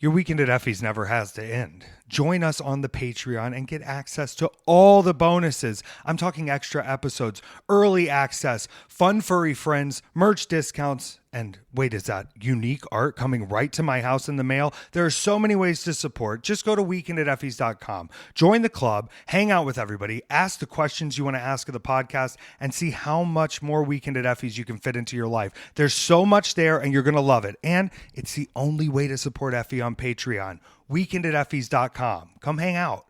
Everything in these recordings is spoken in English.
Your weekend at Effy's never has to end. Join us on the Patreon and get access to all the bonuses. I'm talking extra episodes, early access, fun furry friends, merch discounts, and wait, is that unique art coming right to my house in the mail? There are so many ways to support. Just go to weekendateffys.com. Join the club, hang out with everybody, ask the questions you want to ask of the podcast, and see how much more Weekend at Effy's you can fit into your life. There's so much there, and you're going to love it. And it's the only way to support Effy on Patreon. Weekendateffys.com. Come hang out.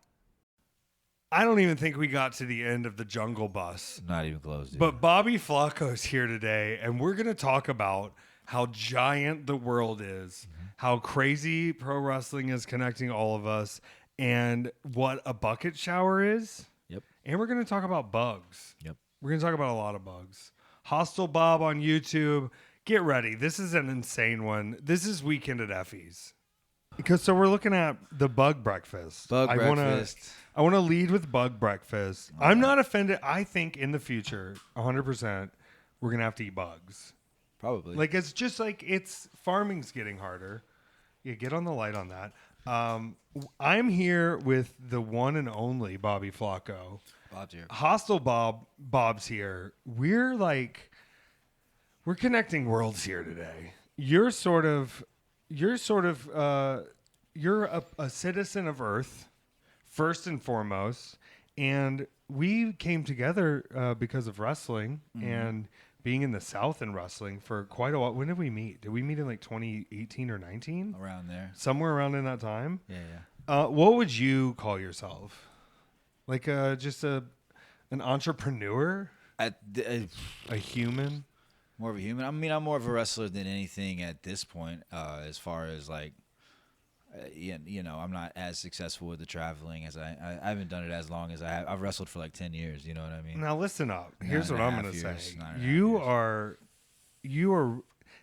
I don't even think we got to the end of the Jungle Bus. Not even close, dude. But Bobby Flaco's here today, and we're going to talk about how giant the world is, how crazy pro wrestling is connecting all of us, and what a bucket shower is. Yep. And we're going to talk about bugs. Yep. We're going to talk about a lot of bugs. Hostile Bob on YouTube. Get ready. This is an insane one. This is Weekend at Effy's. So we're looking at the bug breakfast. Breakfast. I want to lead with bug breakfast. Okay. I'm not offended. I think in the future, 100%, we're going to have to eat bugs. Probably. Like, it's just like farming's getting harder. Yeah, get on the light on that. I'm here with the one and only Bobby Flaco. Bob's here. Hostile Bob's here. We're connecting worlds here today. You're a citizen of Earth, first and foremost, and we came together because of wrestling and being in the South in wrestling for quite a while. When did we meet? Did we meet in like 2018 or 19? Around there. Somewhere around in that time? Yeah. What would you call yourself? Like just an entrepreneur? A human? More of a human. I mean, I'm more of a wrestler than anything at this point. As far as like, I'm not as successful with the traveling as I haven't done it as long as I have. I've wrestled for like 10 years. You know what I mean? Now listen up. Here's what I'm going to say. You are.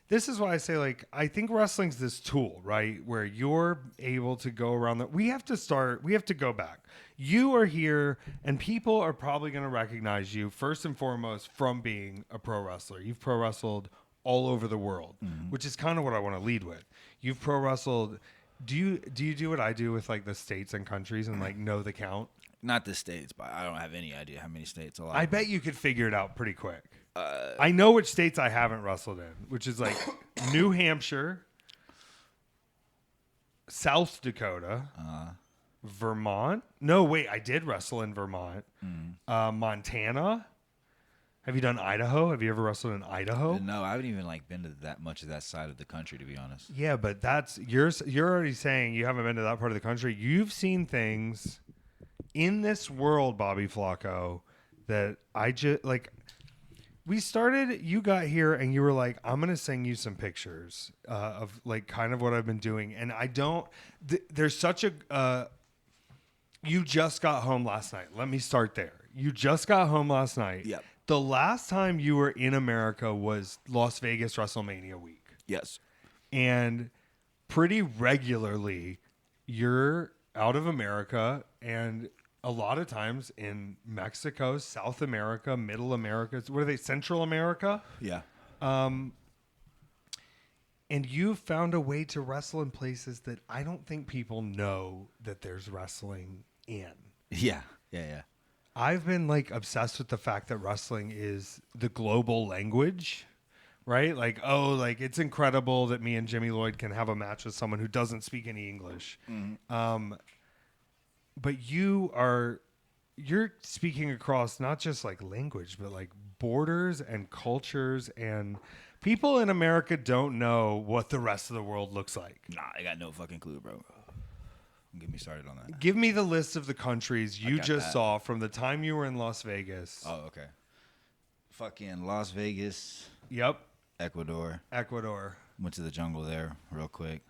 This is why I say, like, I think wrestling's this tool, right? Where you're able to go around we have to go back. You are here, and people are probably going to recognize you first and foremost from being a pro wrestler. You've pro wrestled all over the world, which is kind of what I want to lead with. You've pro wrestled. Do you do what I do with like the states and countries and like know the count? Not the states, but I don't have any idea how many states. I bet you could figure it out pretty quick. I know which states I haven't wrestled in, which is like New Hampshire, South Dakota, Vermont. No, wait, I did wrestle in Vermont. Montana. Have you done Idaho? Have you ever wrestled in Idaho? No, I haven't even like been to that much of that side of the country, to be honest. Yeah, but you're already saying you haven't been to that part of the country. You've seen things in this world, Bobby Flaco, that I just like. You got here and you were like, I'm going to send you some pictures of like kind of what I've been doing. And there's such you just got home last night. Let me start there. You just got home last night. Yep. The last time you were in America was Las Vegas WrestleMania week. Yes. And pretty regularly you're out of America and a lot of times in Mexico, South America, Middle America, what are they, Central America? Yeah. And you found a way to wrestle in places that I don't think people know that there's wrestling in. Yeah. I've been like obsessed with the fact that wrestling is the global language, right? Like, it's incredible that me and Jimmy Lloyd can have a match with someone who doesn't speak any English. But you're speaking across not just like language, but like borders and cultures, and people in America don't know what the rest of the world looks like. Nah, I got no fucking clue, bro. Get me started on that. Give me the list of the countries you just saw from the time you were in Las Vegas. Oh, okay. Fucking Las Vegas. Yep. Ecuador. Went to the jungle there real quick.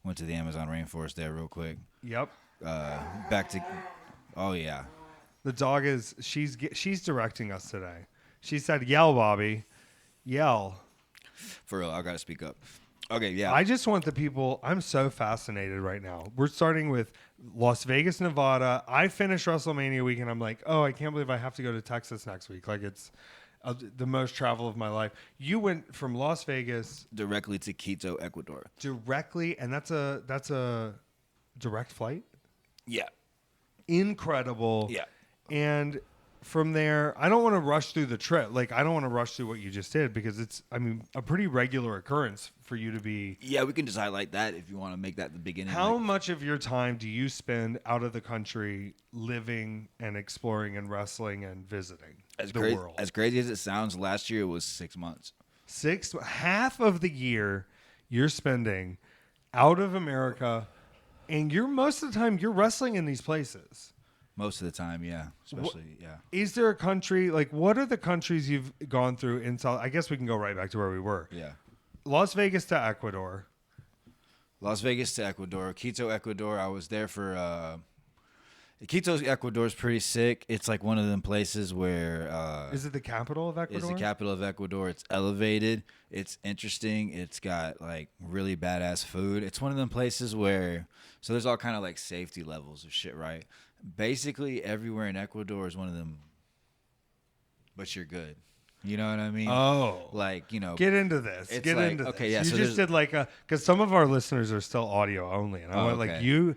Went to the Amazon rainforest there real quick. Yep. Back to, oh yeah. The dog she's directing us today. She said, "Yell, Bobby, yell." For real, I gotta speak up. Okay, yeah. I just want the people. I'm so fascinated right now. We're starting with Las Vegas, Nevada. I finished WrestleMania week, and I'm like, oh, I can't believe I have to go to Texas next week. Like the most travel of my life. You went from Las Vegas directly to Quito, Ecuador. Directly, and that's a direct flight. Yeah. Incredible. Yeah. And from there, I don't want to rush through the trip. Like, I don't want to rush through what you just did because it's, I mean, a pretty regular occurrence for you to be. Yeah, we can just highlight that if you want to make that the beginning. How much of your time do you spend out of the country living and exploring and wrestling and visiting the world? As crazy as it sounds, last year it was 6 months. Half of the year you're spending out of America, and most of the time you're wrestling in these places. Most of the time, yeah. Especially, yeah. Is there a country, like, what are the countries you've gone through in South? I guess we can go right back to where we were. Yeah. Las Vegas to Ecuador. Las Vegas to Ecuador. Quito, Ecuador. I was there for... Quito, Ecuador is pretty sick. It's like one of them places where... is it the capital of Ecuador? It's the capital of Ecuador. It's elevated. It's interesting. It's got, like, really badass food. It's one of them places where... So there's all kind of, like, safety levels of shit, right? Basically, everywhere in Ecuador is one of them, but you're good. You know what I mean? Oh. Like, you know. Get into this. Get like, into okay, this. yeah. You so just did like because some of our listeners are still audio only. And I want like you,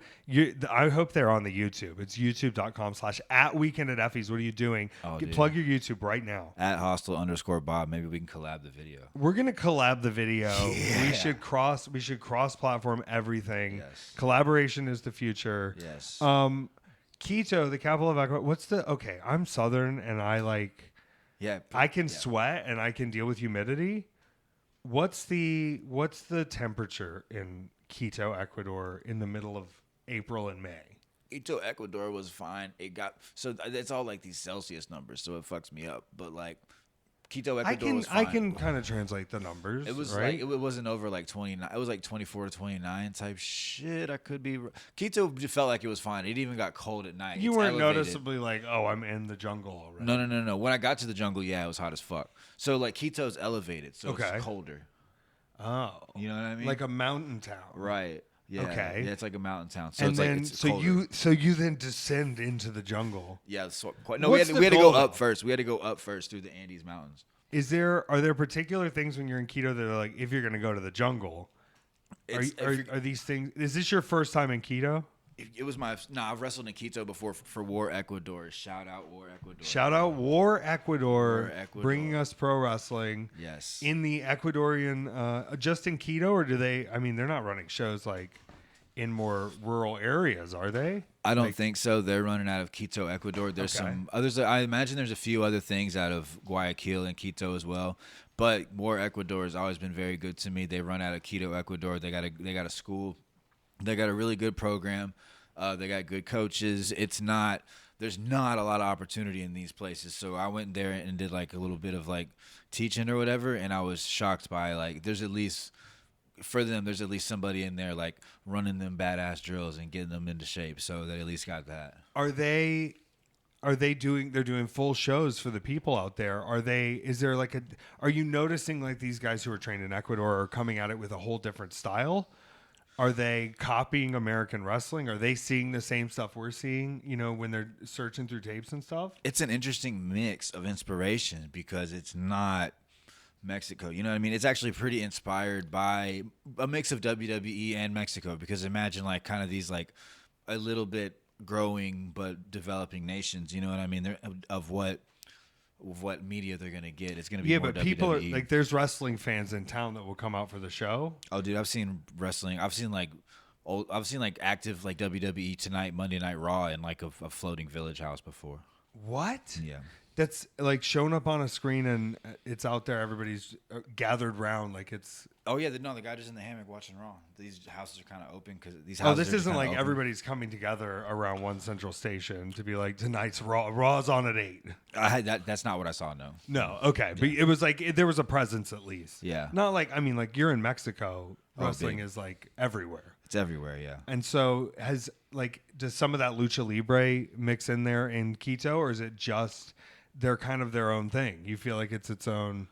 I hope they're on the YouTube. It's youtube.com/@weekend@Effy's. What are you doing? Plug your YouTube right now. @hostel_Bob. Maybe we can collab the video. We're going to collab the video. Yeah. We should cross platform everything. Yes. Collaboration is the future. Yes. Quito, the capital of Ecuador. Okay, I'm Southern and I like... Yeah, I can sweat and I can deal with humidity. What's the temperature in Quito, Ecuador, in the middle of April and May? Quito, Ecuador was fine. It's all like these Celsius numbers, so it fucks me up. But like Quito, Ecuador was fine. I can kind of translate the numbers. It was right? like it wasn't over like 29. It was like 24 to 29 type shit. I could be. Quito felt like it was fine. It even got cold at night. You weren't noticeably like, oh, I'm in the jungle already. No. When I got to the jungle, yeah, it was hot as fuck. So like Quito's elevated, so it's colder. Oh, you know what I mean? Like a mountain town, right? Yeah. Okay. Yeah, it's like a mountain town. So and it's then like it's colder. so you then descend into the jungle. Yeah. We had to go up first. We had to go up first through the Andes Mountains. Are there particular things when you're in Quito that are like, if you're going to go to the jungle, are these things, is this your first time in Quito? It was I've wrestled in Quito before for War Ecuador. Shout out War Ecuador. Shout out War Ecuador, bringing us pro wrestling. Yes. In the Ecuadorian, just in Quito, or they're not running shows like in more rural areas, are they? I don't think so. They're running out of Quito, Ecuador. There's some others. I imagine there's a few other things out of Guayaquil and Quito as well. But War Ecuador has always been very good to me. They run out of Quito, Ecuador. They got a school. They got a really good program. They got good coaches. There's not a lot of opportunity in these places. So I went there and did like a little bit of like teaching or whatever, and I was shocked by like there's at least somebody in there like running them badass drills and getting them into shape. So they at least got that. They're doing full shows for the people out there? Are you noticing like these guys who are trained in Ecuador are coming at it with a whole different style? Are they copying American wrestling? Are they seeing the same stuff we're seeing, when they're searching through tapes and stuff? It's an interesting mix of inspiration because it's not Mexico. You know what I mean? It's actually pretty inspired by a mix of WWE and Mexico because imagine like kind of these like a little bit growing but developing nations. You know what I mean? They're, of what media they're gonna get. It's gonna be more but WWE. People are like, there's wrestling fans in town that will come out for the show. Oh, dude, I've seen wrestling. I've seen like active like WWE Tonight, Monday Night Raw in like a floating village house before. What? Yeah. That's like shown up on a screen and it's out there. Everybody's gathered round like it's. Oh yeah, the guy just in the hammock watching Raw. These houses are kind of open because these houses. Oh, this isn't like open. Everybody's coming together around one central station to be like tonight's Raw. Raw's on at 8. That's not what I saw. No. No. Okay, yeah. But it was like there was a presence at least. Yeah. Not like like you're in Mexico. Wrestling is like everywhere. It's everywhere, yeah. And so does some of that Lucha Libre mix in there in Quito, or is it just they're kind of their own thing? You feel like it's its own.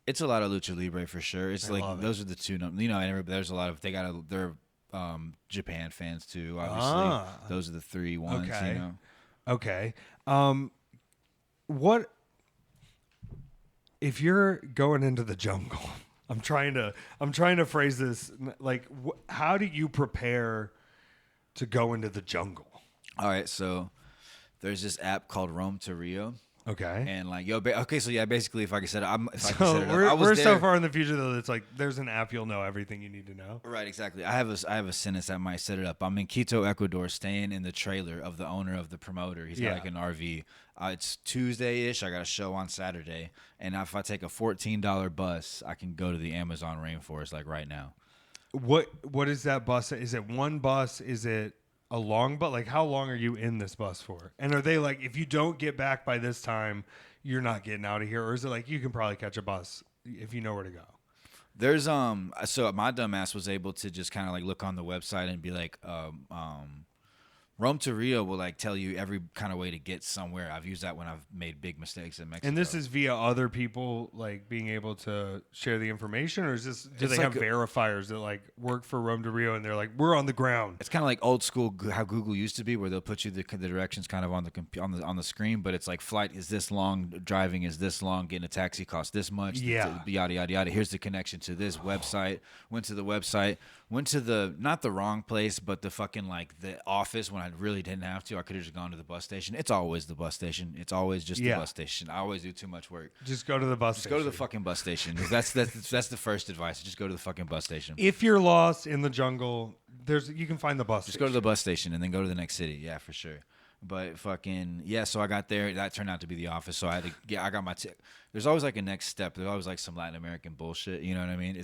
It's a lot of Lucha Libre for sure. It's those are the two. And there's a lot of they're Japan fans too. Obviously, those are the 3 ones. Okay. You know. Okay. What if you're going into the jungle, I'm trying to phrase this like, how do you prepare to go into the jungle? All right, so there's this app called Rome to Rio. Okay. And like, okay, so yeah, basically, if I can set it, we're so far in the future though. It's like there's an app, you'll know everything you need to know. Right, exactly. I have a sentence that might set it up. I'm in Quito, Ecuador, staying in the trailer of the owner of the promoter. He's got like an RV. It's Tuesday-ish. I got a show on Saturday, and if I take a $14 bus, I can go to the Amazon rainforest like right now. What is that bus? Is it one bus? Is it a long bus? Like, how long are you in this bus for? And are they like, if you don't get back by this time, you're not getting out of here? Or is it like, you can probably catch a bus if you know where to go? There's so my dumbass was able to just kind of like look on the website and be like, Rome to Rio will like tell you every kind of way to get somewhere. I've used that when I've made big mistakes in Mexico. And this is via other people like being able to share the information, or is this do they have verifiers that like work for Rome to Rio and they're like, we're on the ground? It's kind of like old school how Google used to be, where they'll put you the directions kind of on the screen, but it's like flight is this long, driving is this long, getting a taxi costs this much, yada yada yada. Here's the connection to this website. Went to the website. Went to the, not the wrong place, but the fucking, like, the office when I really didn't have to. I could have just gone to the bus station. It's always the bus station. It's always just the bus station. I always do too much work. Just go to the bus station. Just go to the fucking bus station. That's the first advice. Just go to the fucking bus station. If you're lost in the jungle, you can find the bus station. Just go to the bus station and then go to the next city. Yeah, for sure. But fucking, yeah, so I got there. That turned out to be the office. So I got my there's always, like, a next step. There's always, like, some Latin American bullshit. You know what I mean?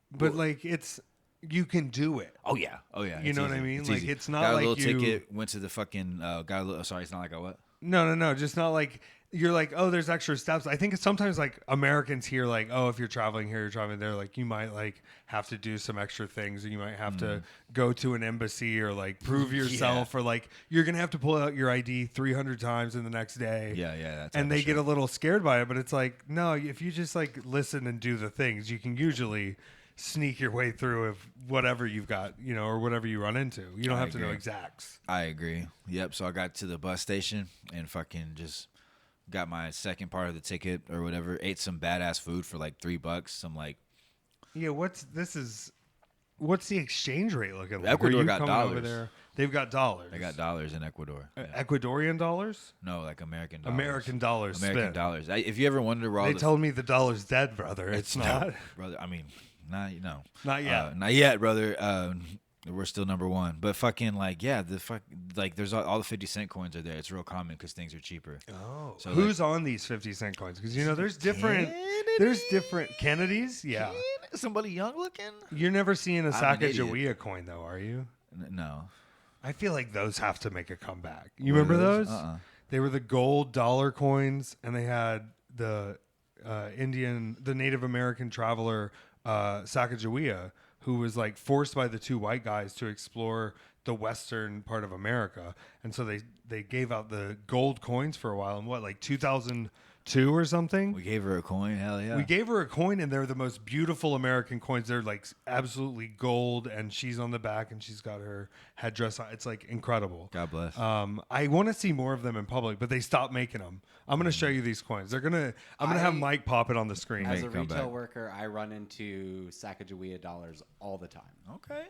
But, like, it's... You can do it. Oh yeah. You know what I mean? Like, it's not got like a little ticket. Went to the fucking. Got a little. Sorry, it's not like a what? No. Just not like you're like, oh, there's extra steps. I think sometimes like Americans hear like, oh, if you're traveling here, you're traveling there. Like you might like have to do some extra things, or you might have to go to an embassy or like prove yourself, or like you're gonna have to pull out your ID 300 times in the next day. Yeah. And they get a little scared by it, but it's like, no, if you just like listen and do the things, you can usually sneak your way through of whatever you've got, you know, or whatever you run into. You don't have to know exacts. I agree. Yep. So I got to the bus station and fucking just got my second part of the ticket or whatever. Ate some badass food for like $3. Some like, yeah. What's the exchange rate looking like? Ecuador got dollars. Over there? They've got dollars. They got dollars in Ecuador. Ecuadorian dollars? No, like American dollars. American dollars. American dollars. If you ever wonder where all they told me the dollar's dead, brother. It's not, no, brother. I mean. Not yet. Not yet, brother. We're still number one. But fucking like, yeah, there's all the 50-cent coins are there. It's real common because things are cheaper. Oh, so who's on these 50-cent coins? Because you know there's different Kennedys. Yeah, somebody young looking. You're never seeing a Sacagawea coin though, are you? No. I feel like those have to make a comeback. You remember those? They were the gold dollar coins, and they had the the Native American traveler. Sacagawea, who was like forced by the two white guys to explore the western part of America, and so they gave out the gold coins for a while. In what, like 2002 or something? We gave her a coin. Hell yeah. We gave her a coin, and they're the most beautiful American coins. They're like absolutely gold, and she's on the back, and she's got her headdress on. It's like incredible. God bless. I want to see more of them in public, but they stopped making them. I'm going to show you these coins. I'm going to have Mike pop it on the screen. As a retail worker, I run into Sacagawea dollars all the time. Okay.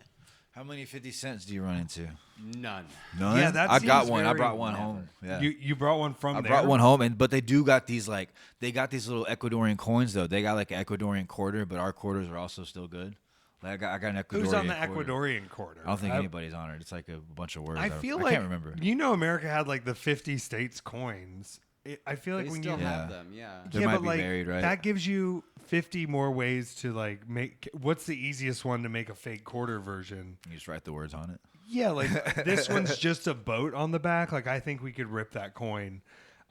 How many 50 cents do you run into? None. Yeah, I got one. I brought one home. Yeah. You brought one from there? I brought one home, but they do got these like they got these little Ecuadorian coins though. They got like an Ecuadorian quarter, but our quarters are also still good. Like I got an Ecuadorian. Who's on the quarter. Ecuadorian quarter? I don't think anybody's on it. It's like a bunch of words. I can't remember. You know, America had like the 50 states coins. I feel like they when still you have them, yeah. They might but be like buried, right? that gives you 50 more ways to like make. What's the easiest one to make a fake quarter version? You just write the words on it. Yeah, like this one's just a boat on the back. Like I think we could rip that coin.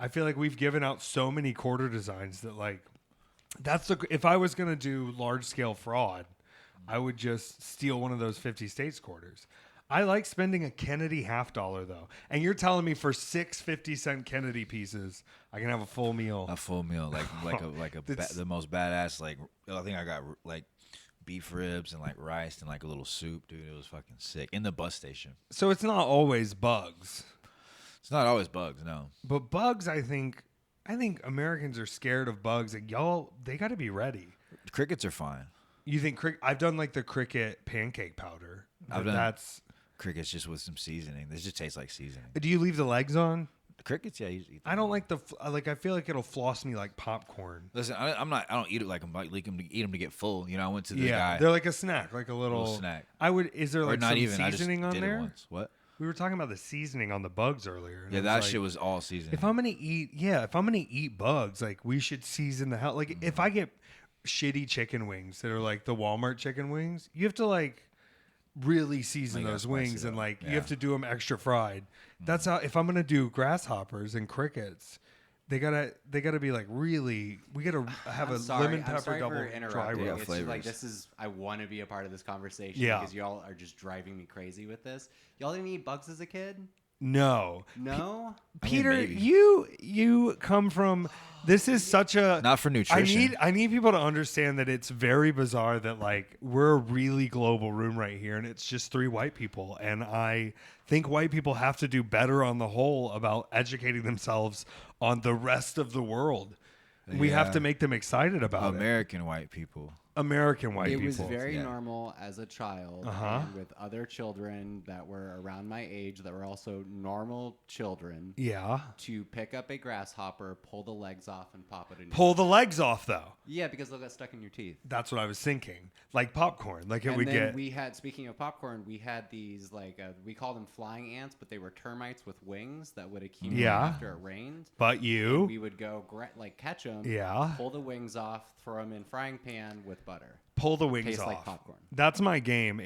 I feel like we've given out so many quarter designs that like if I was gonna do large scale fraud, I would just steal one of those 50 states quarters. I like spending a Kennedy $50 though. And you're telling me for 6 50-cent Kennedy pieces, I can have a full meal. A full meal, the most badass. Like I think I got like beef ribs and like rice and like a little soup, dude. It was fucking sick in the bus station. So it's not always bugs. It's not always bugs, no. But bugs, I think, I think Americans are scared of bugs. Like, y'all, they got to be ready. Crickets are fine. You think I've done like the cricket pancake powder. I've done That's. crickets just with some seasoning. This just tastes like seasoning. Do you leave the legs on? Crickets, yeah. You eat them. I don't like I feel like it'll floss me like popcorn. Listen, I'm not. I don't eat it like I'm like eat them to get full. You know, I went to this guy. They're like a snack, like a little snack. Is there Or like not some even. seasoning I just on did there? It once. What? We were talking about the seasoning on the bugs earlier. And Yeah, I that like, shit was all seasoning. If I'm gonna eat bugs, like we should season the hell. Like if I get shitty chicken wings that are like the Walmart chicken wings, you have to like really season You gotta those spice wings it and up. like you Yeah. have to do them extra fried. That's how. If I'm gonna do grasshoppers and crickets, they gotta be like really. We gotta have a lemon pepper double dry interrupting. roast. It's just like flavors. I want to be a part of this conversation Yeah. because y'all are just driving me crazy with this. Y'all didn't eat bugs as a kid? No, No. Peter, maybe. you come from. This is such a Not for nutrition. I need people to understand that it's very bizarre that like we're a really global room right here, and it's just 3 white people, and I think white people have to do better on the whole about educating themselves on the rest of the world. We have Yeah. to make them excited about American white people. American white It people. was very yeah. normal as a child Uh-huh. and with other children that were around my age that were also normal children Yeah. to pick up a grasshopper, pull the legs off, and pop it in your Pull the legs off though. Yeah, because they'll get stuck in your teeth. That's what I was thinking. Like popcorn. Like it And would then get. we had, speaking of popcorn, we had these like we called them flying ants, but they were termites with wings that would accumulate Yeah. after it rained. But you. We would go catch them, Yeah. pull the wings off, throw them in frying pan with butter. Pull the wings Tastes off. like popcorn. That's my game.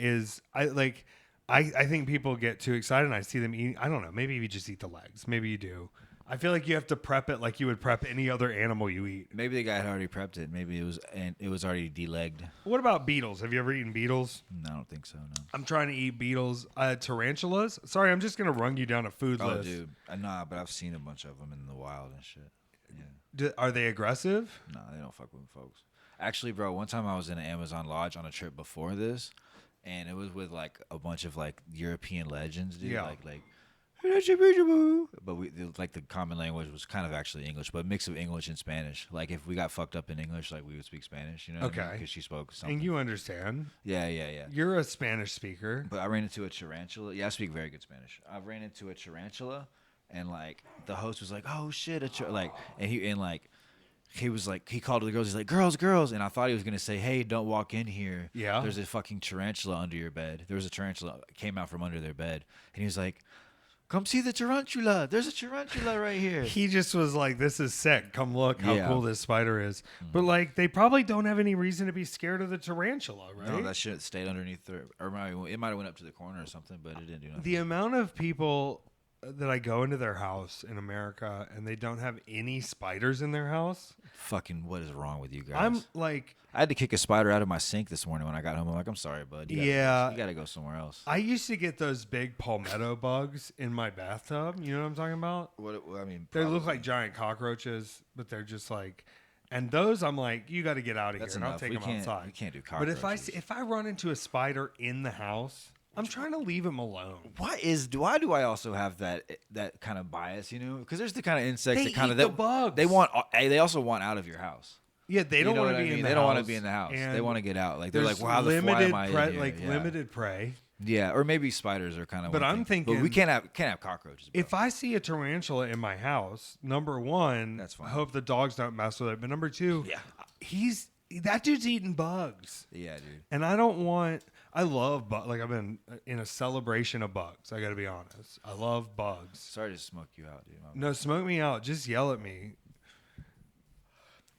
I think people get too excited and I see them eating. I don't know. Maybe you just eat the legs. Maybe you do. I feel like you have to prep it like you would prep any other animal you eat. Maybe the guy had already prepped it. Maybe it was already delegged. What about beetles? Have you ever eaten beetles? No, I don't think so. No. I'm trying to eat beetles. Tarantulas. Sorry, I'm just gonna run you down a food Oh, list. dude. Nah, but I've seen a bunch of them in the wild and shit. Yeah. Are they aggressive? No, they don't fuck with folks. Actually, bro, one time I was in an Amazon lodge on a trip before this, and it was with like a bunch of like European legends, dude. Yeah. Like, but like the common language was kind of actually English, but a mix of English and Spanish. Like if we got fucked up in English, like we would speak Spanish, you know? Okay. Because she spoke something. And you understand. Yeah. You're a Spanish speaker. But I ran into a tarantula. Yeah, I speak very good Spanish. I ran into a tarantula, and like the host was like, "Oh shit!" He was like, he called to the girls. He's like, girls. And I thought he was going to say, hey, don't walk in here. Yeah. There's a fucking tarantula under your bed. There was a tarantula came out from under their bed. And he was like, come see the tarantula. There's a tarantula right here. He just was like, this is sick. Come look how Yeah. cool this spider is. But like, they probably don't have any reason to be scared of the tarantula, right? No, that shit stayed underneath their, or it might have went up to the corner or something, but it didn't do nothing. The amount of people that I go into their house in America and they don't have any spiders in their house. Fucking, what is wrong with you guys? I'm like, I had to kick a spider out of my sink this morning when I got home. I'm like, I'm sorry, bud. You gotta go somewhere else. I used to get those big palmetto bugs in my bathtub. You know what I'm talking about? I mean, They look probably. like giant cockroaches, but they're just like, and those I'm like, you got to get out of That's here, and I'll enough. take We them can't- outside. we can't do But cockroaches. if I run into a spider in the house, I'm trying to leave him alone. Why do I also have that kind of bias? You know, because there's the kind of insects They that kind eat of the bugs. They also want out of your house. Yeah, they don't You know want what to I be mean? in the They house. don't want to be in the house. They and want to get out. Like they're there's like, wow, why am I in here? Yeah. limited prey. Yeah, or maybe spiders are kind of. But one I'm thing. thinking- but we can't have cockroaches. Bro. If I see a tarantula in my house, number one, That's fine. I hope the dogs don't mess with it. But number two, Yeah. that dude's eating bugs. Yeah, dude. And I love bugs. Like I've been in a celebration of bugs. I got to be honest. I love bugs. Sorry to smoke you out, dude. No, smoke me out. Just yell at me.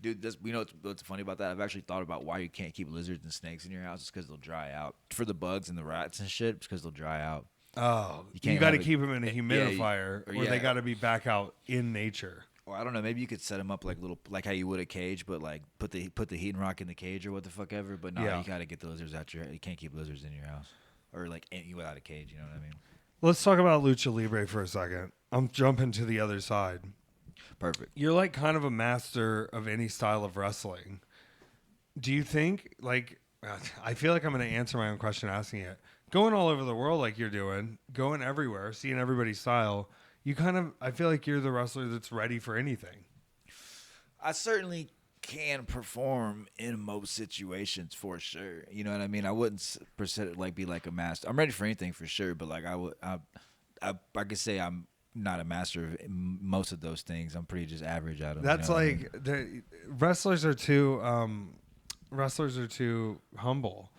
Dude, you know what's funny about that? I've actually thought about why you can't keep lizards and snakes in your house. It's because they'll dry out. For the bugs and the rats and shit, it's because they'll dry out. Oh, you can't got to have it- keep them in a yeah, humidifier, or they yeah. got to be back out in nature. Or I don't know, maybe you could set them up like how you would a cage, but like put the heat and rock in the cage or what the fuck ever. But no, Yeah. you gotta get the lizards out you can't keep lizards in your house or like you without a cage. You know what I mean? Let's talk about Lucha Libre for a second. I'm jumping to the other side. Perfect. You're like kind of a master of any style of wrestling. Do you think, like, I feel like I'm going to answer my own question asking it. Going all over the world like you're doing, going everywhere, seeing everybody's style, I feel like you're the wrestler that's ready for anything. I certainly can perform in most situations for sure. You know what I mean? I wouldn't be like a master. I'm ready for anything for sure, but like I could say I'm not a master of most of those things. I'm pretty just average at them. That's you know like the wrestlers are too humble.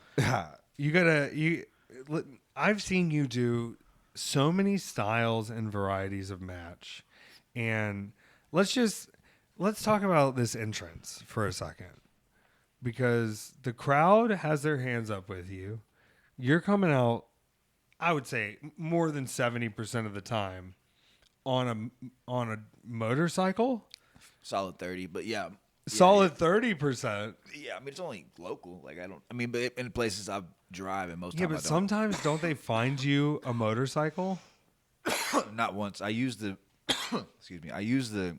I've seen you do so many styles and varieties of match, and let's talk about this entrance for a second, because the crowd has their hands up with you. You're coming out, I would say, more than 70% of the time on a motorcycle. Solid 30, but yeah. Solid 30%. Yeah, I mean, it's only local. Like, but in places I drive, and most Yeah, times but sometimes don't they find you a motorcycle? Not once. I used the, excuse me, I used the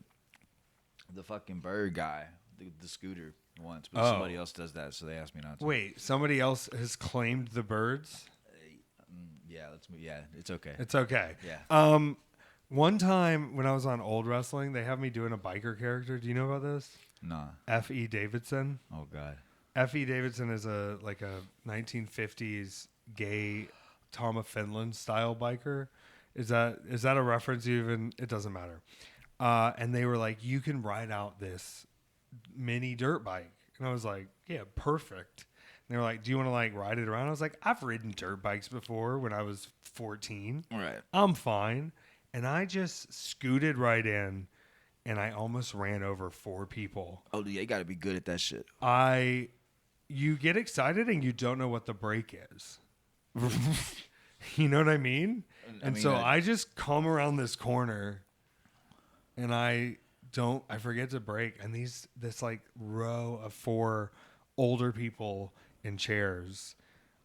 fucking bird guy, the scooter once, but somebody else does that, so they asked me not to. Wait, somebody else has claimed the birds? Yeah, it's okay. It's okay. Yeah. One time when I was on Old Wrestling, they have me doing a biker character. Do you know about this? Nah. F.E. Davidson. Oh, God. F.E. Davidson is a 1950s gay Tom of Finland style biker. Is that a reference you even? It doesn't matter. And they were like, you can ride out this mini dirt bike. And I was like, yeah, perfect. And they were like, do you want to like ride it around? I was like, I've ridden dirt bikes before when I was 14. Right. I'm fine. And I just scooted right in, and I almost ran over 4 people. Oh, yeah, you got to be good at that shit. You get excited and you don't know what the break is. You know what I mean? I just come around this corner, and I forget to brake, and this like row of 4 older people in chairs,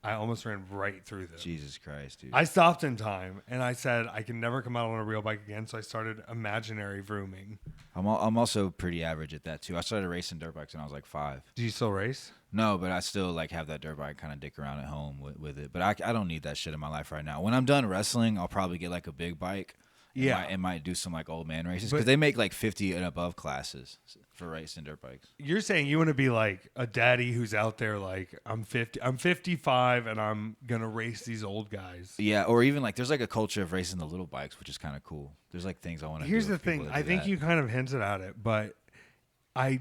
I almost ran right through them. Jesus Christ, dude. I stopped in time, and I said I can never come out on a real bike again, so I started imaginary vrooming. I'm also pretty average at that, too. I started racing dirt bikes when I was like 5. Do you still race? No, but I still like have that dirt bike, kind of dick around at home with it. But I don't need that shit in my life right now. When I'm done wrestling, I'll probably get like a big bike. Yeah. And might do some like old man races, because they make like 50 and above classes for racing dirt bikes. You're saying you want to be like a daddy who's out there like, I'm 55 and I'm going to race these old guys. Yeah, or even like there's like a culture of racing the little bikes, which is kind of cool. There's like things I want to do. Here's the thing. I think you kind of hinted at it, but I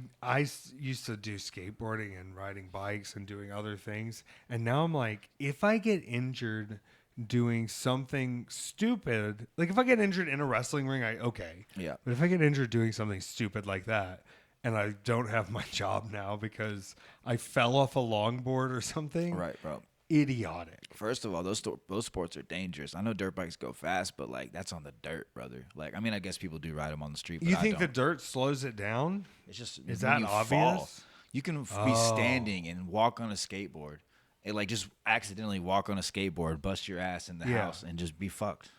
used to do skateboarding and riding bikes and doing other things. And now I'm like, if I get injured doing something stupid, like if I get injured in a wrestling ring, Yeah. But if I get injured doing something stupid like that, and I don't have my job now because I fell off a longboard or something, Right, bro. Idiotic. First of all, those sports are dangerous. I know dirt bikes go fast, but like that's on the dirt, brother. Like, I mean, I guess people do ride them on the street. But You think I the don't. dirt slows it down? It's just Is when that you obvious? fall, you can be standing and walk on a skateboard. And like just accidentally walk on a skateboard, bust your ass in the house, and just be fucked.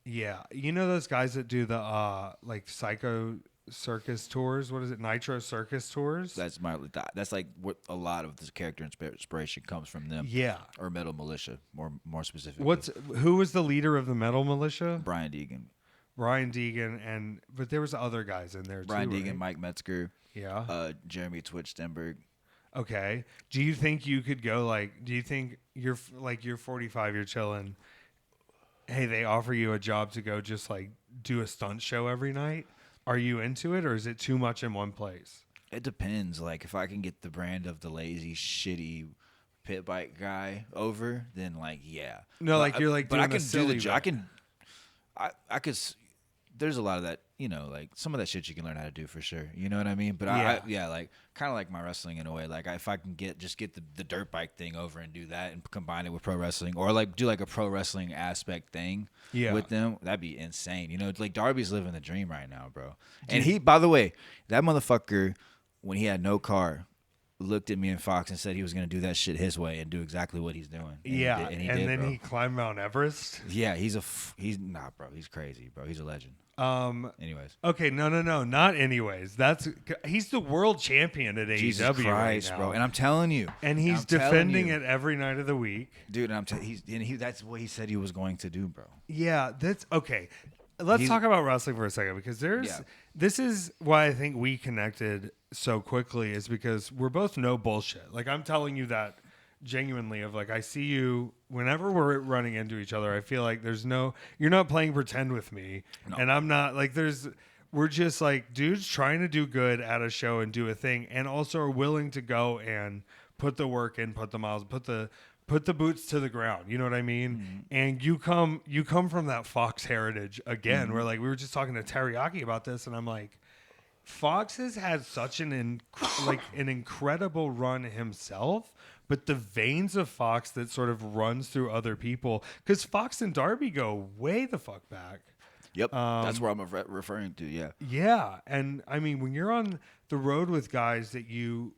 Yeah, you know those guys that do the like Psycho Circus tours? What is it, Nitro Circus tours? That's like what a lot of the character inspiration comes from them. Yeah, or Metal Militia, more specifically. Who was the leader of the Metal Militia? Brian Deegan, but there was other guys in there too. Brian Deegan, right? Mike Metzger, Jeremy Twitch Stenberg. Okay. Do you think you could go do you think you're 45, you're chilling. Hey, they offer you a job to go just like do a stunt show every night. Are you into it, or is it too much in one place? It depends. Like if I can get the brand of the lazy, shitty pit bike guy over, then like, yeah. No, but you're like, but I can do the job. I could. There's a lot of that, like some of that shit you can learn how to do for sure. You know what I mean? But like kind of like my wrestling in a way. Like if I can get the dirt bike thing over and do that and combine it with pro wrestling, or like do like a pro wrestling aspect thing with them, that'd be insane. Like Darby's living the dream right now, bro. And he, by the way, that motherfucker, when he had no car, looked at me and Fox and said he was going to do that shit his way and do exactly what he's doing. And he did, then bro. he climbed Mount Everest. Yeah, he's bro. He's crazy, bro. He's a legend. Anyways. Okay, no, not anyways. He's the world champion at Jesus AEW Christ, right now, bro. And I'm telling you, and he's defending it every night of the week, dude. And that's what he said he was going to do, bro. Yeah, that's okay. Let's talk about wrestling for a second, because this is why I think we connected so quickly, is because we're both no bullshit. Like, I'm telling you that genuinely, of like, I see you whenever we're running into each other. I feel like you're not playing pretend with me, and I'm not like, we're just like dudes trying to do good at a show and do a thing, and also are willing to go and put the work in, put the miles, put the boots to the ground. You know what I mean? Mm-hmm. And you come from that Fox heritage again, where like we were just talking to Teriyaki about this, and I'm like, Fox has had such an incredible run himself, but the veins of Fox that sort of runs through other people, because Fox and Darby go way the fuck back. Yep, that's where I'm referring to. Yeah. Yeah, and I mean, when you're on the road with guys that you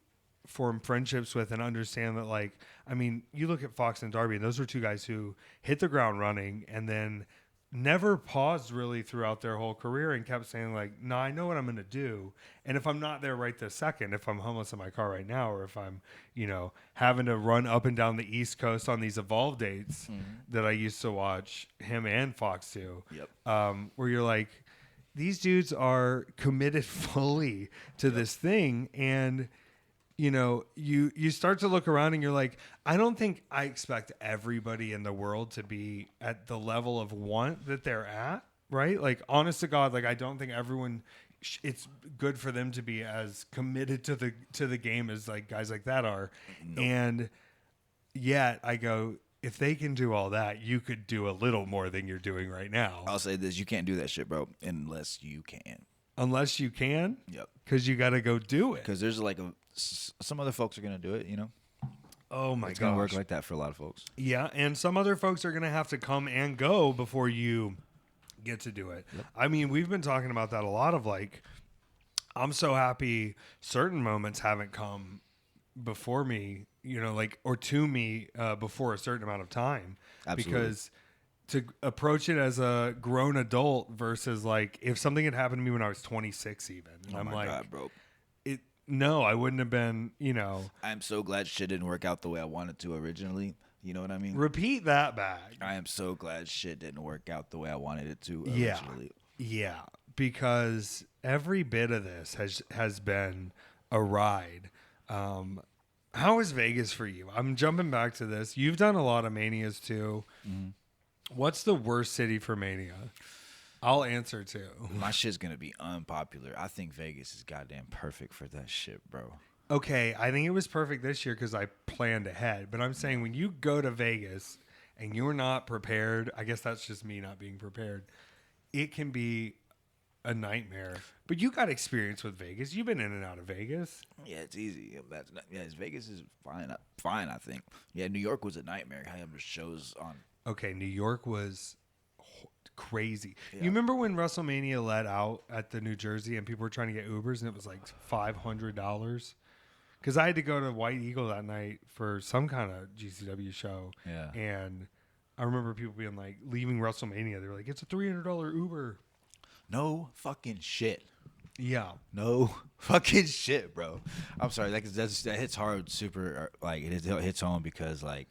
form friendships with and understand that, like, I mean, you look at Fox and Darby, and those were two guys who hit the ground running and then never paused really throughout their whole career and kept saying, like, no, I know what I'm going to do. And if I'm not there right this second, if I'm homeless in my car right now, or if I'm, having to run up and down the East Coast on these Evolve dates that I used to watch him and Fox do, where you're like, these dudes are committed fully to this thing. And you start to look around and you're like, I don't think I expect everybody in the world to be at the level of want that they're at, right? Like, honest to God, like, I don't think everyone, it's good for them to be as committed to the game as like guys like that are. Nope. And yet I go, if they can do all that, you could do a little more than you're doing right now. I'll say this, you can't do that shit, bro, unless you can. Unless you can? Yep. Because you got to go do it. Because there's like some other folks are going to do it, Oh my god, it's going to work like that for a lot of folks. Yeah, and some other folks are going to have to come and go before you get to do it. Yep. I mean, we've been talking about that a lot, of like, I'm so happy certain moments haven't come before me, or to me before a certain amount of time. Absolutely. Because to approach it as a grown adult versus like if something had happened to me when I was 26 even. And oh I'm my like, God, bro. No, I wouldn't have been, I'm so glad shit didn't work out the way I wanted to originally. You know what I mean? Repeat that back. I am so glad shit didn't work out the way I wanted it to originally. Yeah, because every bit of this has been a ride. How is Vegas for you? I'm jumping back to this. You've done a lot of Manias too. Mm-hmm. What's the worst city for Mania? I'll answer too. My shit's going to be unpopular. I think Vegas is goddamn perfect for that shit, bro. Okay, I think it was perfect this year because I planned ahead. But I'm saying when you go to Vegas and you're not prepared, I guess that's just me not being prepared, it can be a nightmare. But you got experience with Vegas. You've been in and out of Vegas. Yeah, it's easy. Vegas is fine, I think. Yeah, New York was a nightmare. I have shows on. Okay, New York was crazy. Yeah. You remember when WrestleMania let out at the New Jersey and people were trying to get Ubers and it was like $500? Because I had to go to White Eagle that night for some kind of GCW show. Yeah. And I remember people being like, leaving WrestleMania, they were like, it's a $300 Uber. No fucking shit. Yeah. No fucking shit, bro. I'm sorry. That hits hard, super, like, it hits home because, like,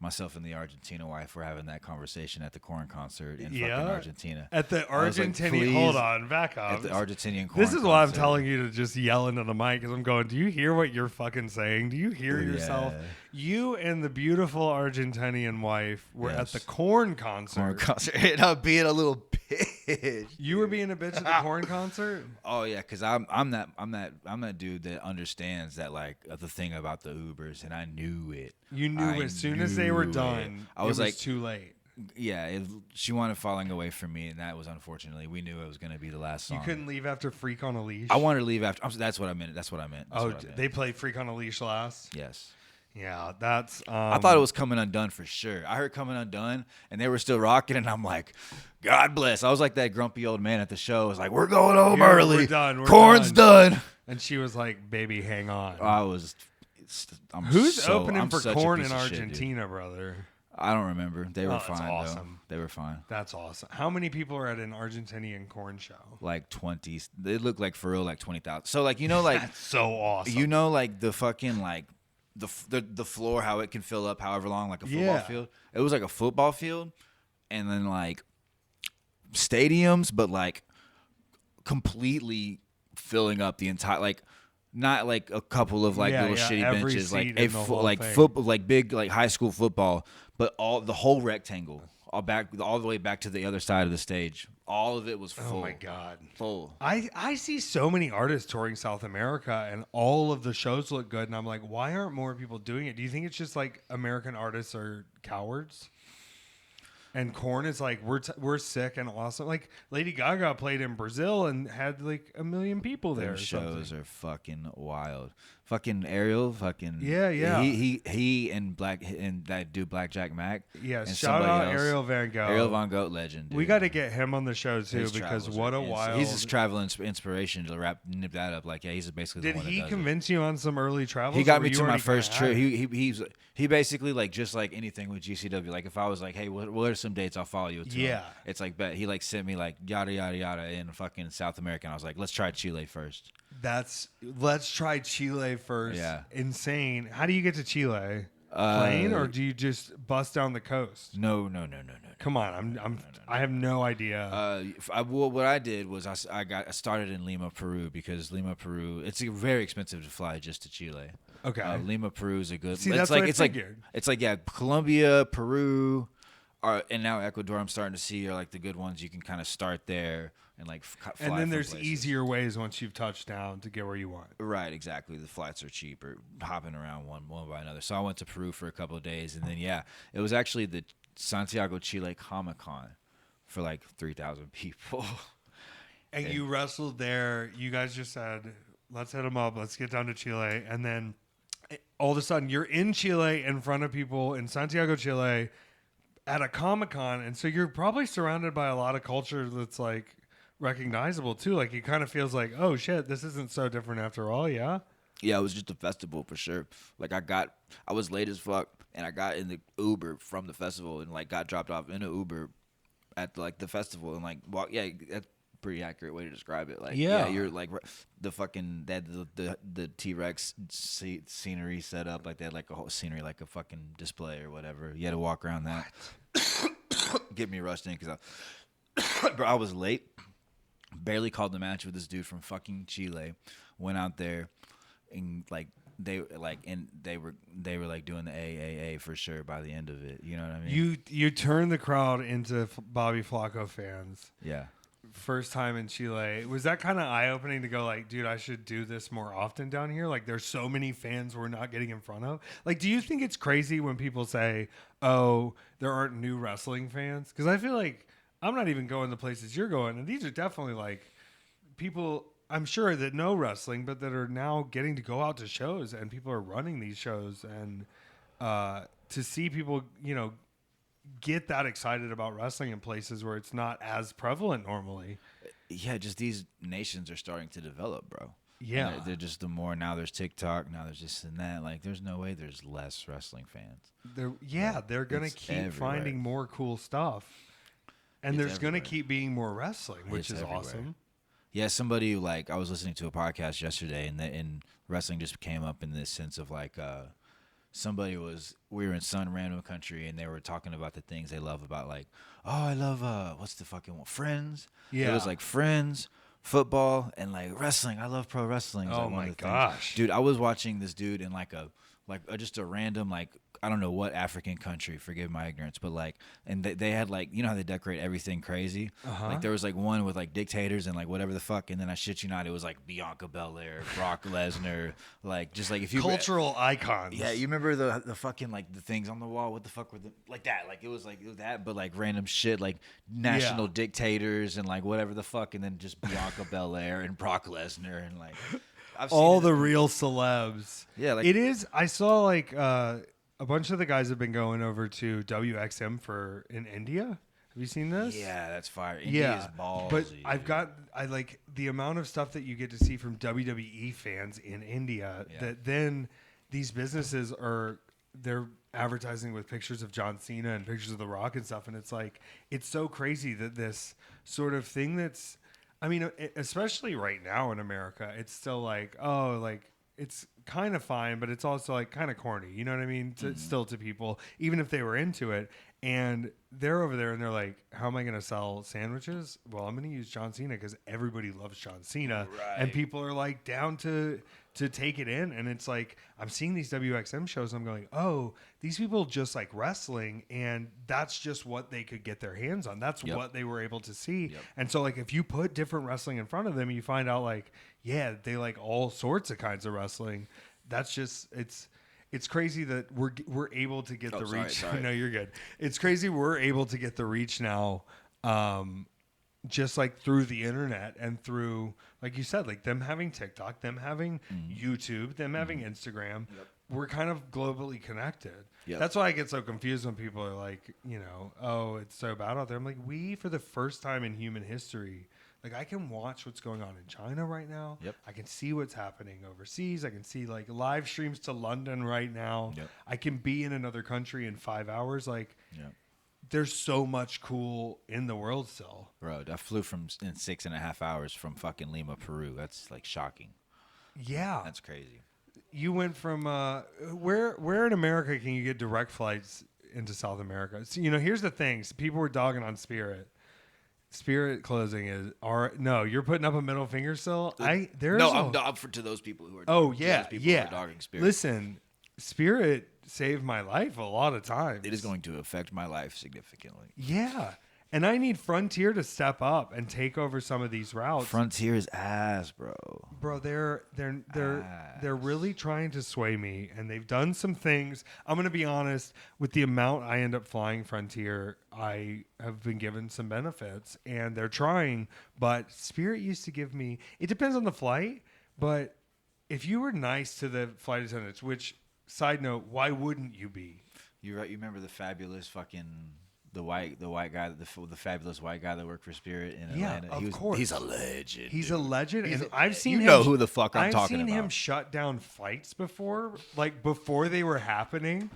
myself and the Argentina wife were having that conversation at the corn concert in fucking Argentina. At the Argentinian, like, hold on, back up. At the Argentinian corn This is why I'm telling you to just yell into the mic, because I'm going, do you hear what you're fucking saying? Do you hear yourself? You and the beautiful Argentinian wife were at the corn concert. Corn concert. And I'm being a little bitch. You were being a bitch at the corn concert? Oh yeah, because I'm that dude that understands that, like, the thing about the Ubers, and I knew it. You knew as soon as they were done, I was like, too late. Yeah, she wanted Falling Away from me, and that was, unfortunately, we knew it was going to be the last song. You couldn't leave after Freak on a Leash? I wanted to leave after. That's what I meant. They played Freak on a Leash last? Yes. Yeah, that's... I thought it was Coming Undone for sure. I heard Coming Undone, and they were still rocking, and I'm like, God bless. I was like that grumpy old man at the show. I was like, we're going home early. We're done. Corn's done. And she was like, baby, hang on. Who's opening for Corn in Argentina, brother? I don't remember. They were fine, awesome. though. They were fine. That's awesome. How many people are at an Argentinian corn show? Like 20. They look like, for real, like 20,000. So, like, like... That's so awesome. Like, the fucking, like... The floor, how it can fill up however long, like a football field. It was like a football field, and then, like, stadiums, but like completely filling up the entire like. Not like a couple of like little shitty every benches, like seat in the whole like thing. football, like big like high school football, but the whole rectangle, all the way back to the other side of the stage. All of it was full. Oh my God. Full. I see so many artists touring South America and all of the shows look good. And I'm like, why aren't more people doing it? Do you think it's just like American artists are cowards? And Korn is like, we're sick and awesome. Like Lady Gaga played in Brazil and had like 1 million people there. Their shows are fucking wild. Fucking Ariel, fucking Yeah. He and that dude Blackjack Mac. Yeah, and shout out somebody else. Ariel Van Gogh. Ariel Van Gogh, legend. Dude. We got to get him on the show too His because travels what are a insane. wild. He's his travel inspiration to nip that up. Like, yeah, he's basically Did the one he that does convince you on some early travels? He got or me were you to my already first kinda trip. hyped? He basically like just like anything with GCW. Like if I was like, hey, what are some dates? I'll follow you to. Yeah. It's like bet he like sent me like yada yada yada in fucking South America. And I was like, let's try Chile first. Let's try Chile first. Yeah. Insane. How do you get to Chile? Plane or do you just bust down the coast? No. Come on, I have no idea. What I did was I started in Lima, Peru, because Lima, Peru, it's very expensive to fly just to Chile. Okay. Lima, Peru is a good. See, it's that's like what I it's like figured. it's like yeah, Colombia, Peru, and now Ecuador. I'm starting to see are like the good ones. You can kind of start there and like fly And then from there's places. easier ways once you've touched down to get where you want. Right, exactly. The flights are cheaper, hopping around one by another. So I went to Peru for a couple of days, and then it was actually the Santiago Chile Comic Con for like 3,000 people. And you wrestled there. You guys just said, let's hit them up. Let's get down to Chile. And then all of a sudden, you're in Chile in front of people in Santiago, Chile at a Comic-Con. And so you're probably surrounded by a lot of culture that's like recognizable too. Like it kind of feels like, oh shit, this isn't so different after all. Yeah. Yeah, it was just a festival for sure. Like I was late as fuck, and I got in the Uber from the festival and like got dropped off in an Uber at like the festival and like walk. Yeah, that's a pretty accurate way to describe it. Like Yeah. you're like the fucking the T-Rex scenery set up like they had like a whole scenery like a fucking display or whatever. You had to walk around that. Get me rushed in because I was late. Barely called the match with this dude from fucking Chile. Went out there and like they were like doing the AAA for sure by the end of it. You know what I mean? You turned the crowd into Bobby Flaco fans. Yeah. First time in Chile. Was that kind of eye-opening to go like, dude, I should do this more often down here? Like there's so many fans we're not getting in front of. Like, do you think it's crazy when people say, oh, there aren't new wrestling fans? Because I feel like I'm not even going the places you're going. And these are definitely like people, I'm sure, that know wrestling, but that are now getting to go out to shows and people are running these shows. And to see people, get that excited about wrestling in places where it's not as prevalent normally. Yeah, just these nations are starting to develop, bro. Yeah. And they're just now there's TikTok, now there's this and that. Like there's no way there's less wrestling fans. They're going to It's keep everywhere. finding more cool stuff. And It's there's going to everywhere. keep being more wrestling, which It's is everywhere. awesome. Yeah, somebody like I was listening to a podcast yesterday, and wrestling just came up in this sense of like we were in some random country, and they were talking about the things they love about like, oh, I love what's the fucking one? Friends. Yeah. It was like Friends, football, and like wrestling. I love pro wrestling. It's Oh like one my of the things. gosh. Dude! I was watching this dude in just a random like I don't know what African country. Forgive my ignorance, but like, and they had like how they decorate everything crazy. Uh-huh. Like there was like one with like dictators and like whatever the fuck, and then I shit you not, it was like Bianca Belair, Brock Lesnar, like just like if you Cultural icons. yeah, you remember the fucking like the things on the wall? What the fuck were like that? Like it was that, but like random shit like national dictators and like whatever the fuck, and then just Bianca Belair and Brock Lesnar and like I've seen All it. the real celebs. Yeah, like it is. I saw like a bunch of the guys have been going over to WXM in India. Have you seen this? Yeah, that's fire. India is ballsy, but I like the amount of stuff that you get to see from WWE fans in India that then these businesses they're advertising with pictures of John Cena and pictures of The Rock and stuff. And it's like, it's so crazy that this sort of thing that's, I mean, especially right now in America, it's still like, oh, like it's kind of fine, but it's also like kind of corny. You know what I mean? Still to people, even if they were into it. And they're over there and they're like, how am I going to sell sandwiches? Well, I'm going to use John Cena because everybody loves John Cena. Right. And people are like down to take it in. And it's like, I'm seeing these WXM shows. And I'm going, oh, these people just like wrestling. And that's just what they could get their hands on. That's what they were able to see. Yep. And so like, if you put different wrestling in front of them, you find out like, yeah, they like all sorts of kinds of wrestling. That's just, it's crazy that we're able to get the reach. Sorry. No, you're good. It's crazy we're able to get the reach now, just like through the internet and through, like you said, like them having TikTok, them having YouTube, them having Instagram. Yep. We're kind of globally connected. Yep. That's why I get so confused when people are like, you know, oh, it's so bad out there. I'm like, we, for the first time in human history, like I can watch what's going on in China right now. Yep. I can see what's happening overseas. I can see like live streams to London right now. Yep. I can be in another country in 5 hours. Like Yep. there's so much cool in the world still. Bro, I flew in 6.5 hours from fucking Lima, Peru. That's like shocking. Yeah. That's crazy. You went from where in America can you get direct flights into South America? So, you know, here's the thing. People were dogging on Spirit. Spirit closing is no, you're putting up a middle finger still. I'm to those people who are. Oh to yeah, those people yeah. Who are dogging Spirit. Listen, Spirit saved my life a lot of times. It is going to affect my life significantly. Yeah, and I need Frontier to step up and take over some of these routes. Frontier is ass, bro. Bro, they're really trying to sway me, and they've done some things. I'm gonna be honest, with the amount I end up flying Frontier, I have been given some benefits, and they're trying. But Spirit used to give me. It depends on the flight, but if you were nice to the flight attendants, which side note, why wouldn't you be? You're right. You remember the fabulous fucking. The white guy, the fabulous white guy that worked for Spirit in Atlanta. Yeah, of course. He's a legend. He's a legend, and I've seen you him. know who the fuck I'm I've talking seen about. him shut down fights before, like before they were happening.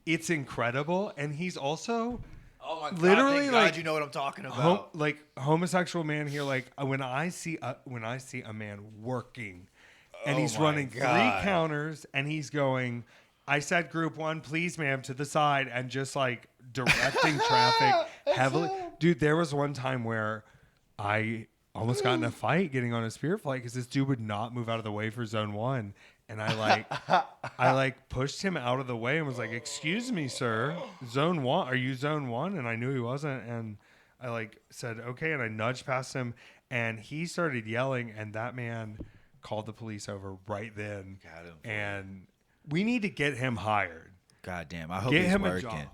It's incredible, and he's also Oh my god! literally Thank like God you know what I'm talking about. like homosexual man here. Like when I see a man working, and Oh he's my running God. 3 counters, and he's going, "I said group 1, please, ma'am," to the side, and just like directing traffic heavily. Dude, there was one time where I almost got in a fight getting on a Spirit flight because this dude would not move out of the way for zone 1. And I like pushed him out of the way and was like, "Excuse me, sir, zone 1, are you zone 1?" And I knew he wasn't. And I like said, "Okay." And I nudged past him and he started yelling. And that man called the police over right then. Got him. And we need to get him hired. God damn! I hope Get he's him a working. job.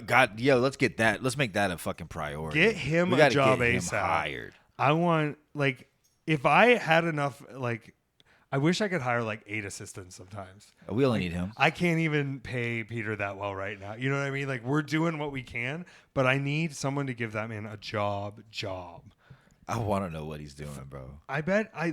God, yo, let's get that. Let's make that a fucking priority. Get him We a gotta job get him ASAP. hired. I want, like, if I had enough, like, I wish I could hire like 8 assistants sometimes. We only need him. I can't even pay Peter that well right now. You know what I mean? Like, we're doing what we can, but I need someone to give that man a job. I want to know what he's doing, bro. I bet, I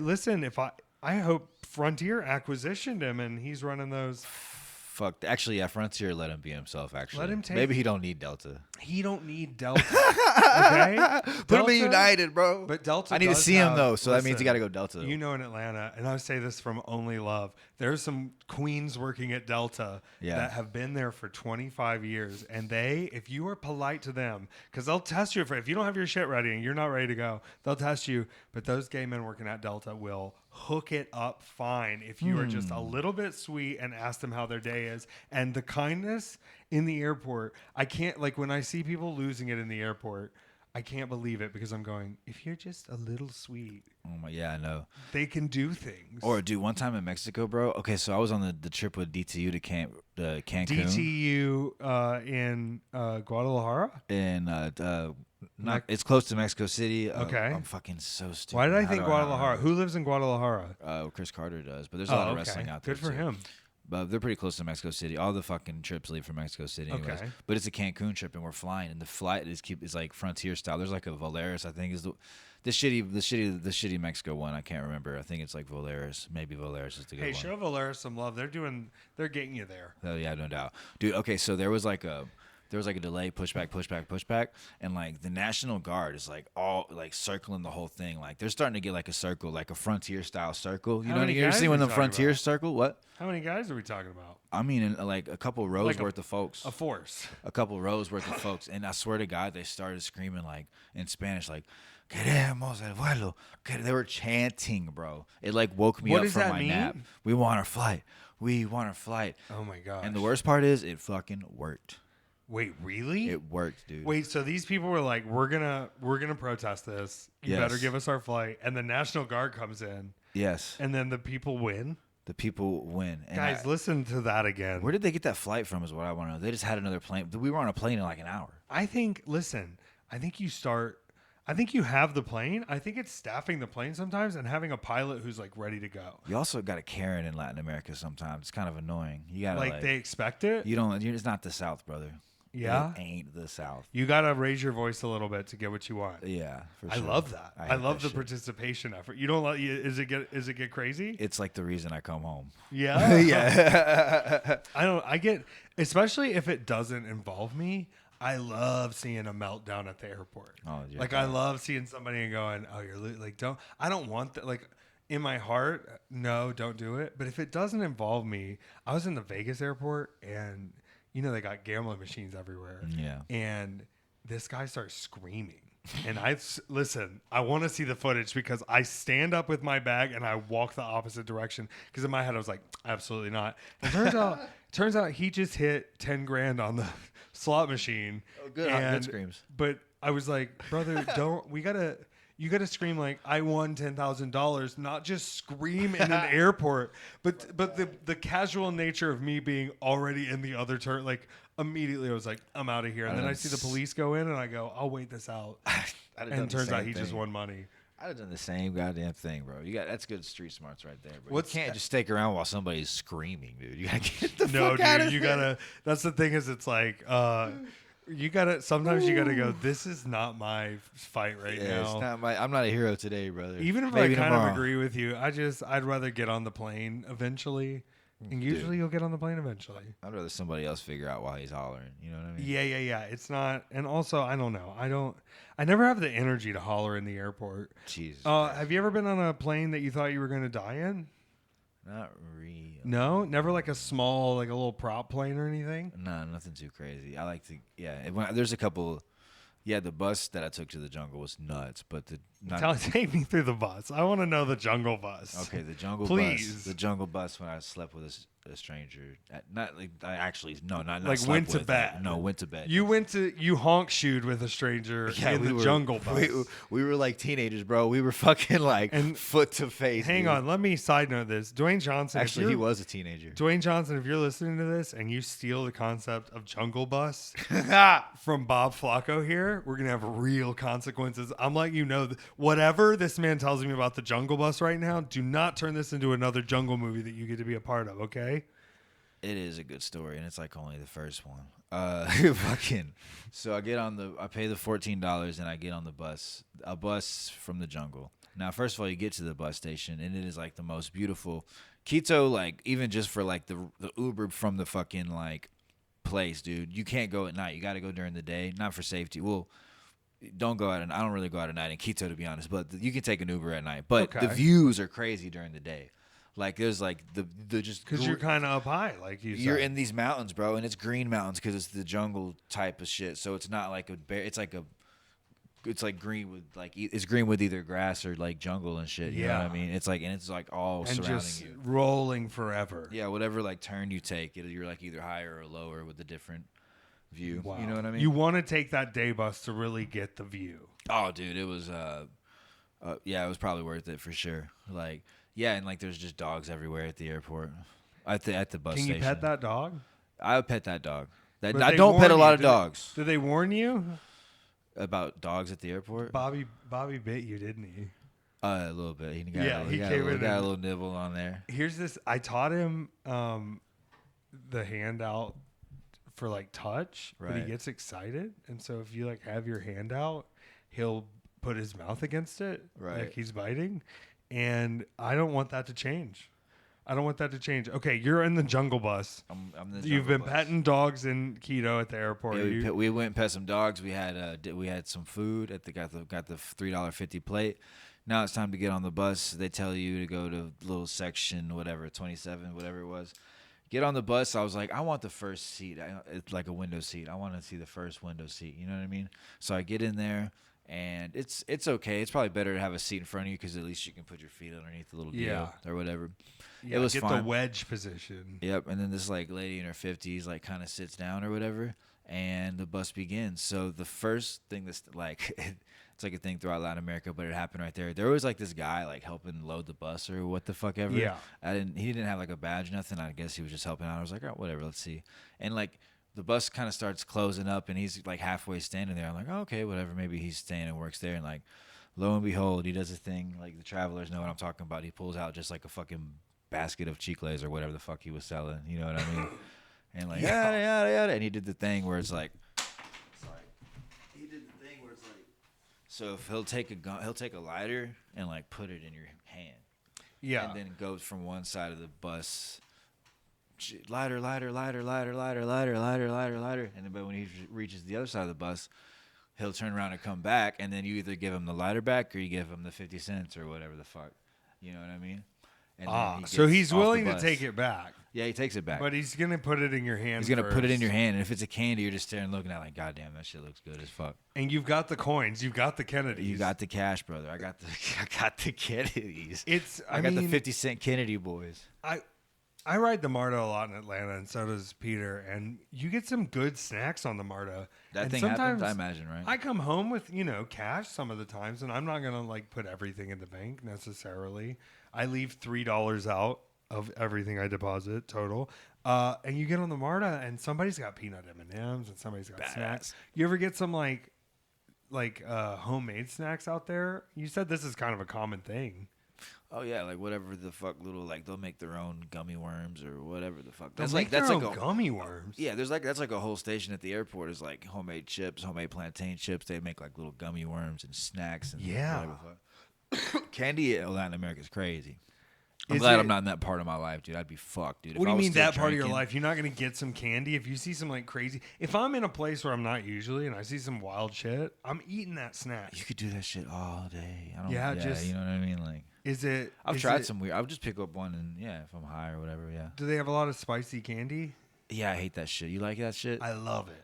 hope Frontier acquisitioned him and he's running those. Fuck. Actually, yeah, Frontier let him be himself. Actually, Let him take- Maybe he don't need Delta. He don't need Delta. Okay? Put him Delta- in United, bro. But Delta I need to does see him have- though, so that means listen, he got to go Delta. You know, in Atlanta, and I say this from only love, there's some queens working at Delta that have been there for 25 years. And if you are polite to them, because they'll test you if you don't have your shit ready and you're not ready to go, they'll test you. But those gay men working at Delta will hook it up fine if you are just a little bit sweet and ask them how their day is. And the kindness in the airport, I can't, like when I see people losing it in the airport, I can't believe it because I'm going, if you're just a little sweet, Oh my, yeah, I know. they can do things. Or dude, one time in Mexico, bro. Okay, so I was on the trip with DTU to Cancun. DTU in Guadalajara? And it's close to Mexico City. Okay. I'm fucking so stupid. Why did I How think do not Guadalajara? remember? Who lives in Guadalajara? Chris Carter does, but there's a lot of okay. wrestling out there. Good for too. him. But they're pretty close to Mexico City. All the fucking trips leave from Mexico City, anyways. Okay. But it's a Cancun trip, and we're flying, and the flight is like Frontier style. There's like a Volaris, I think, is the shitty Mexico one. I can't remember. I think it's like Volaris. Maybe Volaris is the good Hey, one. show Valeris some love. They're getting you there. Oh yeah, no doubt, dude. Okay, so there was like there was like a delay, pushback, and like the National Guard is like all like circling the whole thing. Like they're starting to get like a circle, like a frontier style circle. You know what I mean? You ever seen when the frontier circle? What? How many guys are we talking about? I mean, in, like a couple rows Like worth of folks. A force. A couple rows worth of folks, and I swear to God, they started screaming like in Spanish, like "Queremos el vuelo." They were chanting, bro. It like woke me up from my nap. We want our flight. We want our flight. Oh my gosh. And the worst part is, it fucking worked. Wait, really? It worked, dude. Wait, so these people were like, we're gonna protest this. You Yes. better give us our flight. And the National Guard comes in. Yes. And then the people win. The people win. And Guys, listen to that again. where did they get that flight from is what I want to know. They just had another plane. We were on a plane in like an hour. I think you have the plane. I think it's staffing the plane sometimes and having a pilot who's like ready to go. You also got a Karen in Latin America sometimes. It's kind of annoying. You got to Like they expect it. You don't. It's not the South, brother. Yeah. It ain't the South. You got to raise your voice a little bit to get what you want. Yeah, for I sure. love that. I hate love that the shit. participation effort. You don't let you is it get crazy? It's like the reason I come home. Yeah. Yeah. I get, especially if it doesn't involve me, I love seeing a meltdown at the airport. Oh, yeah. Like I love seeing somebody and going, "Oh, like I don't want that." Like in my heart, no, don't do it. But if it doesn't involve me, I was in the Vegas airport and they got gambling machines everywhere. Yeah. And this guy starts screaming. And listen, I want to see the footage because I stand up with my bag and I walk the opposite direction. Because in my head, I was like, absolutely not. And turns out he just hit 10 grand on the slot machine. Oh, good screams. But I was like, brother, you gotta scream like I won $10,000, not just scream in an airport. But the casual nature of me being already in the other turn, like immediately I was like, I'm out of here. And then I see the police go in and I go, I'll wait this out. And it turns out he just won money. I'd have done the same goddamn thing, bro. That's good street smarts right there, bro. What's you can't that? just stick around while somebody's screaming, dude. You gotta get the No, fuck out dude, of you there. gotta. That's the thing is, it's like sometimes you gotta go. This is not my fight right Yeah, now. I'm not a hero today, brother. Even if Maybe I kind tomorrow. of agree with you, I'd rather get on the plane eventually. And usually you'll get on the plane eventually. I'd rather somebody else figure out why he's hollering. You know what I mean? Yeah. It's not, and also I don't know. I never have the energy to holler in the airport. Jesus. Have you ever been on a plane that you thought you were going to die in? Not real. No, never like a small, like a little prop plane or anything. No, nothing too crazy. I like to, there's a couple. Yeah, the bus that I took to the jungle was nuts, but Take me through the bus. I want to know the jungle bus. Okay, the jungle Please. bus. The jungle bus when I slept with a stranger. Not went to bed. No, went to bed. You honk shoed with a stranger in the jungle bus. We were like teenagers, bro. We were fucking like foot to face. Hang dude. on, let me side note this. Dwayne Johnson. Actually, he was a teenager. Dwayne Johnson, if you're listening to this and you steal the concept of jungle bus from Bob Flaco here, we're gonna have real consequences. I'm letting you know whatever this man tells me about the jungle bus right now, do not turn this into another jungle movie that you get to be a part of, okay? It is a good story, and it's like only the first one. So I pay the $14, and I get on a bus from the jungle. Now, first of all, you get to the bus station, and it is like the most beautiful Quito. Like even just for like the Uber from the fucking like place, dude. You can't go at night. You got to go during the day, not for safety. Well, don't go out, and I don't really go out at night in Quito, to be honest. But you can take an Uber at night. But the views are crazy during the day. Like there's like the just because you're kind of up high, like you're in these mountains, bro, and it's green mountains because it's the jungle type of shit. So it's not like it's like green with it's green with either grass or like jungle and shit. You know what I mean? It's like all and surrounding just you, rolling forever. Yeah, whatever like turn you take, you're like either higher or lower with a different view. Wow. You know what I mean? You want to take that day bus to really get the view. Oh, dude, it was it was probably worth it for sure. Like. Yeah, and like there's just dogs everywhere at the airport, at the bus station. Can you pet that dog? I would pet that dog. But I they don't pet a warn lot you. of dogs. Did they warn you About dogs at the airport? Bobby bit you, didn't he? A little bit. He got a little nibble on there. Here's this. I taught him the hand out for like touch, but he Right. gets excited, and so if you like have your hand out, he'll put his mouth against it, Right. like he's biting. And I don't want that to change. I don't want that to change. Okay, you're in the jungle bus. I'm the You've jungle been bus. petting dogs in Quito at the airport. Yeah, we went and pet some dogs. We had some food at got the $3.50 plate. Now it's time to get on the bus. They tell you to go to little section, whatever, 27, whatever it was. Get on the bus. I was like, I want the first seat. It's like a window seat. I want to see the first window seat. You know what I mean? So I get in there, and it's okay. It's probably better to have a seat in front of you because at least you can put your feet underneath the little deal or whatever. Yeah, it was get fine. the wedge position. Yep. And then this like lady in her 50s like kind of sits down or whatever, and the bus begins. So the first thing that's like it's like a thing throughout Latin America, but it happened right there. There was like this guy like helping load the bus or what the fuck ever. Yeah. He didn't have like a badge, nothing. I guess he was just helping out. I was like, oh, whatever, let's see. And like the bus kind of starts closing up, and he's like halfway standing there. I'm like, oh, okay, whatever. Maybe he's staying and works there. And like, lo and behold, he does a thing. Like the travelers know what I'm talking about. He pulls out just like a fucking basket of chicles or whatever the fuck he was selling. You know what I mean? And like, yada yada yada. And he did the thing where it's like. So if he'll take a lighter and like put it in your hand. Yeah. And then it goes from one side of the bus, lighter, lighter, lighter, lighter, lighter, lighter, lighter, lighter, lighter. And then but when he reaches the other side of the bus, he'll turn around and come back, and then you either give him the lighter back or you give him the 50 cents or whatever the fuck. You know what I mean? And then So he's gets off the willing to bus. take it back. Yeah, he takes it back. But he's going to put it in your hand. He's gonna put it in your hand, and if it's a candy, you're just staring, looking at it like, God damn, that shit looks good as fuck. And you've got the coins. You've got the Kennedys. You got the cash, brother. I got the Kennedys. I got mean, the 50-cent Kennedy boys. I ride the MARTA a lot in Atlanta, and so does Peter. And you get some good snacks on the MARTA. That and thing happens, I imagine, right? I come home with, cash some of the times, and I'm not going to like put everything in the bank necessarily. I leave $3 out of everything I deposit total. And you get on the MARTA, and somebody's got peanut M&Ms, and somebody's got snacks. You ever get some like homemade snacks out there? You said this is kind of a common thing. Oh yeah, like whatever the fuck little like they'll make their own gummy worms or whatever the fuck. That's like gummy worms. Yeah, that's like a whole station at the airport is like homemade chips, homemade plantain chips. They make like little gummy worms and snacks and whatever the fuck. Candy in Latin America is crazy. I'm glad I'm not in that part of my life, dude. I'd be fucked, dude. What do you mean that part of your life? You're not going to get some candy? If you see some like crazy... If I'm in a place where I'm not usually and I see some wild shit, I'm eating that snack. You could do that shit all day. Just... You know what I mean? Like... I've tried some weird... I would just pick up one and, if I'm high or whatever, yeah. Do they have a lot of spicy candy? Yeah, I hate that shit. You like that shit? I love it.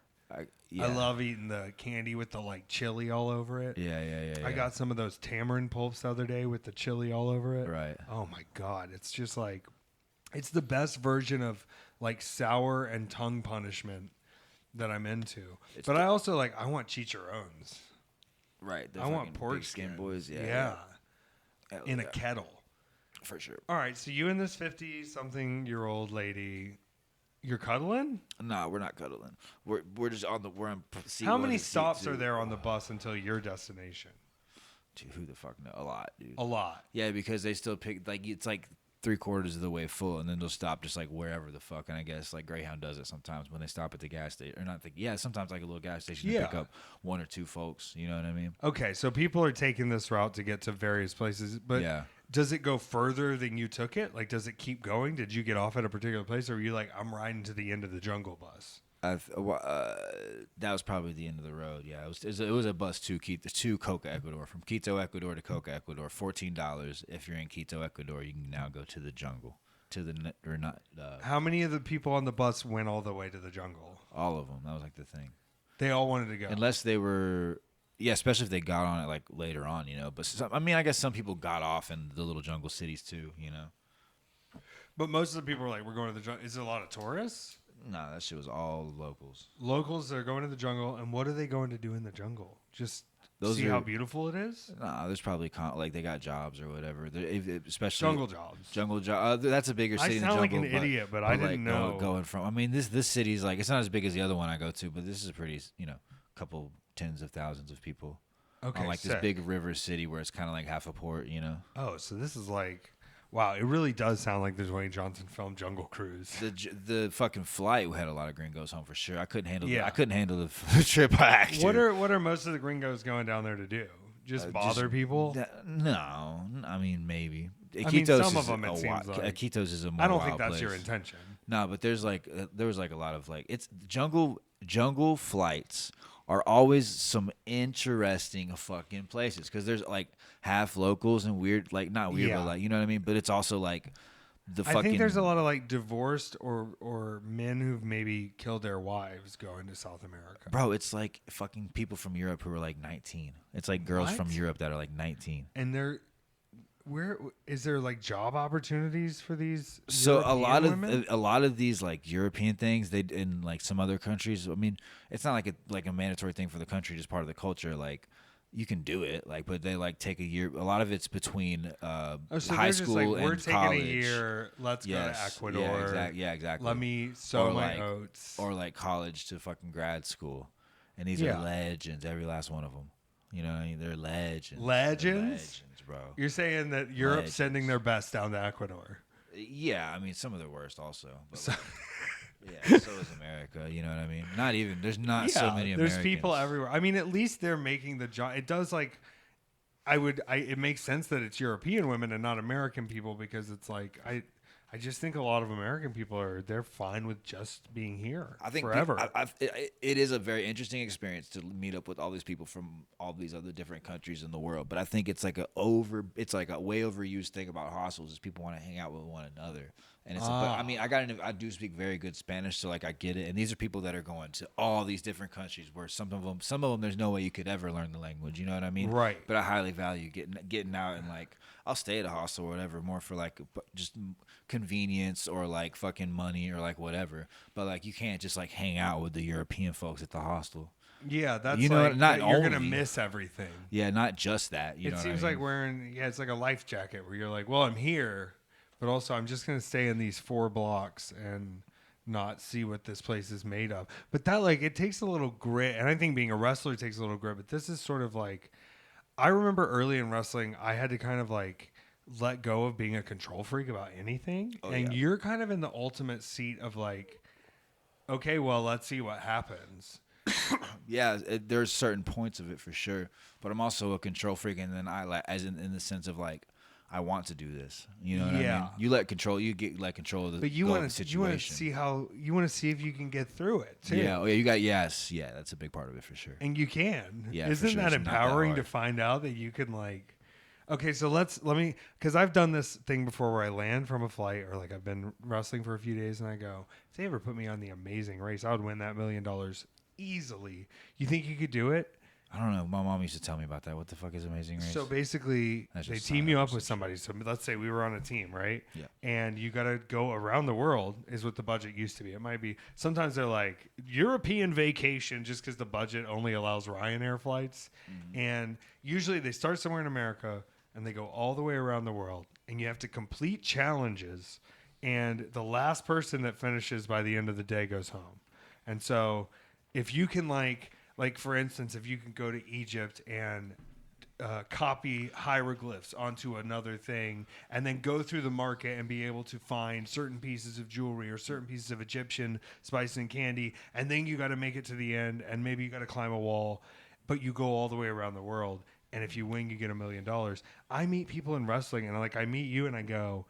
I love eating the candy with the like chili all over it. Yeah. I got some of those tamarind pulps the other day with the chili all over it. Right. Oh my God. It's just like, it's the best version of like sour and tongue punishment that I'm into. But I also like, I want chicharrones. Right. I want pork skin boys. Yeah. In a kettle. For sure. All right. So you and this 50-something-year-old lady... You're cuddling? No, we're not cuddling. We're just on seat. How many stops are there on the bus until your destination? Dude, who the fuck knows? A lot, dude. A lot. Yeah, because they still pick like it's like 3/4 of the way full, and then they'll stop just like wherever the fuck. And I guess like Greyhound does it sometimes when they stop at the gas station, or not. Sometimes like a little gas station to pick up one or two folks. You know what I mean? Okay, so people are taking this route to get to various places, but yeah. Does it go further than you took it? Like, does it keep going? Did you get off at a particular place, or were you like, I'm riding to the end of the jungle bus? That was probably the end of the road. Yeah, it was a bus to Coca, Ecuador, from Quito, Ecuador to Coca, Ecuador. $14 if you're in Quito, Ecuador. You can now go to the jungle, How many of the people on the bus went all the way to the jungle? All of them. That was like the thing. They all wanted to go, unless they were. Yeah, especially if they got on it like later on, But I guess some people got off in the little jungle cities too, But most of the people were like, "We're going to the jungle." Is it a lot of tourists? No, that shit was all locals. Locals that are going to the jungle, and what are they going to do in the jungle? Just see how beautiful it is? Nah, there's probably they got jobs or whatever. Especially jungle jobs. Jungle job. That's a bigger city. I sound like an idiot, but I didn't know. Going from, this city's like it's not as big as the other one I go to, but this is a pretty, couple tens of thousands of people. Okay, on like this big river city where it's kind of like half a port, Oh, so this is like, wow! It really does sound like the Dwayne Johnson film Jungle Cruise. The fucking flight had a lot of gringos home for sure. I couldn't handle. I couldn't handle the trip. Actually, what are most of the gringos going down there to do? just bother people? No, I mean maybe. I mean, some of them it seems like. Iquitos is a more I don't wild think that's place. your intention. No, but there was like a lot of like it's jungle flights are always some interesting fucking places because there's like half locals and weird, like not weird, but like you know what I mean. But it's also like the fucking. I think there's a lot of like divorced or men who've maybe killed their wives going to South America. Bro, it's like fucking people from Europe who are like 19. It's like girls What? from Europe that are like 19. And where is there like job opportunities for these? So European a lot of these like European things they in like some other countries. I mean, it's not like a mandatory thing for the country, just part of the culture. Like you can do it, like, but they like take a year. A lot of it's between so high they're school just like, and we're taking college. a year. Let's go to Ecuador. Yeah, exactly. Let me sow Or my like- oats. Or like college to fucking grad school, and these Yeah. are legends. Every last one of them. You know what I mean? They're legends. Legends? They're legends, bro. You're saying that Europe's Legends. sending their best down to Ecuador. Yeah, I mean some of the worst also. But yeah, so is America. You know what I mean? Not even. There's not so many Americans. There's people everywhere. I mean, at least they're making the job. It does like, it makes sense that it's European women and not American people because it's like I just think a lot of American people they're fine with just being here. I think forever. it is a very interesting experience to meet up with all these people from all these other different countries in the world. But I think it's like a way overused thing about hostels is people want to hang out with one another. And it's but, I mean I do speak very good Spanish, so like I get it. And these are people that are going to all these different countries where some of them there's no way you could ever learn the language. You know what I mean? Right. But I highly value getting out and like I'll stay at a hostel or whatever more for like just convenience or like fucking money or like whatever. But like you can't just like hang out with the European folks at the hostel. Yeah, that's You know, like not you're gonna only- miss everything. Yeah, not just that. You know It what I seems mean? like wearing it's like a life jacket where you're like, well, I'm here, but also I'm just gonna stay in these 4 blocks and not see what this place is made of. But that like it takes a little grit, and I think being a wrestler takes a little grit. But this is sort of like I remember early in wrestling, I had to kind of like let go of being a control freak about anything, and you're kind of in the ultimate seat of like, okay, well, let's see what happens. Yeah, there's certain points of it for sure, but I'm also a control freak, and then I like as in the sense of like I want to do this. You know what I mean? You get control of the But you want to see if you can get through it too. Yeah, that's a big part of it for sure. And you can. Yeah, for Isn't sure. that It's not that empowering to hard. find out that you can like okay, so let me because I've done this thing before where I land from a flight or like I've been wrestling for a few days and I go, if they ever put me on the Amazing Race, I would win that $1 million easily. You think you could do it? I don't know. My mom used to tell me about that. What the fuck is Amazing Race? So basically, That's they just team sign you up up or with some somebody. So let's say we were on a team, right? Yeah. And you got to go around the world is what the budget used to be. It might be, sometimes they're like European vacation just because the budget only allows Ryanair flights. Mm-hmm. And usually they start somewhere in America and they go all the way around the world. And you have to complete challenges. And the last person that finishes by the end of the day goes home. And so if you can like for instance, if you can go to Egypt and copy hieroglyphs onto another thing and then go through the market and be able to find certain pieces of jewelry or certain pieces of Egyptian spice and candy, and then you got to make it to the end and maybe you got to climb a wall, but you go all the way around the world, and if you win you get $1 million. I meet people in wrestling and I meet you and I go,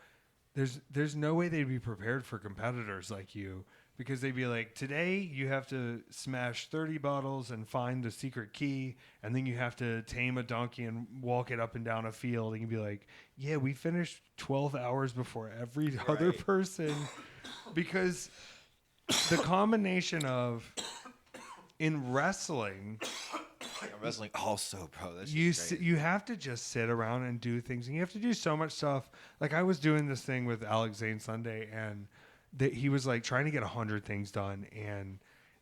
there's no way they'd be prepared for competitors like you. Because they'd be like, today you have to smash 30 bottles and find the secret key, and then you have to tame a donkey and walk it up and down a field. And you'd be like, yeah, we finished 12 hours before every other person. Because the combination of, in wrestling, wrestling also, bro. That's you have to just sit around and do things. And you have to do so much stuff. Like I was doing this thing with Alex Zane Sunday, and he was like trying to get 100 things done, and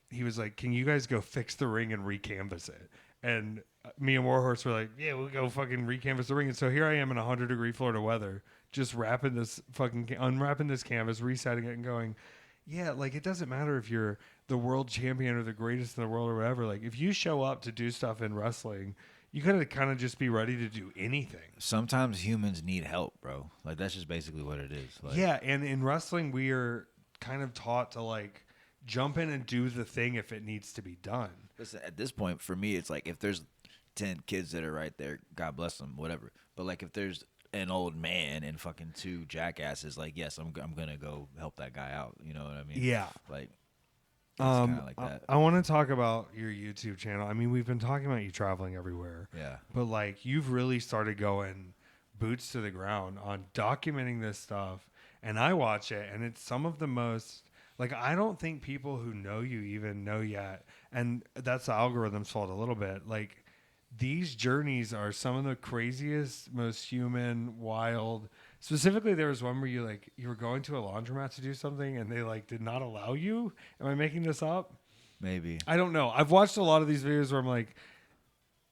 he was like, can you guys go fix the ring and recanvas it? And me and Warhorse were like, yeah, we'll go fucking recanvas the ring. And so here I am in 100-degree Florida weather, just unwrapping this canvas, resetting it and going, yeah, like it doesn't matter if you're the world champion or the greatest in the world or whatever. Like if you show up to do stuff in wrestling, you gotta kind of just be ready to do anything. Sometimes humans need help, bro. Like that's just basically what it is. Like, yeah, and in wrestling, we are kind of taught to like jump in and do the thing if it needs to be done. Listen, at this point, for me, it's like if there's 10 kids that are right there, God bless them, whatever. But like if there's an old man and fucking 2 jackasses, like yes, I'm gonna go help that guy out. You know what I mean? Yeah. Like it's kind of like that. I want to talk about your YouTube channel. I mean, we've been talking about you traveling everywhere. Yeah. But like you've really started going boots to the ground on documenting this stuff, and I watch it, and it's some of the most like I don't think people who know you even know yet, and that's the algorithm's fault a little bit. Like these journeys are some of the craziest, most human, wild. Specifically, there was one where you were going to a laundromat to do something, and they like did not allow you. Am I making this up? Maybe. I don't know. I've watched a lot of these videos where I'm like,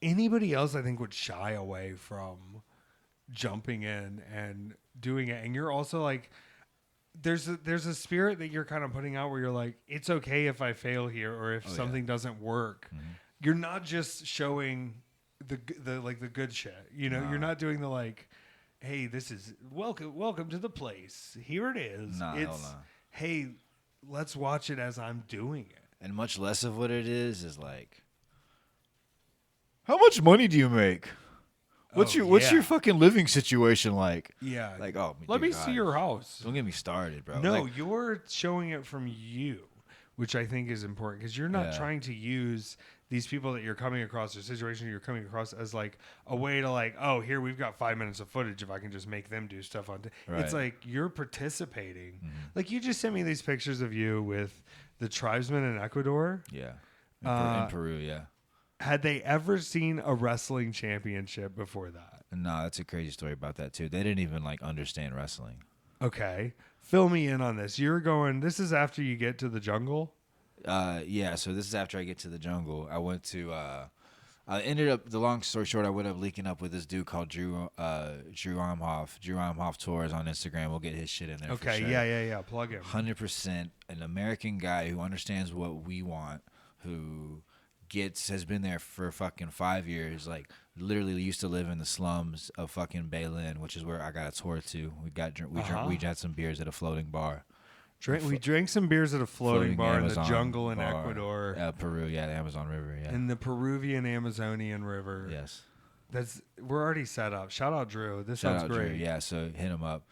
anybody else I think would shy away from jumping in and doing it. And you're also like, there's a spirit that you're kind of putting out where you're like, it's okay if I fail here or if something doesn't work. Mm-hmm. You're not just showing the good shit. You know, you're not doing the like, hey, this is welcome to the place. Here it is. It's hey, let's watch it as I'm doing it. And much less of what it is like, how much money do you make? What's your fucking living situation like? Yeah. Like, let me see your house. Don't get me started, bro. No, you're showing it from you, which I think is important because you're not trying to use these people that you're coming across or situation you're coming across as like a way to like, oh, here we've got 5 minutes of footage if I can just make them do stuff on. Right. It's like you're participating. Mm-hmm. Like you just sent me these pictures of you with the tribesmen in Ecuador. Yeah. In Peru, yeah. Had they ever seen a wrestling championship before that? No, that's a crazy story about that too. They didn't even like understand wrestling. Okay. Fill me in on this. You're going, this is after you get to the jungle? Yeah, so this is after I get to the jungle. I went to I ended up, the long story short, I ended up linking up with this dude called Drew Amhoff. Drew Amhoff Tours on Instagram. We'll get his shit in there. Okay, for sure. Yeah. Plug him. 100% an American guy who understands what we want, who has been there for fucking 5 years, like literally used to live in the slums of fucking Baylin, which is where I got a tour to. We had some beers at a floating bar. We drank some beers at a floating bar Amazon in the jungle in bar. Ecuador. Peru, the Amazon River, yeah. In the Peruvian Amazonian River. Yes. We're already set up. Shout out Drew. This sounds great. Drew, yeah, so hit him up.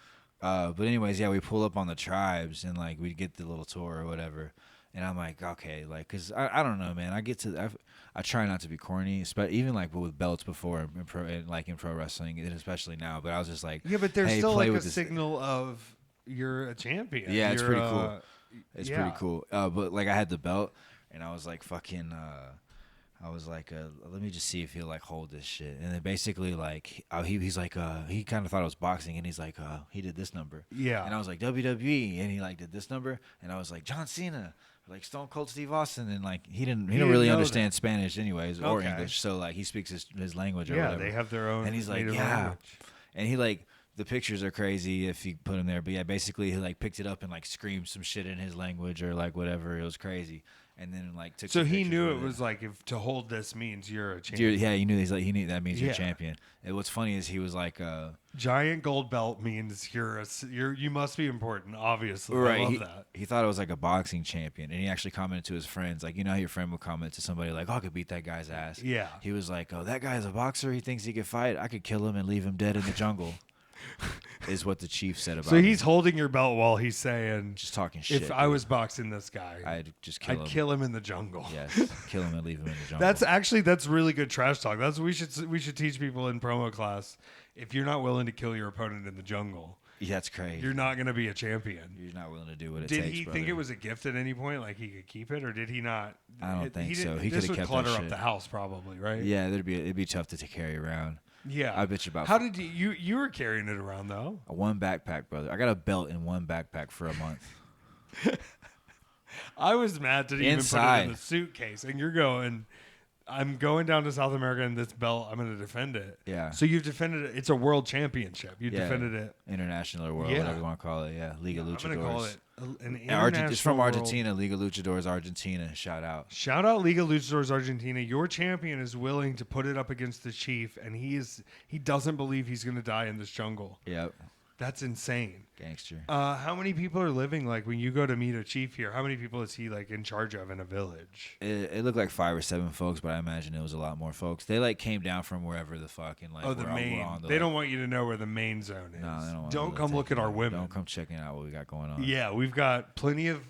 But anyways, yeah, we pull up on the tribes and like we get the little tour or whatever. And I'm like, okay, like, cause I don't know, man. I try not to be corny, but even like with belts before in pro wrestling, and especially now. But I was just like, yeah, but there's still like a signal of you're a champion. Yeah, it's pretty cool. It's pretty cool. But like I had the belt, and I was like, fucking. I was like, let me just see if he'll like hold this shit. And then basically like he's like he kind of thought it was boxing, and he's like he did this number. Yeah. And I was like WWE, and he like did this number, and I was like John Cena, like Stone Cold Steve Austin, and like he didn't really understand Spanish anyways or English, so like he speaks his language or whatever. They have their own. And he's like language. And he like the pictures are crazy if you put him there, but yeah, basically he like picked it up and like screamed some shit in his language or like whatever. It was crazy. And then like took. So he knew it was like if to hold this means you're a champion. Yeah, he knew that means you're a champion. And what's funny is he was like giant gold belt means you must be important, obviously. Right. I love that. He thought it was like a boxing champion, and he actually commented to his friends, like, you know how your friend would comment to somebody like, "Oh, I could beat that guy's ass." Yeah. He was like, "Oh, that guy's a boxer. He thinks he could fight. I could kill him and leave him dead in the jungle." Is what the chief said about. So he's holding your belt while he's saying, just talking shit. If I was boxing this guy, I'd kill him in the jungle. Yes, kill him and leave him in the jungle. That's really good trash talk. That's we should teach people in promo class. If you're not willing to kill your opponent in the jungle, that's crazy. You're not going to be a champion. You're not willing to do what it takes. Did he think it was a gift at any point? Like he could keep it, or did he not? I don't think so. He could have kept clutter that up shit. the house, probably, right? Yeah, it'd be tough to carry around. Yeah, I bet you about. How did you were carrying it around though? One backpack, brother. I got a belt in one backpack for a month. I was mad to even put it in the suitcase, and you're going. I'm going down to South America in this belt. I'm going to defend it. Yeah. So you've defended it. It's a world championship. You defended it. International or world, whatever you want to call it. Yeah. Liga Luchadores. I'm going to call it an international It's from Argentina. Liga Luchadores, Argentina. Shout out. Shout out Liga Luchadores, Argentina. Your champion is willing to put it up against the chief, and he doesn't believe he's going to die in this jungle. Yep. That's insane. Gangster. How many people are living, like, when you go to meet a chief here, how many people is he, like, in charge of in a village? It looked like 5 or 7 folks, but I imagine it was a lot more folks. They, like, came down from wherever the fucking, like, The we're main. on the, They like, don't want you to know where the main zone is. No, they don't want Don't to come look at our women. Don't come checking out what we got going on. Yeah, we've got plenty of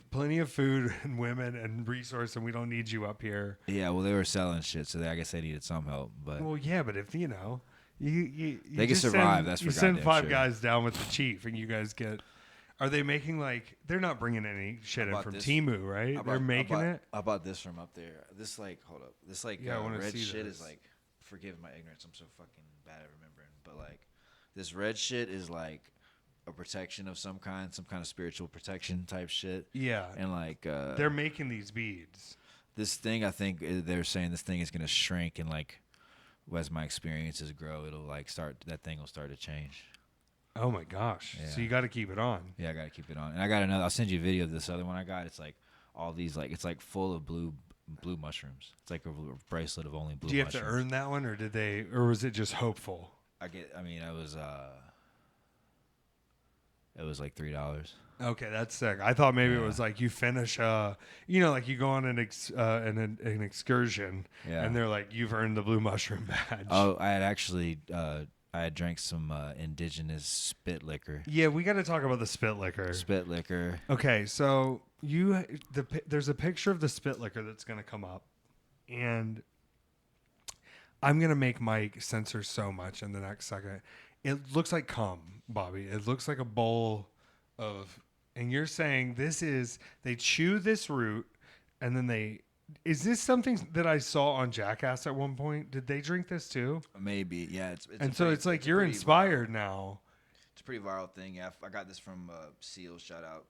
food and women and resource, and we don't need you up here. Yeah, well, they were selling shit, so I guess they needed some help. But Well, yeah, but if you know, you they can just survive. Send, That's for you send goddamn 5 sure. guys down with the chief, and you guys get. Are they making like? They're not bringing any shit in bought from this. Timu, right? They're making it. I bought this from up there. This like, hold up. This like Yeah, I wanna red see shit this. is like, forgive my ignorance. I'm so fucking bad at remembering. But like, this red shit is like a protection of some kind of spiritual protection type shit. Yeah, And like, they're making these beads. this thing, I think they're saying this thing is gonna shrink, and like, as my experiences grow, it'll like that thing will start to change. Oh my gosh! Yeah. So you got to keep it on. Yeah, I gotta keep it on. And I got another. I'll send you a video of this other one I got. It's like all these like it's like full of blue mushrooms. It's like a bracelet of only blue. Do you have mushrooms. to earn that one, or was it just hopeful? I mean, it was like $3. Okay, that's sick. I thought maybe it was like you finish, like you go on an excursion, and they're like, you've earned the blue mushroom badge. Oh, I had actually I had drank some indigenous spit liquor. Yeah, we got to talk about the spit liquor. Spit liquor. Okay, so there's a picture of the spit liquor that's gonna come up, and I'm gonna make Mike censor so much in the next second. It looks like cum, Bobby. It looks like a bowl of, and you're saying they chew this root, and then is this something that I saw on Jackass at one point? Did they drink this too? Maybe, yeah. It's And so it's like you're inspired now. It's a pretty viral thing. Yeah, I got this from Seal. Shout out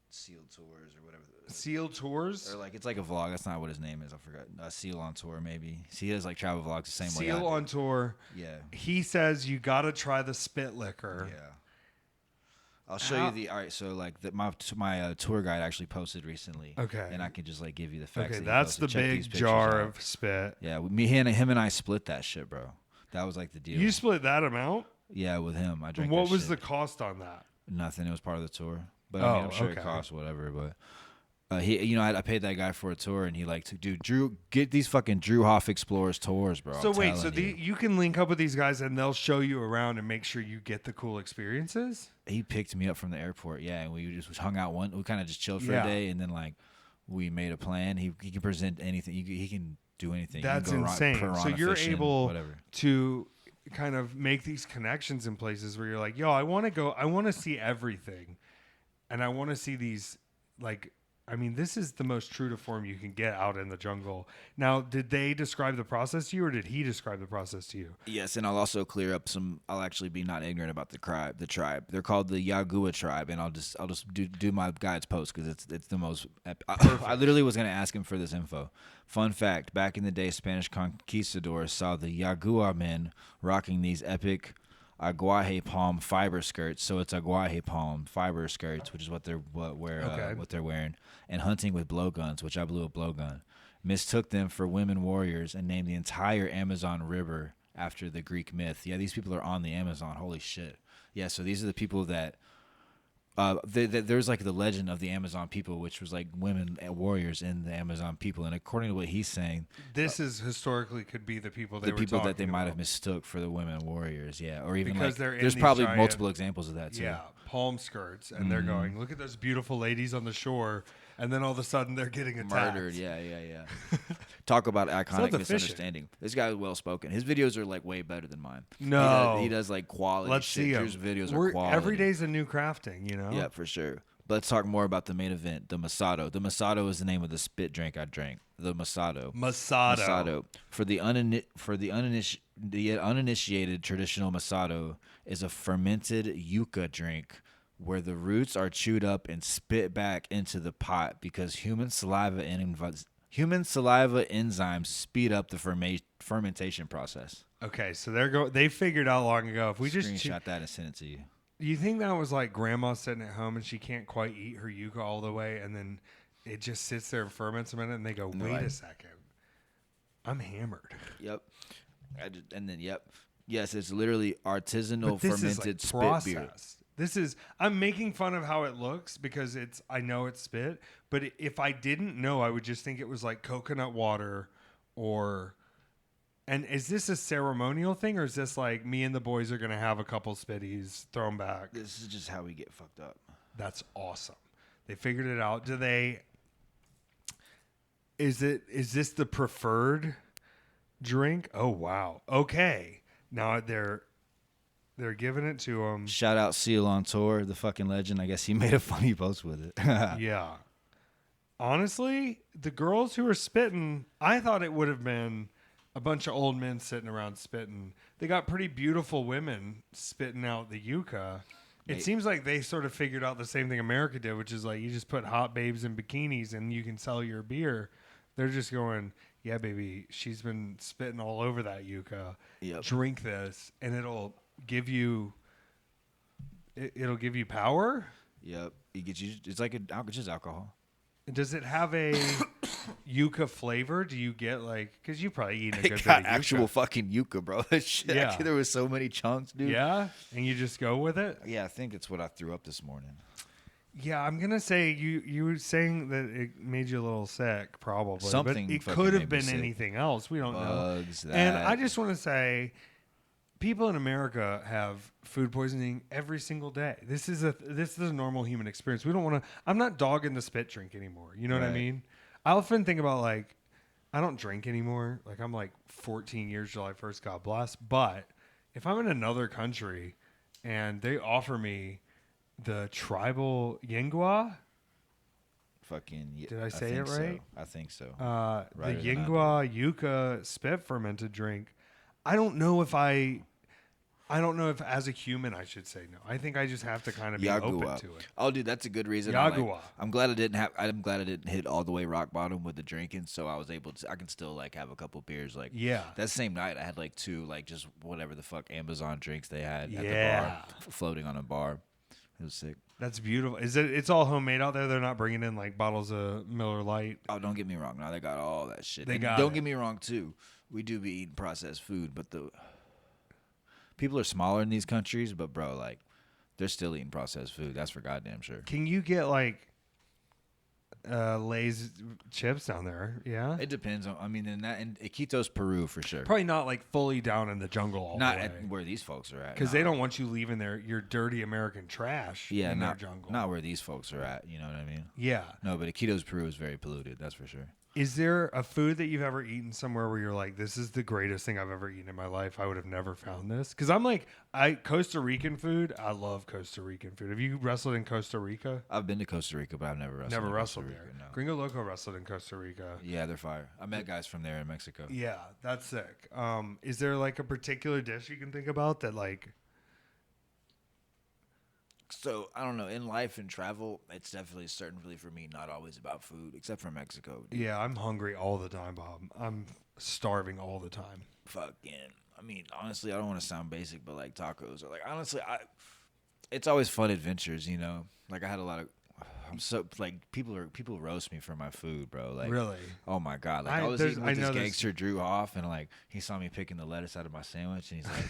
Seal Tours or whatever. Seal Tours? Or like it's like a vlog. That's not what his name is. I forgot. Seal on Tour maybe. He does like travel vlogs the same way. Seal on Tour. Yeah. He says you got to try the spit liquor. Yeah. I'll show you the. All right, so like my tour guide actually posted recently. Okay. And I can just like give you the facts. Okay, that he that's the posted. Check big these pictures jar out. of spit. Yeah, him and I split that shit, bro. That was like the deal. You split that amount? Yeah, with him. I drank. What that was shit. the cost on that? Nothing. It was part of the tour. But I mean, I'm sure okay. it cost whatever. But I paid that guy for a tour, and he like, dude, Drew, get these fucking Drew Hoff Explorers tours, bro. So I'm wait, telling you can link up with these guys and they'll show you around and make sure you get the cool experiences? He picked me up from the airport, yeah, and we just hung out we kind of just chilled for Yeah. a day, and then like we made a plan. He can present anything. He can do anything. That's He can go insane. So piranha you're fishing, able whatever. to kind of make these connections in places where you're like, yo, I want to see everything. And I want to see these, like, I mean, this is the most true to form you can get out in the jungle. Now, did they describe the process to you, or did he describe the process to you? Yes, and I'll also clear up I'll actually be not ignorant about the tribe. They're called the Yagua tribe, and I'll just do my guide's post because it's the most. I literally was gonna ask him for this info. Fun fact: back in the day, Spanish conquistadors saw the Yagua men rocking these epic aguaje palm fiber skirts. So it's aguaje palm fiber skirts, which is what they're wearing, and hunting with blowguns, which I blew a blowgun. Mistook them for women warriors and named the entire Amazon River after the Greek myth. Yeah, these people are on the Amazon. Holy shit. Yeah, so these are the people that there's like the legend of the Amazon people, which was like women warriors in the Amazon people. And according to what he's saying, This is historically could be the people that they might have mistook for the women warriors. Yeah, or even because like, they're in there's these probably giant- multiple examples of that too. Yeah, palm skirts, and they're going, look at those beautiful ladies on the shore, and then all of a sudden they're getting attacked. Murdered. Yeah. Talk about not iconic the misunderstanding. This guy is well spoken. His videos are like way better than mine. No. he does like quality. Let's shit. see them. Drew's videos are quality. Every day's a new crafting, you know? Yeah, for sure. But let's talk more about the main event, the Masato. The Masato is the name of the spit drink I drank. The Masato. Masato. For the uninitiated, traditional Masato is a fermented yucca drink where the roots are chewed up and spit back into the pot because human saliva enzymes speed up the fermentation process. Okay, so they figured out long ago if we just Screenshot that and send it to you. You think that was like grandma sitting at home and she can't quite eat her yucca all the way, and then it just sits there and ferments a minute, and they go, wait a second, I'm hammered. Yep. Yes, it's literally artisanal But this is fermented like spit beer. processed. This is I'm making fun of how it looks because I know it's spit, but if I didn't know, I would just think it was like coconut water or. And is this a ceremonial thing, or is this like me and the boys are gonna have a couple spitties, throw them back? This is just how we get fucked up. That's awesome. They figured it out. Do they? Is this the preferred drink? Oh wow. Okay. Now they're giving it to him. Shout out Seal on Tour, the fucking legend. I guess he made a funny post with it. Yeah. Honestly, the girls who are spitting, I thought it would have been a bunch of old men sitting around spitting. They got pretty beautiful women spitting out the yucca. It seems like they sort of figured out the same thing America did, which is like you just put hot babes in bikinis and you can sell your beer. They're just going, yeah, baby, she's been spitting all over that yucca. Yep. Drink this, and it'll give you power. Yep. It's like it's just alcohol. Does it have a yucca flavor? Do you get like, because you probably eat a good It bit got of actual yucca. fucking yucca, bro. That shit. Yeah. There was so many chunks, dude. Yeah, and you just go with it. Yeah, I think it's what I threw up this morning. Yeah, I'm gonna say you were saying that it made you a little sick, probably. Something but it fucking could have made me been sick. anything else. We don't Bugs, know. And that. I just want to say, people in America have food poisoning every single day. This is a normal human experience. We don't want to. I'm not dogging the spit drink anymore. You know what I Right. mean? I often think about like, I don't drink anymore. Like I'm like 14 years till I first got blessed. But if I'm in another country and they offer me the tribal yingua. Fucking. Did I say think it right? So. I think so. The Right or not, Yingua Yucca spit fermented drink. I don't know if as a human I should say no. I think I just have to kind of be open Yagua. to it. Oh, dude, that's a good reason. Yagua. I'm glad I didn't hit all the way rock bottom with the drinking, so I was able to. I can still like have a couple beers. Like Yeah. that same night, I had like two like just whatever the fuck Amazon drinks they had at the Yeah. bar, floating on a bar. It was sick. That's beautiful. It's all homemade out there? They're not bringing in like bottles of Miller Lite. Oh, don't get me wrong. No, they got all that shit. They And got don't it. get me wrong too. We do be eating processed food, but the people are smaller in these countries. But bro, like, they're still eating processed food. That's for goddamn sure. Can you get like Lay's chips down there? Yeah. It depends on. I mean, in Iquitos, Peru, for sure. Probably not like fully down in the jungle all Not the way. at where these folks are at. Because no. they don't want you leaving your dirty American trash Yeah, in not their jungle. not where these folks are at. You know what I mean? Yeah. No, but Iquitos, Peru is very polluted. That's for sure. Is there a food that you've ever eaten somewhere where you're like, this is the greatest thing I've ever eaten in my life? I would have never found this. Because I'm like, Costa Rican food. I love Costa Rican food. Have you wrestled in Costa Rica? I've been to Costa Rica, but I've never wrestled. Never in wrestled Costa there. Rica, no. Gringo Loco wrestled in Costa Rica. Yeah, they're fire. I met guys from there in Mexico. Yeah, that's sick. Is there like a particular dish you can think about that like? So I don't know. In life and travel, it's definitely certainly for me not always about food, except for Mexico. Dude. Yeah, I'm hungry all the time, Bob. I'm starving all the time. Fucking. I mean, honestly, I don't want to sound basic, but like tacos or like honestly, it's always fun adventures, you know. Like I had a lot of. I'm so like people roast me for my food, bro. Like Really? Oh my god! Like I- I was there's- eating I with this know there's- gangster Drew Hoff, and like he saw me picking the lettuce out of my sandwich, and he's like,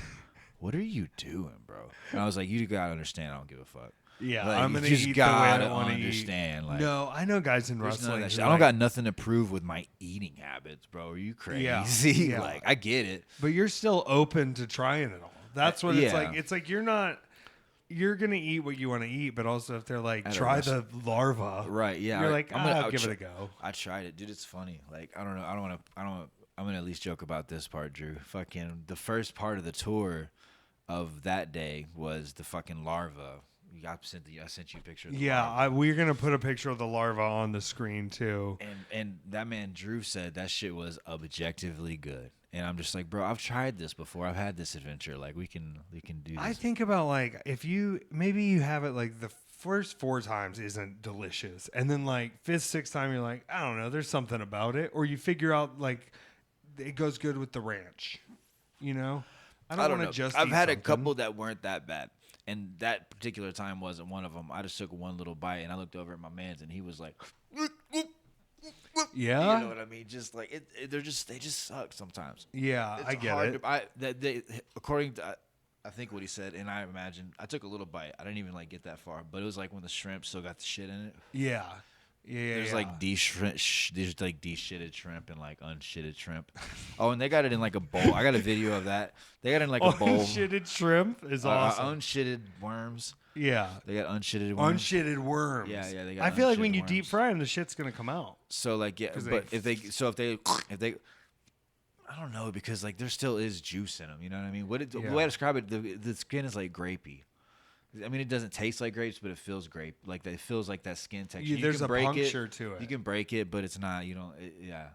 "What are you doing, bro?" And I was like, "You gotta understand, I don't give a fuck." Yeah, Like, I'm gonna you just eat the way I gotta want to eat. understand. Like, No, I know guys in there's none of wrestling. that who shit. I don't like- got nothing to prove with my eating habits, bro. Are you crazy? Yeah. Like I get it. But you're still open to trying it all. That's what it's Yeah. like. It's like you're gonna eat what you want to eat, but also if they're like, At a try the larva, Right? Yeah. You're like, I'll give tr- it a go. I tried it, dude. It's funny. Like I don't know. I'm gonna at least joke about this part, Drew. Fucking the first part of the tour of that day was the fucking larva. I sent you a picture. Of the Yeah, larva. we're gonna put a picture of the larva on the screen too. And that man Drew said that shit was objectively good. And I'm just like, bro, I've tried this before. I've had this adventure. Like we can do this. I think about like if you have it like the first 4 times isn't delicious, and then like 5th, 6th time you're like, I don't know, there's something about it, or you figure out like it goes good with the ranch. You know, I don't want to know. just. I've eat had a something. couple that weren't that bad, and that particular time wasn't one of them. I just took one little bite, and I looked over at my man's, and he was like, Yeah? You know what I mean? Just like they just suck sometimes. Yeah, It's I get hard it. To, according to I think what he said, and I imagine I took a little bite. I didn't even like get that far, but it was like when the shrimp still got the shit in it. Yeah. Yeah, There's yeah. like there's like de-shitted shrimp and like unshitted shrimp. Oh, and they got it in like a bowl. I got a video of that. They got it in like a bowl. Unshitted shrimp is awesome. Unshitted worms. Yeah. They got unshitted worms. Unshitted worms. Yeah, yeah. They got I feel like when unshitted you deep worms. fry them, the shit's gonna come out. So like yeah, 'Cause but they- if they, I don't know because like there still is juice in them. You know what I mean? The way I describe it, the skin is like grapey. I mean, it doesn't taste like grapes, but it feels grape. Like it feels like that skin texture. There's can a break puncture it, to it. You can break it, but it's not. You don't. Yeah.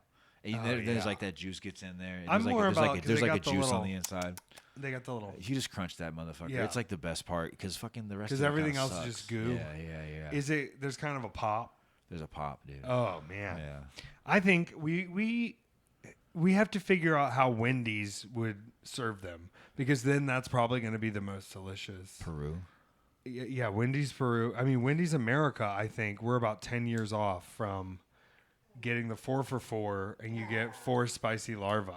And there's like that juice gets in there. I'm There's more like, about- 'cause there's they like a got the juice little- on the inside. They got the little. You just crunch that motherfucker. Yeah. It's like the best part because fucking the rest. Because of it everything kinda else sucks. is just goo. Yeah. Is it? There's kind of a pop. There's a pop, dude. Oh man. Yeah. I think we have to figure out how Wendy's would serve them because then that's probably going to be the most delicious. Peru. Yeah, Wendy's Peru. I mean, Wendy's America. I think we're about 10 years off from getting the 4 for $4, and you get 4 spicy larvae.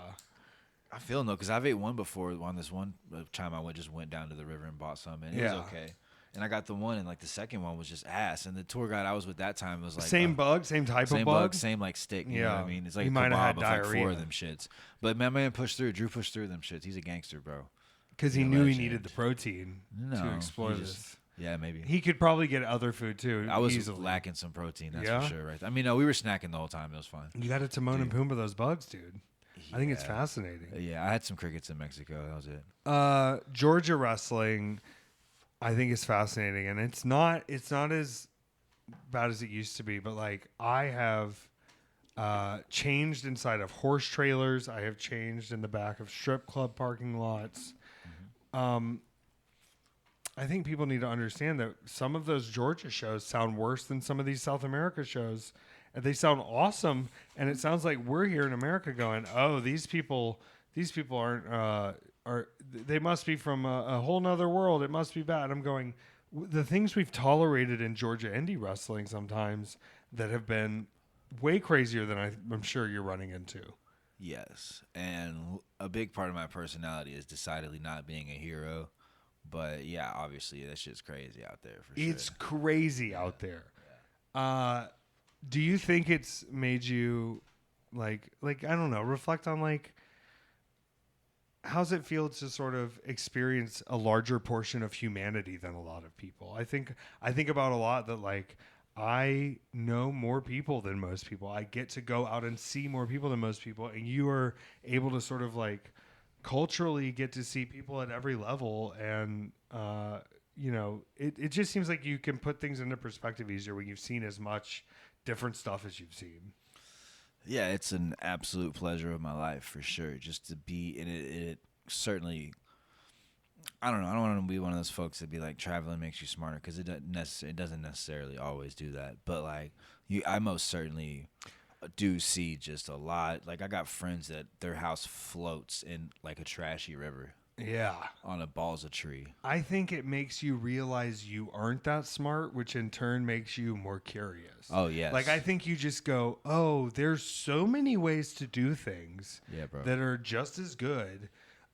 I feel no, because I've ate one before on this one time I went down to the river and bought some, and it was okay. And I got the one, and like the second one was just ass. And the tour guide I was with that time was like Same bug, same type same of bug. same like stick. You know what I mean? It's like He a might have had kebab of like 4 diarrhea. of them shits. But my man pushed through. Drew pushed through them shits. He's a gangster, bro. Because he He's a knew he legend. needed the protein to explore he this. just- Yeah, maybe. He could probably get other food too. I was easily. lacking some protein, that's Yeah? for sure. Right? I mean, no, we were snacking the whole time. It was fine. You got to Timon and Pumbaa those bugs, dude. I think it's Yeah. fascinating. Yeah, I had some crickets in Mexico. That was it. Georgia wrestling, I think is fascinating, and it's not as bad as it used to be. But like I have changed inside of horse trailers. I have changed in the back of strip club parking lots. I think people need to understand that some of those Georgia shows sound worse than some of these South America shows. And they sound awesome, and it sounds like we're here in America going, "Oh, these people aren't they must be from a whole nother world. It must be bad." I'm going, the things we've tolerated in Georgia indie wrestling sometimes that have been way crazier than I'm sure you're running into. Yes, and a big part of my personality is decidedly not being a hero. But yeah, obviously that shit's crazy out there for sure. It's crazy out there. Do you think it's made you like I don't know, reflect on like how's it feel to sort of experience a larger portion of humanity than a lot of people? I think about a lot that like I know more people than most people. I get to go out and see more people than most people, and you are able to sort of like culturally get to see people at every level, and you know, it just seems like you can put things into perspective easier when you've seen as much different stuff as you've seen. Yeah, it's an absolute pleasure of my life for sure. Just to be in it, it certainly. I don't know. I don't want to be one of those folks that be like traveling makes you smarter because it doesn't necessarily always do that. But like I most certainly do see just a lot. Like I got friends that their house floats in like a trashy river. Yeah. On a balsa tree. I think it makes you realize you aren't that smart, which in turn makes you more curious. Oh, yes. Like, I think you just go, oh, there's so many ways to do things that are just as good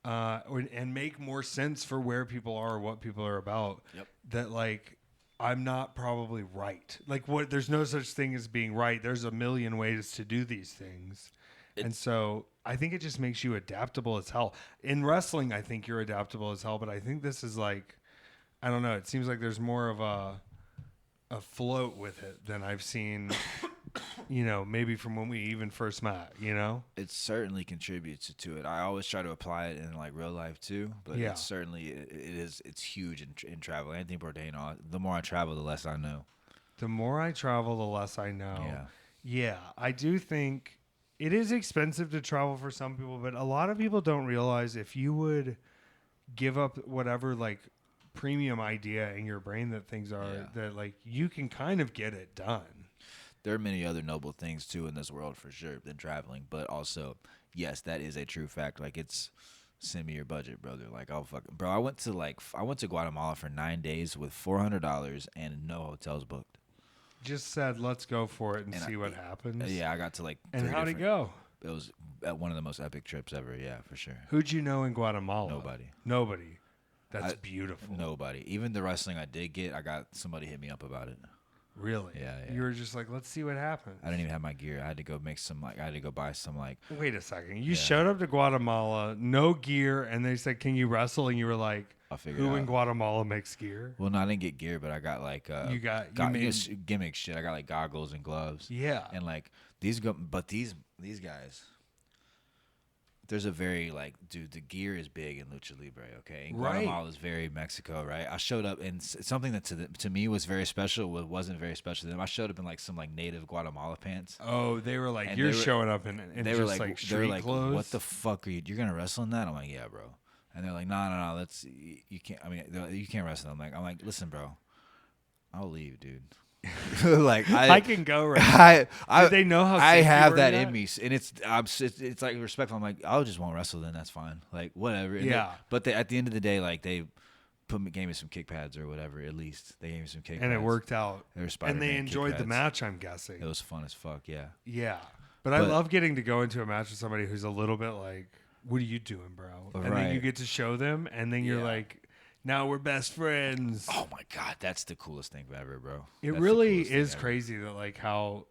and make more sense for where people are or what people are about. Yep. That, like, I'm not probably right. Like, there's no such thing as being right. There's a million ways to do these things. And so I think it just makes you adaptable as hell. In wrestling, I think you're adaptable as hell, but I think this is like, I don't know. It seems like there's more of a float with it than I've seen, you know, maybe from when we even first met, you know? It certainly contributes to it. I always try to apply it in like real life too, but Yeah. it's certainly, it's huge in travel. Anything pertaining on, the more I travel, the less I know. The more I travel, the less I know. Yeah. Yeah, I do think it is expensive to travel for some people, but a lot of people don't realize if you would give up whatever like premium idea in your brain that things are, that like you can kind of get it done. There are many other noble things too in this world for sure than traveling, but also, yes, that is a true fact. Like it's send me your budget, brother. Like I'll fucking I went to Guatemala for 9 days with $400 and no hotels booked. just said, let's go for it and And see what happens. Yeah, I got to like. And 3 how'd it different- go? It was one of the most epic trips ever. Yeah, for sure. Who'd you know in Guatemala? Nobody. That's I- beautiful. Nobody. Even the wrestling I did get, I got somebody hit me up about it. Really? Yeah. You were just like, let's see what happens. I didn't even have my gear. I had to go make some I had to go buy some Wait a second. You Yeah. showed up to Guatemala, no gear, and they said, can you wrestle? And you were like, I'll figure it who out. in Guatemala makes gear? Well, no, I didn't get gear, but I got like You made- gimmick shit. I got like goggles and gloves. Yeah. And like these guys. There's a very dude, the gear is big in Lucha Libre, okay? And Right. Guatemala is very Mexico, right? I showed up and something that to me was very special wasn't very special to them. I showed up in like some like native Guatemala pants. Oh, they were like, And you're they were- showing up in They just were like they were street like, clothes. what the fuck are you? You're gonna wrestle in that? I'm like, yeah, bro. And they're like, no, let's you can't. I mean, you can't wrestle. I'm like, listen, bro, I'll leave, dude. Like I can go right now. Did they know how I sick you have were that yet? in me, and it's like respectful. I'm like, I'll just won't wrestle, then that's fine. Like whatever. And Yeah. but at the end of the day, like they gave me some kick pads or whatever. At least they gave me some kick pads, And it worked out. They were And Spider-Man they kick enjoyed the pads. match, I'm guessing. It was fun as fuck. Yeah. Yeah. But I But- love getting to go into a match with somebody who's a little bit like, what are you doing, bro? And then Right. you get to show them, and then you're Yeah. like, now we're best friends. Oh my god, that's the coolest thing ever, bro. It That's the really coolest thing is ever. crazy that like how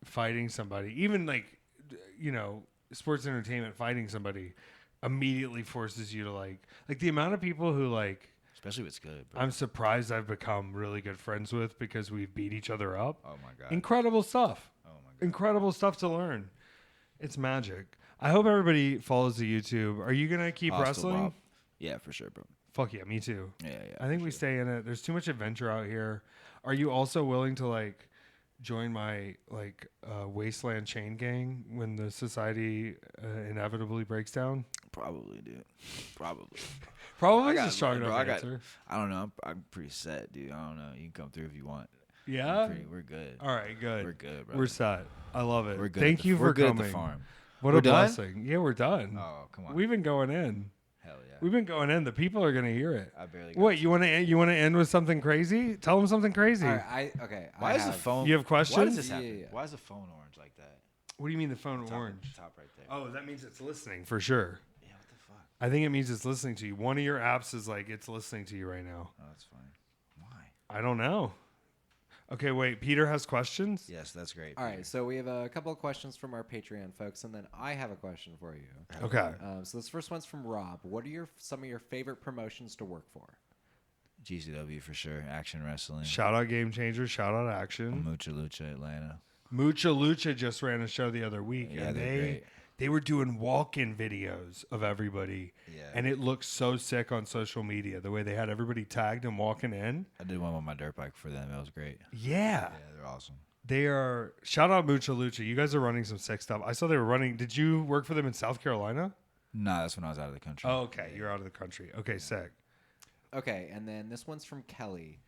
fighting somebody, even like, sports entertainment, fighting somebody immediately forces you to like the amount of people who like, Especially if it's good, bro. I'm surprised I've become really good friends with because we've beat each other up. Oh my god. Incredible stuff. Oh my god. Incredible stuff to learn. It's magic. I hope everybody follows the YouTube. Are you gonna keep Hostile wrestling? Bob. Yeah, for sure, bro. Fuck yeah, me too. Yeah. I think for we sure. stay in it. There's too much adventure out here. Are you also willing to like join my wasteland chain gang when the society inevitably breaks down? Probably, dude. Probably. Probably I got- a strong bro, enough I got- answer. I don't know. I'm pretty set, dude. I don't know. You can come through if you want. Yeah. We're good. All right. Good. We're good, bro. We're set. I love it. We're good. Thank you we're for good coming. at the farm. What We're a done? blessing. Yeah, we're done. Oh, come on. We've been going in. Hell yeah. We've been going in. The people are gonna hear it. I barely. got What you want to end with something crazy? Tell them something crazy. All right, okay. Why is the phone? You have Why questions? does this happen? Yeah. Why is the phone orange like that? What do you mean the phone Top, orange? Top right there. Oh, that means it's listening for sure. Yeah. What the fuck? I think it means it's listening to you. One of your apps is like it's listening to you right now. Oh, that's fine. Why? I don't know. Okay, wait. Peter has questions. Yes, that's great. All Peter. right, so we have a couple of questions from our Patreon folks, and then I have a question for you. Okay. So this first one's from Rob. What are some of your favorite promotions to work for? GCW for sure. Action wrestling. Shout out Game Changer. Shout out Action. Mucha Lucha Atlanta. Mucha Lucha just ran a show the other week, Yeah, and they're great. they were doing walk-in videos of everybody, Yeah. and it looked so sick on social media. The way they had everybody tagged and walking in. I did one on my dirt bike for them. That was great. Yeah. Yeah, they're awesome. They are. Shout out Mucha Lucha. You guys are running some sick stuff. I saw they were running. Did you work for them in South Carolina? Nah, that's when I was out of the country. Oh, okay. You're out of the country. Okay, sick. Okay, and then this one's from Kelly.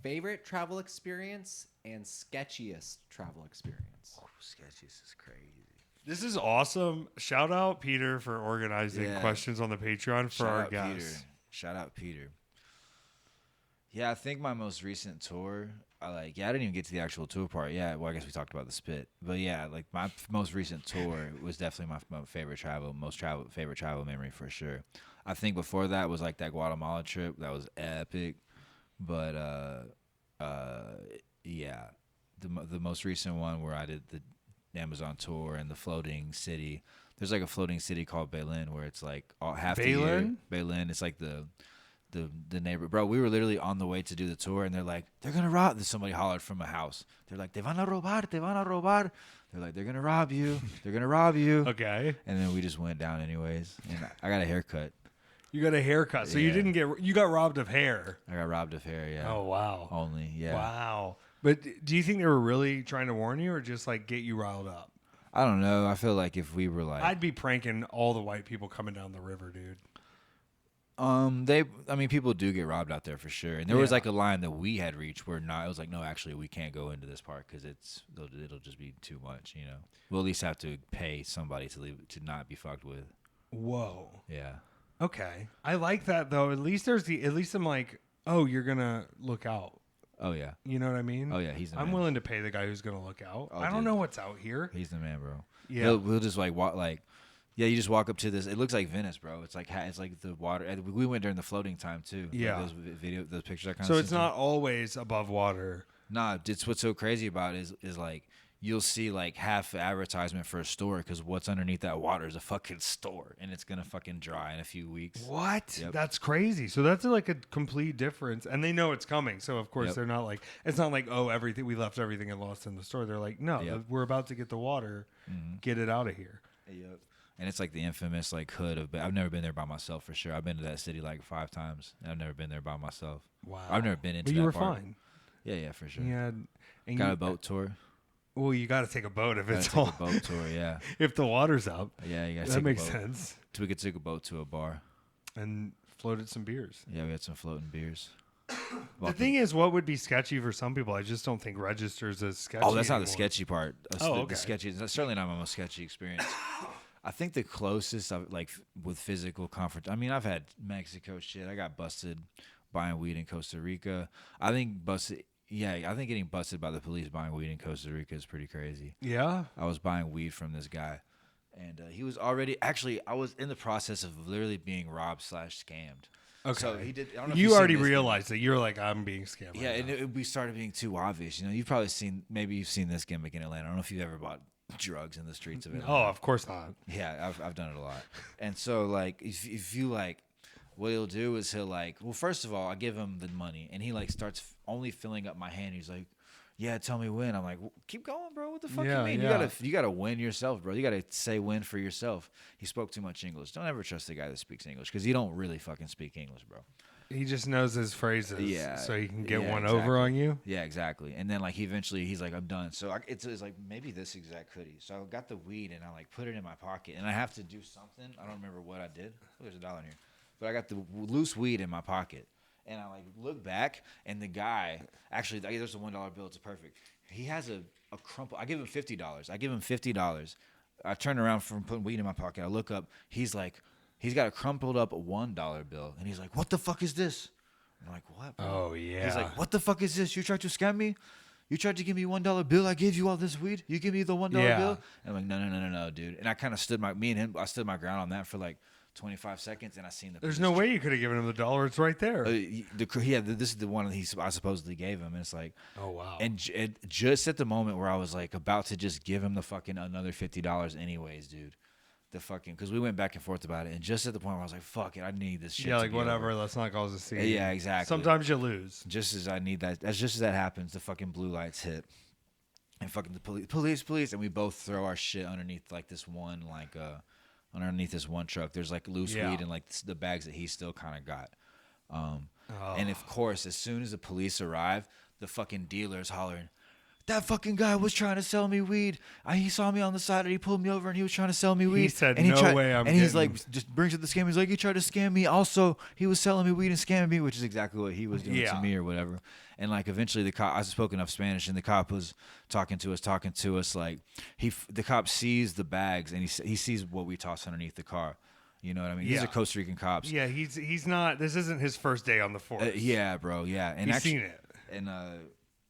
Favorite travel experience and sketchiest travel experience. Oh, sketches is crazy. This is awesome. Shout out Peter for organizing Yeah. questions on the Patreon for Shout our out guests. Peter. Shout out Peter. Yeah, I think my most recent tour, I didn't even get to the actual tour part. Yeah, well, I guess we talked about the spit. But yeah, like my most recent tour was definitely my favorite favorite travel memory for sure. I think before that was like that Guatemala trip. That was epic. But yeah, the most recent one where I did the Amazon tour and the floating city. There's like a floating city called Belen where it's like half the year. Belen? Belen. It's like the neighbor. Bro, we were literally on the way to do the tour and they're like, they're gonna rob. Somebody hollered from a house. They're like, te van a robar, te van a robar. They're like, they're gonna rob you. They're gonna rob you. Okay. And then we just went down anyways. And I got a haircut. You got a haircut, so you Yeah. didn't get. You got robbed of hair. I got robbed of hair. Yeah. Oh wow. Only. Yeah. Wow. But do you think they were really trying to warn you, or just like get you riled up? I don't know. I feel like if we were like, I'd be pranking all the white people coming down the river, dude. people do get robbed out there for sure. And there was Yeah. like a line that we had reached where it was like, no, actually we can't go into this part because it'll just be too much, you know. We'll at least have to pay somebody to not be fucked with. Whoa. Yeah. Okay. I like that though. At least I'm like, oh, you're gonna look out. Oh yeah. You know what I mean? Oh yeah. He's the I'm man. willing to pay the guy who's gonna look out. Oh, I don't dude. know what's out here. He's the man, bro. Yeah. We'll just like walk like. Yeah, you just walk up to this. It looks like Venice, bro. It's like the water. And we went during the floating time too. Yeah. Like those pictures I kind of. So it's not always above water. Nah, it's what's so crazy about it is like you'll see like half advertisement for a store because what's underneath that water is a fucking store and it's gonna fucking dry in a few weeks. What? Yep. That's crazy. So that's like a complete difference, and they know it's coming. So of course Yep. they're not like it's not like oh everything we left everything and lost in the store. They're like no, Yep. we're about to get the water, get it out of here. Yep. And it's like the infamous like hood of. I've never been there by myself for sure. I've been to that city like 5 times. I've never been there by myself. Wow. I've never been into. But you that were part. fine. Yeah, for sure. Yeah. And Got you, a boat tour. Well, you got to take a boat if Gotta it's take all. a boat tour. Yeah, If the water's up, yeah. You gotta that take makes a boat. sense. So we could take a boat to a bar. And floated some beers. Yeah, we had some floating beers. The thing is, what would be sketchy for some people, I just don't think registers as sketchy. Oh, that's not the anymore. sketchy part. Oh, The okay. sketchy. That's certainly not my most sketchy experience. I think the closest I've, like with physical comfort. I mean, I've had Mexico shit. I got busted buying weed in Costa Rica. I think busted. Yeah, I think getting busted by the police buying weed in Costa Rica is pretty crazy. Yeah. I was buying weed from this guy, and he was already actually. I was in the process of literally being robbed / scammed. Okay. So he did. I don't know if You you've already seen this. realized that you're like, I'm being scammed. Yeah, right and now. we started being too obvious. You know, you've probably seen, maybe you've seen this gimmick in Atlanta. I don't know if you've ever bought drugs in the streets of Atlanta. Oh, of course not. Yeah, I've done it a lot. And so, like, if you, like, what he'll do is he'll, like, well, first of all, I give him the money, and he, like, starts only filling up my hand. He's like, yeah, tell me when. I'm like, well, keep going, bro. What the fuck Yeah, you mean? yeah. You gotta win yourself, bro. You gotta say win for yourself. He spoke too much English. Don't ever trust the guy that speaks English because he don't really fucking speak English, bro. He just knows his phrases, Yeah, so he can get yeah, one exactly. over on you. Yeah, exactly. And then like eventually he's like, I'm done. So it's like maybe this exact hoodie. So I got the weed and I like put it in my pocket and I have to do something. I don't remember what I did. Oh, there's $1 in here, but I got the loose weed in my pocket and I like look back and the guy actually there's a $1 bill. It's perfect. He has a crumple. I give him $50. I give him $50. I turn around from putting weed in my pocket. I look up. He's like, he's got a crumpled up $1 bill and he's like, what the fuck is this? I'm like, what, bro? Oh, yeah. He's like, what the fuck is this? You tried to scam me? You tried to give me $1 bill? I gave you all this weed? You give me the $1 Yeah. bill? And I'm like, no, dude. And I kind of stood my ground on that for like 25 seconds, and I seen the There's police no way you could have given him the $1. It's right there. this is the one that I supposedly gave him, and it's like, Oh, wow. and just at the moment where I was like about to just give him the fucking another $50 anyways, dude. The fucking, because we went back and forth about it, and just at the point where I was like, fuck it, I need this shit. Yeah, to like be whatever. over. Let's not cause a scene. Yeah, exactly. Sometimes you lose. Just as I need that, just as that happens, the fucking blue lights hit, and fucking the police, and we both throw our shit underneath like this one, underneath this one truck. There's like loose Yeah. weed and like the bags that he still kind of got. Oh. And of course, as soon as the police arrive, the fucking dealer's hollering, that fucking guy was trying to sell me weed. He saw me on the side and he pulled me over and he was trying to sell me weed. said, and "No way I'm And he's getting-" like, just brings up the scam. He's like, he tried to scam me. Also, he was selling me weed and scamming me, which is exactly what he was doing Yeah. to me or whatever. And like eventually the cop, I spoke enough Spanish and the cop was talking to us. Like the cop sees the bags and he sees what we toss underneath the car. You know what I mean? These Yeah. are Costa Rican cops. Yeah, he's not. This isn't his first day on the force. Yeah, bro. Yeah. And He's actually, seen it. And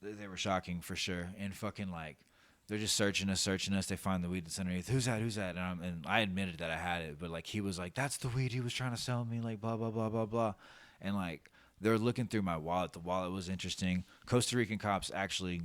they were shocking for sure. And fucking like, they're just searching us. They find the weed that's underneath. Who's that? And I admitted that I had it, but like he was like, that's the weed he was trying to sell me. Like blah blah blah blah blah. And like they're looking through my wallet. The wallet was interesting. Costa Rican cops actually,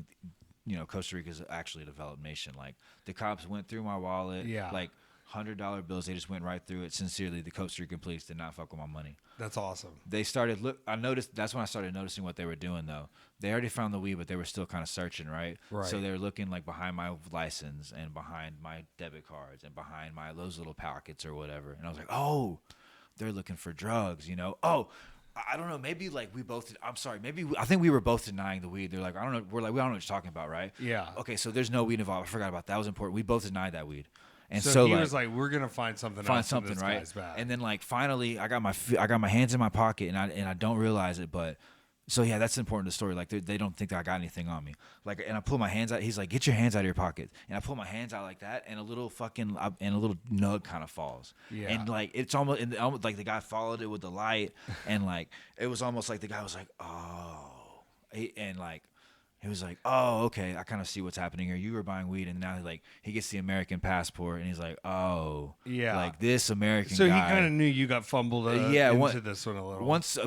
Costa Rica is actually a developed nation. Like the cops went through my wallet. Yeah. Like $100 bills. They just went right through it. Sincerely, the Costa Rican police did not fuck with my money. That's awesome. They started I noticed. That's when I started noticing what they were doing though. They already found the weed, but they were still kind of searching, right? Right. So they were looking like behind my license and behind my debit cards and behind those little pockets or whatever. And I was like, oh, they're looking for drugs, Oh, I don't know. Maybe like we both. I'm sorry. I think we were both denying the weed. They're like, I don't know. We're like, we don't know what you're talking about, right? Yeah. Okay, so there's no weed involved. I forgot about that. That was important. We both denied that weed. And So he like, was like, "We're gonna find something. find else in something, this right? guy's bag." And then like finally, I got my hands in my pocket, and I don't realize it, but so yeah, that's important to the story. Like they don't think that I got anything on me. Like, and I pull my hands out. He's like, "Get your hands out of your pocket." And I pull my hands out like that, and a little nug kind of falls. Yeah. And like it's almost like the guy followed it with the light, and like it was almost like the guy was like, "Oh." and like. He was like, "Oh, okay. I kind of see what's happening here. You were buying weed, and now he gets the American passport, and he's like, oh, Yeah. like this American So guy." he kind of knew you got fumbled into this one a little. Once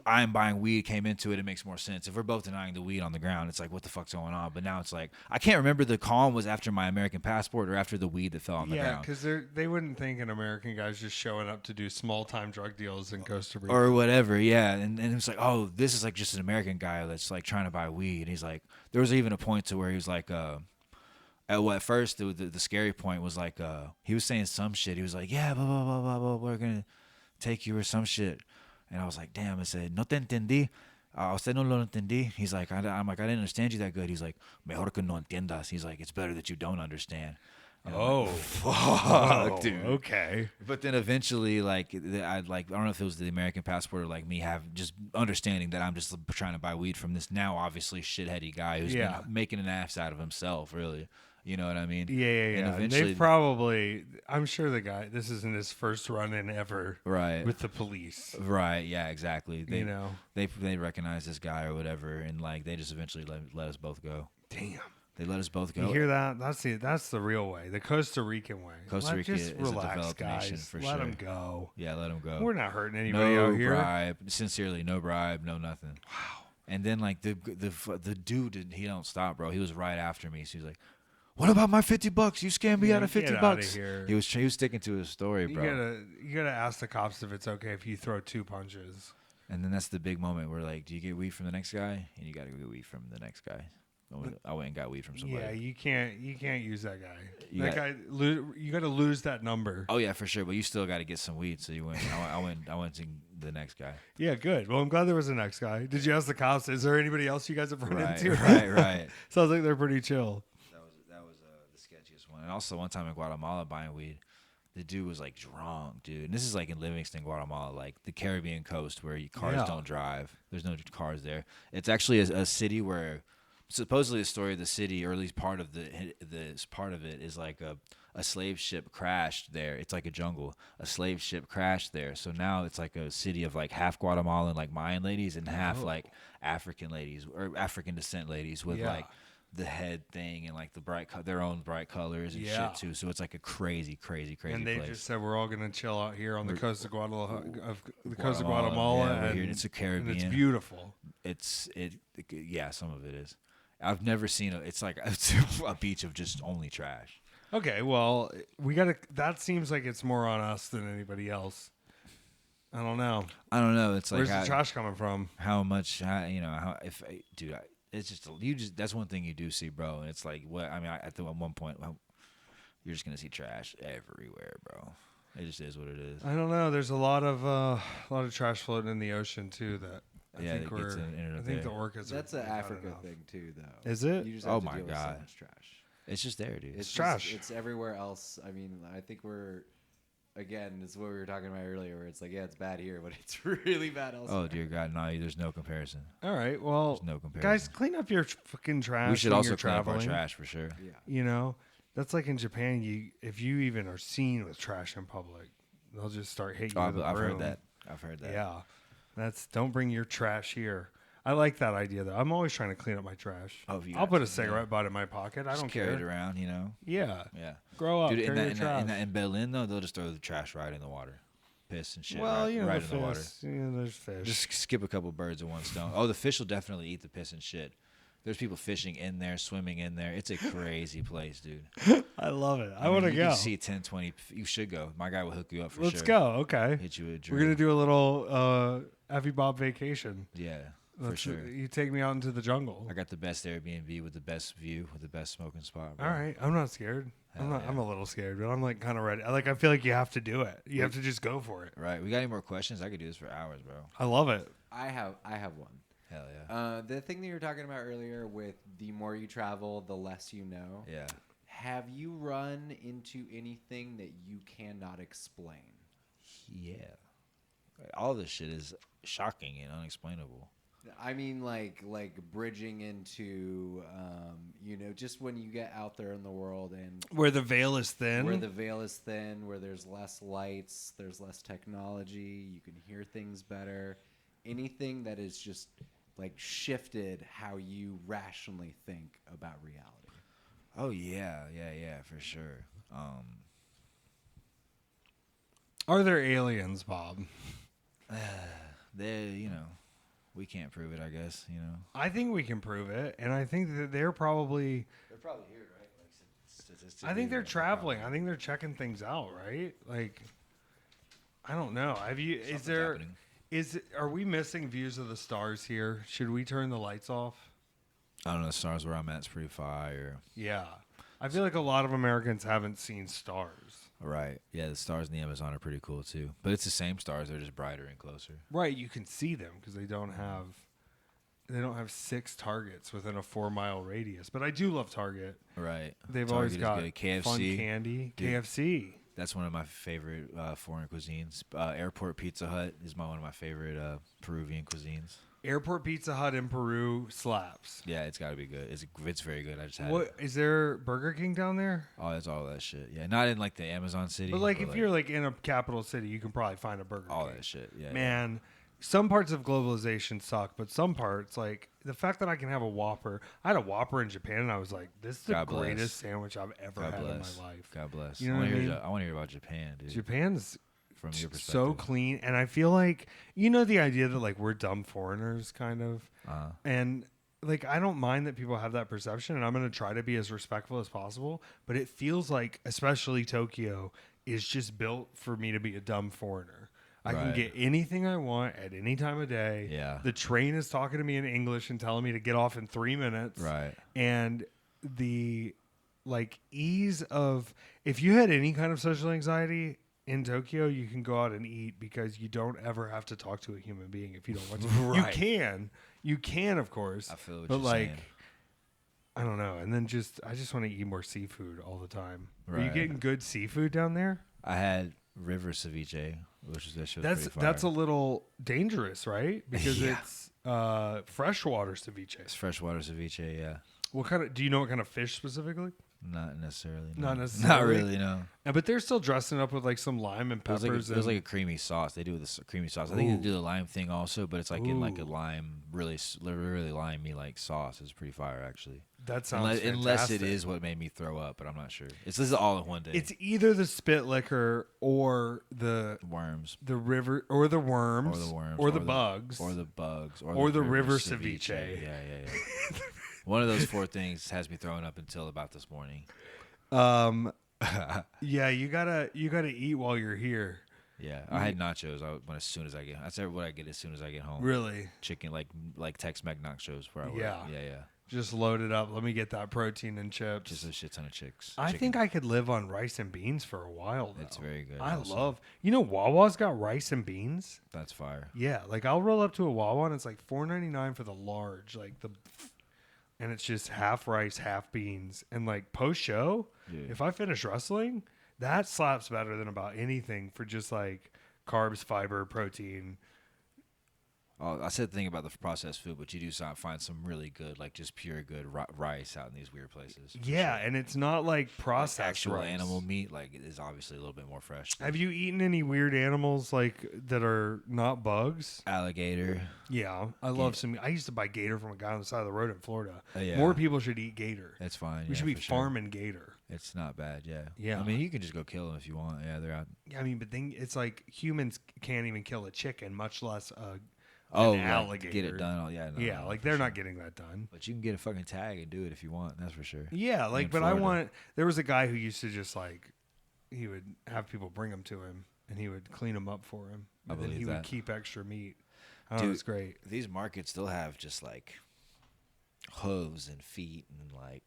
I'm buying weed came into it, it makes more sense. If we're both denying the weed on the ground, it's like, what the fuck's going on? But now it's like, I can't remember the calm was after my American passport or after the weed that fell on the yeah, ground. because they wouldn't think an American guy's just showing up to do small time drug deals in Costa Rica Or whatever, yeah. And it's like, oh, this is like just an American guy that's like trying to buy weed. And he's like, there was even a point to where he was like, at first the scary point was like, he was saying some shit. He was like, yeah, blah, blah, blah, blah, blah, we're going to take you or some shit. And I was like, damn, I said, no te entendí. Usted no lo entendí. He's like, I'm like, I didn't understand you that good. He's like, mejor que no entiendas. He's like, it's better that you don't understand. And I'm like, fuck, dude. Okay. But then eventually, I don't know if it was the American passport or like me have just understanding that I'm just trying to buy weed from this now obviously shitheady guy who's been making an ass out of himself, really. You know what I mean? Yeah. And And eventually, they've probably, I'm sure the guy, this isn't his first run-in ever right with the police. Right, yeah, exactly. They recognize this guy or whatever, and like they just eventually let us both go. Damn. They let us both go. You hear that? That's the real way, the Costa Rican way. Costa Rica just is relax, a developed guys. nation for let sure. them go. Yeah, let them go. We're not hurting anybody No out here. bribe, sincerely, no bribe, no nothing. Wow. And then like the dude, he don't stop, bro. He was right after me. So he was like, "What about my $50? You scammed me out of $50." Get outta here. He was sticking to his story, bro. You gotta ask the cops if it's okay if you throw 2 punches. And then that's the big moment where like, do you get weed from the next guy? And you got to get weed from the next guy. I went and got weed from somebody. Yeah, you can't use that guy. You You got to lose that number. Oh yeah, for sure. But you still got to get some weed. So you went. I went to the next guy. Yeah, good. Well, I'm glad there was a next guy. Did you ask the cops? Is there anybody else you guys have run into? Right. Sounds like they're pretty chill. That was the sketchiest one. And also one time in Guatemala buying weed, the dude was like drunk, dude. And this is like in Livingston, Guatemala, like the Caribbean coast where cars don't drive. There's no cars there. It's actually a city where supposedly the story of the city, or at least part of this part of it, is like a slave ship crashed there. It's like a jungle. A slave ship crashed there. So now it's like a city of like half Guatemalan like Mayan ladies and half like African ladies or African descent ladies with like the head thing and like their own bright colors and shit too. So it's like a crazy And they place. just said we're all gonna chill out here on the coast of Guatemala. Yeah, and it's a Caribbean. And it's beautiful. Yeah, some of it is. I've never seen it's like a beach of just only trash. Okay, well, that seems like it's more on us than anybody else. I don't know. It's like where's the trash coming from? How much? Dude, it's just that's one thing you do see, bro. And it's like at one point, you're just gonna see trash everywhere, bro. It just is what it is. I don't know. There's a lot of trash floating in the ocean too. That I think the orcas. That's an Africa thing too, though. Is it? You just have to deal with so much trash. It's just there, dude. It's trash. It's everywhere else. I mean, I think again, it's what we were talking about earlier, where it's like, yeah, it's bad here, but it's really bad elsewhere. Oh dear God, no, there's no comparison. All right, well, There's no comparison. guys, clean up your fucking trash. We should when also you're clean up our traveling. trash for sure. Yeah. You know, that's like in Japan. If you even are seen with trash in public, they'll just start hitting you with a broom. I've heard that. Yeah, don't bring your trash here. I like that idea though. I'm always trying to clean up my trash. I'll put a cigarette butt in my pocket. I don't carry it around, you know. Yeah. Grow up. Dude, carry in Berlin though, they'll just throw the trash right in the water, piss and shit. Well, right in the water. There's fish. Just skip a couple birds with one stone. Oh, the fish will definitely eat the piss and shit. There's people fishing in there, swimming in there. It's a crazy place, dude. I love it. I want to go. You see 10, 20. You should go. My guy will hook you up for Let's go. Okay. Hit you with a drink. We're gonna do a little Effy Bob vacation. Yeah. For sure. You take me out into the jungle. I got the best Airbnb with the best view, with the best smoking spot. Bro. All right. I'm not scared. I'm a little scared, but I'm like kind of ready. I feel like you have to do it. You have to just go for it. Right. We got any more questions? I could do this for hours, bro. I love it. I have one. Hell yeah. The thing that you were talking about earlier with the more you travel, the less you know. Yeah. Have you run into anything that you cannot explain? Yeah. All this shit is shocking and unexplainable. I mean, like bridging into, just when you get out there in the world and where the veil is thin. Where there's less lights, there's less technology, you can hear things better. Anything that is just like shifted how you rationally think about reality? Oh yeah, for sure. Are there aliens, Bob? We can't prove it, I guess. I think we can prove it, and I think that they're probably They're probably here, right? Like statistically. I think they're traveling. I think they're checking things out, right? Like, I don't know. Are we missing views of the stars here? Should we turn the lights off? I don't know. The stars where I'm at is pretty fire. Yeah. I feel like a lot of Americans haven't seen stars. Right. Yeah, the stars in the Amazon are pretty cool too. But it's the same stars. They're just brighter and closer. Right. You can see them because they don't have 6 targets within a 4-mile radius. But I do love Target. Right. They've Target always got good. KFC, fun candy. Dude. KFC. That's one of my favorite foreign cuisines. Airport Pizza Hut is one of my favorite Peruvian cuisines. Airport Pizza Hut in Peru slaps. Yeah, it's got to be good. It's very good. I just had What it. is there Burger King down there? Oh, it's all that shit. Yeah, not in like the Amazon city. But if you're like in a capital city, you can probably find a Burger all King. that shit. Yeah. Man, some parts of globalization suck, but some parts, like the fact that I can have a Whopper. I had a Whopper in Japan, and I was like, "This is the greatest sandwich I've ever had in my life." God bless. You know what I mean? I want to hear about Japan, dude. Japan's From your perspective. so clean, and I feel like the idea that like we're dumb foreigners, kind of, and like I don't mind that people have that perception, and I'm going to try to be as respectful as possible. But it feels like, especially Tokyo, is just built for me to be a dumb foreigner. I can get anything I want at any time of day. Yeah. The train is talking to me in English and telling me to get off in 3 minutes. Right. And the ease of, if you had any kind of social anxiety in Tokyo, you can go out and eat because you don't ever have to talk to a human being if you don't want to. Right. You can, of course. I feel what but you're saying. I don't know. And then I just want to eat more seafood all the time. Are you Right. getting good seafood down there? I had river ceviche, which is That's a little dangerous, right? Because Yeah. it's freshwater ceviche. It's freshwater ceviche, yeah. Do you know what kind of fish specifically? Not necessarily. Not no. necessarily? Not really, no. But they're still dressing up with like some lime and It was, peppers. it was like a creamy sauce. They do with the creamy sauce. I think they do the lime thing also, but it's like in like a Ooh. lime, really limey like sauce. It's pretty fire actually. That sounds Unless fantastic. it is what made me throw up, but I'm not sure. This is all in one day. It's either the spit liquor or the worms. river or the worms Or the worms. or the bugs Or the bugs. or the river ceviche. Yeah. One of those 4 things has me throwing up until about this morning. Yeah, you gotta eat while you're here. Yeah, I had nachos. As soon as I get, that's what I get as soon as I get home. Really? Chicken, like Tex-Mex nachos, where I work. Yeah. Yeah. Just load it up. Let me get that protein and chips. Just a shit ton of chicks. I think I could live on rice and beans for a while, though. It's very good. I also. love... Wawa's got rice and beans? That's fire. Yeah, I'll roll up to a Wawa and it's like $4.99 for the large, and it's just half rice, half beans. And post-show, if I finish wrestling, that slaps better than about anything for just carbs, fiber, protein. Oh, I said the thing about the processed food, but you do find some really good, just pure good rice out in these weird places. Yeah, and it's not processed actual rice. animal meat, it is obviously a little bit more fresh. Have you eaten any weird animals that are not bugs? Alligator. Yeah, I love some. I used to buy gator from a guy on the side of the road in Florida. Yeah. More people should eat gator. It's fine. We should be farming gator. It's not bad, yeah. Yeah. I mean, you can just go kill them if you want. Yeah, they're out. I mean, but then it's humans can't even kill a chicken, much less an alligator. Get it done. Oh, yeah. No, they're not getting that done. But you can get a fucking tag and do it if you want. That's for sure. Yeah, In but I Florida. want. There was a guy who used to just he would have people bring them to him, and he would clean them up for him, I and then believe he that. would keep extra meat. Oh, Dude, it's great. These markets still have just hooves and feet and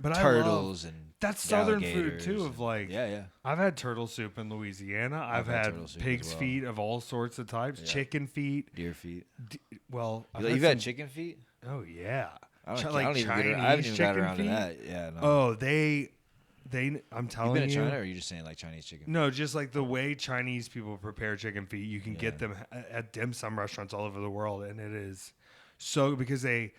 But turtles and that's southern food alligators too. Of yeah. I've had turtle soup in Louisiana. I've had had turtle soup pig's as well. feet of all sorts of types, Yeah. chicken feet. Deer feet. I've Had chicken feet? Oh yeah, I don't, Chi- I don't even get I haven't even got chicken around to feet? that. Yeah, no. Oh, they. I'm you telling been in you. China, or are you just saying Chinese chicken? No, just the way Chinese people prepare chicken feet, you can get Yeah. them at dim sum restaurants all over the world, and it is so because they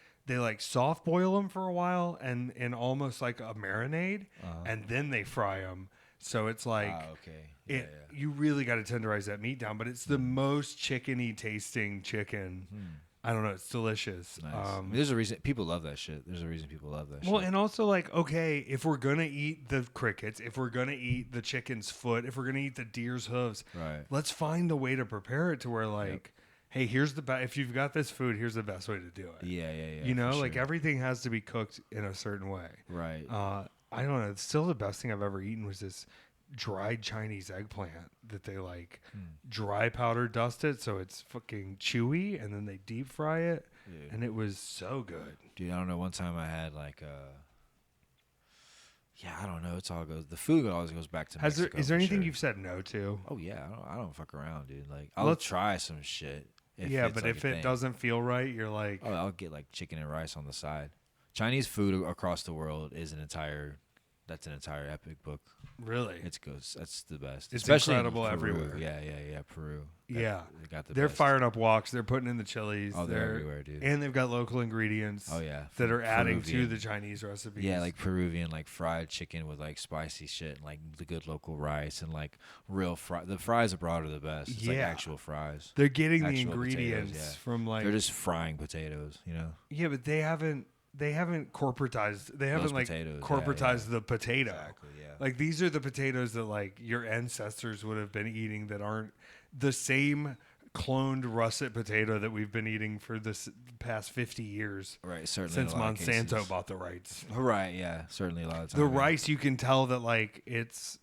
soft boil them for a while and in almost like a marinade, and then they fry them. So it's okay. You really got to tenderize that meat down, but it's the most chickeny tasting chicken I don't know. It's delicious. Nice. I mean, there's a reason people love that shit. There's a reason people love that shit. Well, and also like, okay, if we're gonna eat the crickets, if we're gonna eat the chicken's foot, if we're gonna eat the deer's hooves, Right. let's find a way to prepare it to where like, hey, here's the if you've got this food, here's the best way to do it. Yeah. You know, for like sure. everything has to be cooked in a certain way. Right. I don't know. It's still the best thing I've ever eaten was this dried Chinese eggplant that they like dry powder dust it so it's fucking chewy, and then they deep fry it, and it was so good. Dude, I don't know. One time I had like I don't know. It's all goes. The food always goes back to Mexico. Is there for anything sure. you've said no to? Oh yeah, I don't fuck around, dude. Like I'll try some shit. But if it doesn't feel right, you're like, oh, I'll get like chicken and rice on the side. Chinese food across the world is an entire epic book. really? That's the best. It's Especially in incredible Peru. everywhere. Yeah, Peru. Yeah. They got the They're best. firing up woks. They're putting in the chilies. Oh, they're everywhere, dude. And they've got local ingredients. Oh yeah, that are adding to Peruvian. the Chinese recipes. Yeah, like Peruvian, like fried chicken with like spicy shit, and like the good local rice, and like real fry. The fries abroad are the best. It's like Yeah. actual fries. they're getting the Actual ingredients potatoes, yeah. from like They're just frying potatoes, you know. yeah, but they haven't corporatized. They haven't like potatoes, corporatized the potato. Exactly, yeah. Like these are the potatoes that like your ancestors would have been eating that aren't the same cloned russet potato that we've been eating for this past 50 years. Right, certainly. Since in a lot of Monsanto cases. bought the rights. Right, yeah, certainly a lot of times. The rice, you can tell that like it's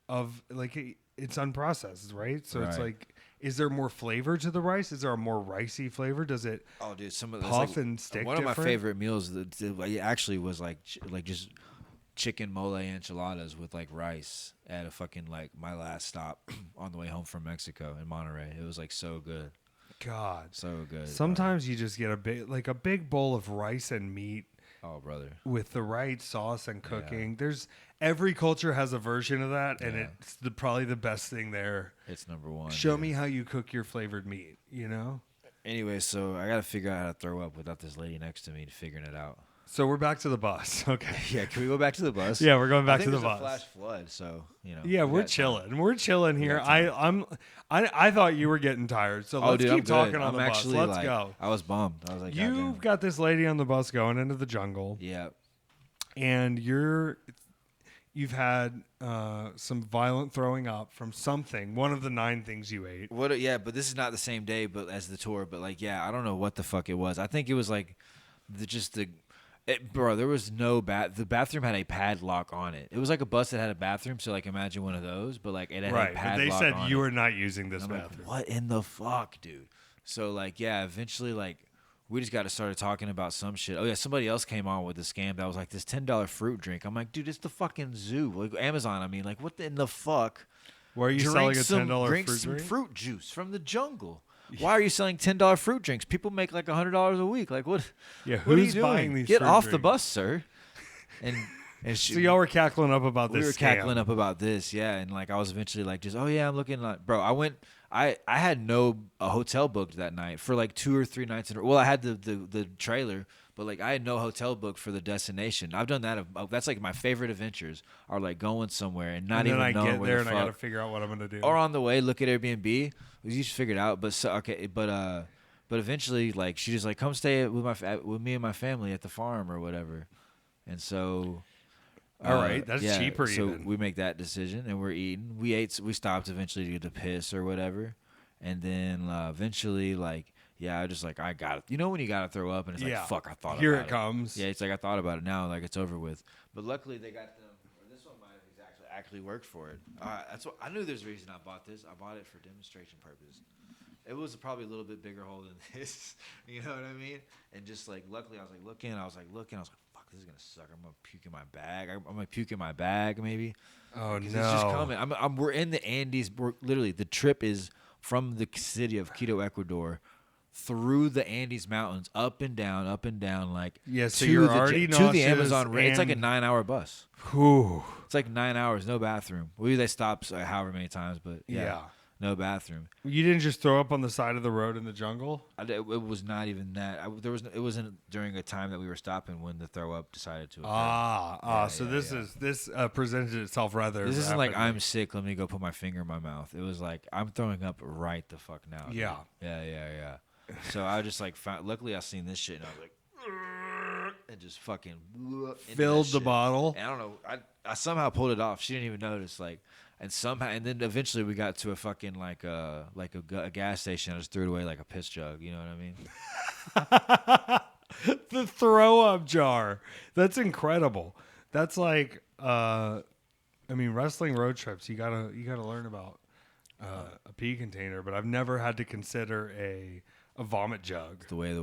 unprocessed, right? So it's Right. like, is there more flavor to the rice? Is there a more ricey flavor? Does it Oh, dude, some of puff and stick One of my different? favorite meals that actually was like just chicken mole enchiladas with like rice at a fucking like my last stop on the way home from Mexico in Monterey. It was like so good, God. so good. Sometimes you just get a big bowl of rice and meat Oh, brother. with the right sauce and cooking. There's every culture has a version of that, and Yeah. it's probably the best thing there. It's number one. Show dude. me how you cook your flavored meat, you know? Anyway, so I gotta figure out how to throw up without this lady next to me figuring it out. So we're back to the bus. Okay. Yeah, can we go back to the bus? Yeah, we're going back I to think the there's bus. a flash flood, so you know. Yeah, we we're got time. chilling. We're chilling here. got I thought you were getting tired, so let's dude, keep I'm good. talking on I'm the bus. actually, Let's like, go. I was bummed. I was like, You've goddamn. got this lady on the bus going into the jungle, Yeah. and you've had some violent throwing up from something. One of the 9 things you ate. What? Yeah, but this is not the same day, but as the tour. But like, yeah, I don't know what the fuck it was. I think it was like, bro. There was no The bathroom had a padlock on it. It was like a bus that had a bathroom. So like, imagine one of those, but like it had Right, a but padlock. they said on you it. were not using this I'm like, bathroom. what in the fuck, dude? So like, yeah, eventually like. We just got to start talking about some shit. Oh yeah, somebody else came on with a scam that was like this $10 fruit drink. I'm like, dude, it's the fucking zoo, like Amazon. I mean, like, what in the fuck? Why are you selling a $10 drink fruit some drink? fruit juice from the jungle. Why are you selling $10 fruit drinks? People make like $100 a week. Like what? Yeah, what are who's you doing? buying these Get fruit off the drinks? bus, sir. And she, So y'all were cackling up about we this were scam. cackling up about this, yeah, and like I was eventually like, just, oh yeah, I'm looking like, bro, I had a hotel booked that night for like 2 or 3 nights in a row. Well, I had the trailer, but like I had no hotel booked for the destination. I've done that. That's like my favorite adventures are like going somewhere and not And then even I knowing get where there the and I fuck. got to figure out what I'm going to do. Or on the way, look at Airbnb. You should figure it out. But but eventually, like she just like come stay with me and my family at the farm or whatever, and so. All right, that's cheaper So even. we make that decision and we're eating. We stopped eventually to get to piss or whatever, and then eventually like I just like I got it. You know when you gotta throw up and it's Yeah. like fuck, I thought Here about it comes. Yeah, it's like I thought about it now, like it's over with. But luckily they got them. Or this one might have actually worked for it. That's what I knew. There's a reason I bought this. I bought it for demonstration purpose. It was probably a little bit bigger hole than this. You know what I mean? And just like luckily I was like looking. I was like, fuck, this is gonna suck. I'm gonna puke in my bag. I'm gonna puke in my bag maybe. Oh, no. It's just coming. We're in the Andes. We're literally the trip is from the city of Quito, Ecuador, through the Andes Mountains, up and down, like Yeah, so to you're the, already to the nauseous Amazon. It's like a and- 9-hour bus. Whew. It's like 9 hours, no bathroom. They stopped however many times, but Yeah. no bathroom. You didn't just throw up on the side of the road in the jungle? It was not even that. It wasn't during a time that we were stopping when the throw up decided to occur. So this presented itself rather. This isn't like rapidly. I'm sick. Let me go put my finger in my mouth. It was like I'm throwing up right the fuck now. dude. Yeah. Yeah. So I just like found, luckily I seen this shit and I was like, and just fucking Filled the bottle. And I don't know, I somehow pulled it off. She didn't even notice, like, and then eventually we got to a fucking like a gas station. I just threw it away like a piss jug. You know what I mean? The throw up jar. That's incredible. That's like I mean, wrestling road trips, you gotta learn about a pee container, but I've never had to consider a vomit jug. It's the way of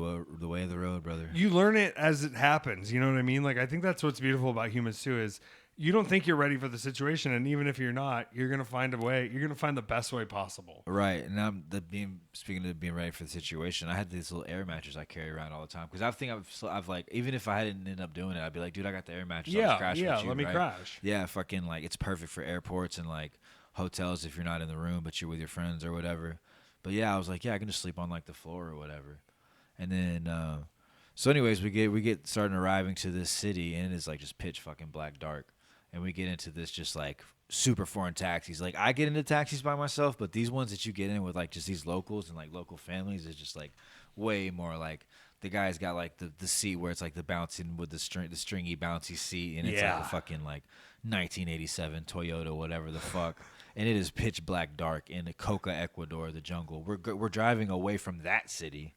the road, brother. You learn it as it happens. You know what I mean? Like, I think that's what's beautiful about humans too, is you don't think you're ready for the situation, and even if you're not, you're gonna find a way. You're gonna find the best way possible. Right. And speaking of being ready for the situation, I had these little air mattress I carry around all the time because I think I've like, even if I hadn't ended up doing it, I'd be like, dude, I got the air mattress. I'll just crash with you, let me right? crash. Yeah, fucking like it's perfect for airports and like hotels if you're not in the room but you're with your friends or whatever. But yeah, I was like, yeah, I can just sleep on like the floor or whatever. And then so anyways, we get starting arriving to this city and it's like just pitch fucking black dark. And we get into this just like super foreign taxis. Like I get into taxis by myself, but these ones that you get in with like just these locals and like local families is just like way more like the guy's got like the seat where it's like the bouncing with the stringy bouncy seat, and it's like a fucking like 1987 Toyota, whatever the fuck. And it is pitch black dark in Coca, Ecuador, the jungle. We're driving away from that city,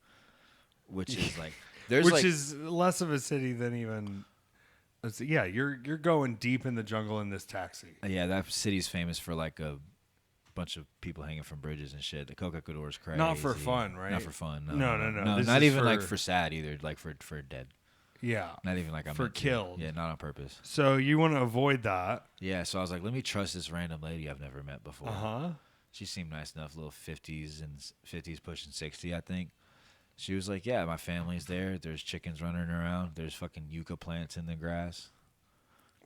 which is like is less of a city than even. Yeah, you're going deep in the jungle in this taxi. Yeah, that city's famous for like a bunch of people hanging from bridges and shit. The Coca Ecuador is crazy. Not for fun, right? Not for fun. No. Not even like for sad either. Like for dead. Yeah. Not even like I'm for killed. Yeah, not on purpose. So you want to avoid that. Yeah. So I was like, let me trust this random lady I've never met before. She seemed nice enough, little 50s pushing 60, I think. She was like, yeah, my family's there. There's chickens running around. There's fucking yucca plants in the grass.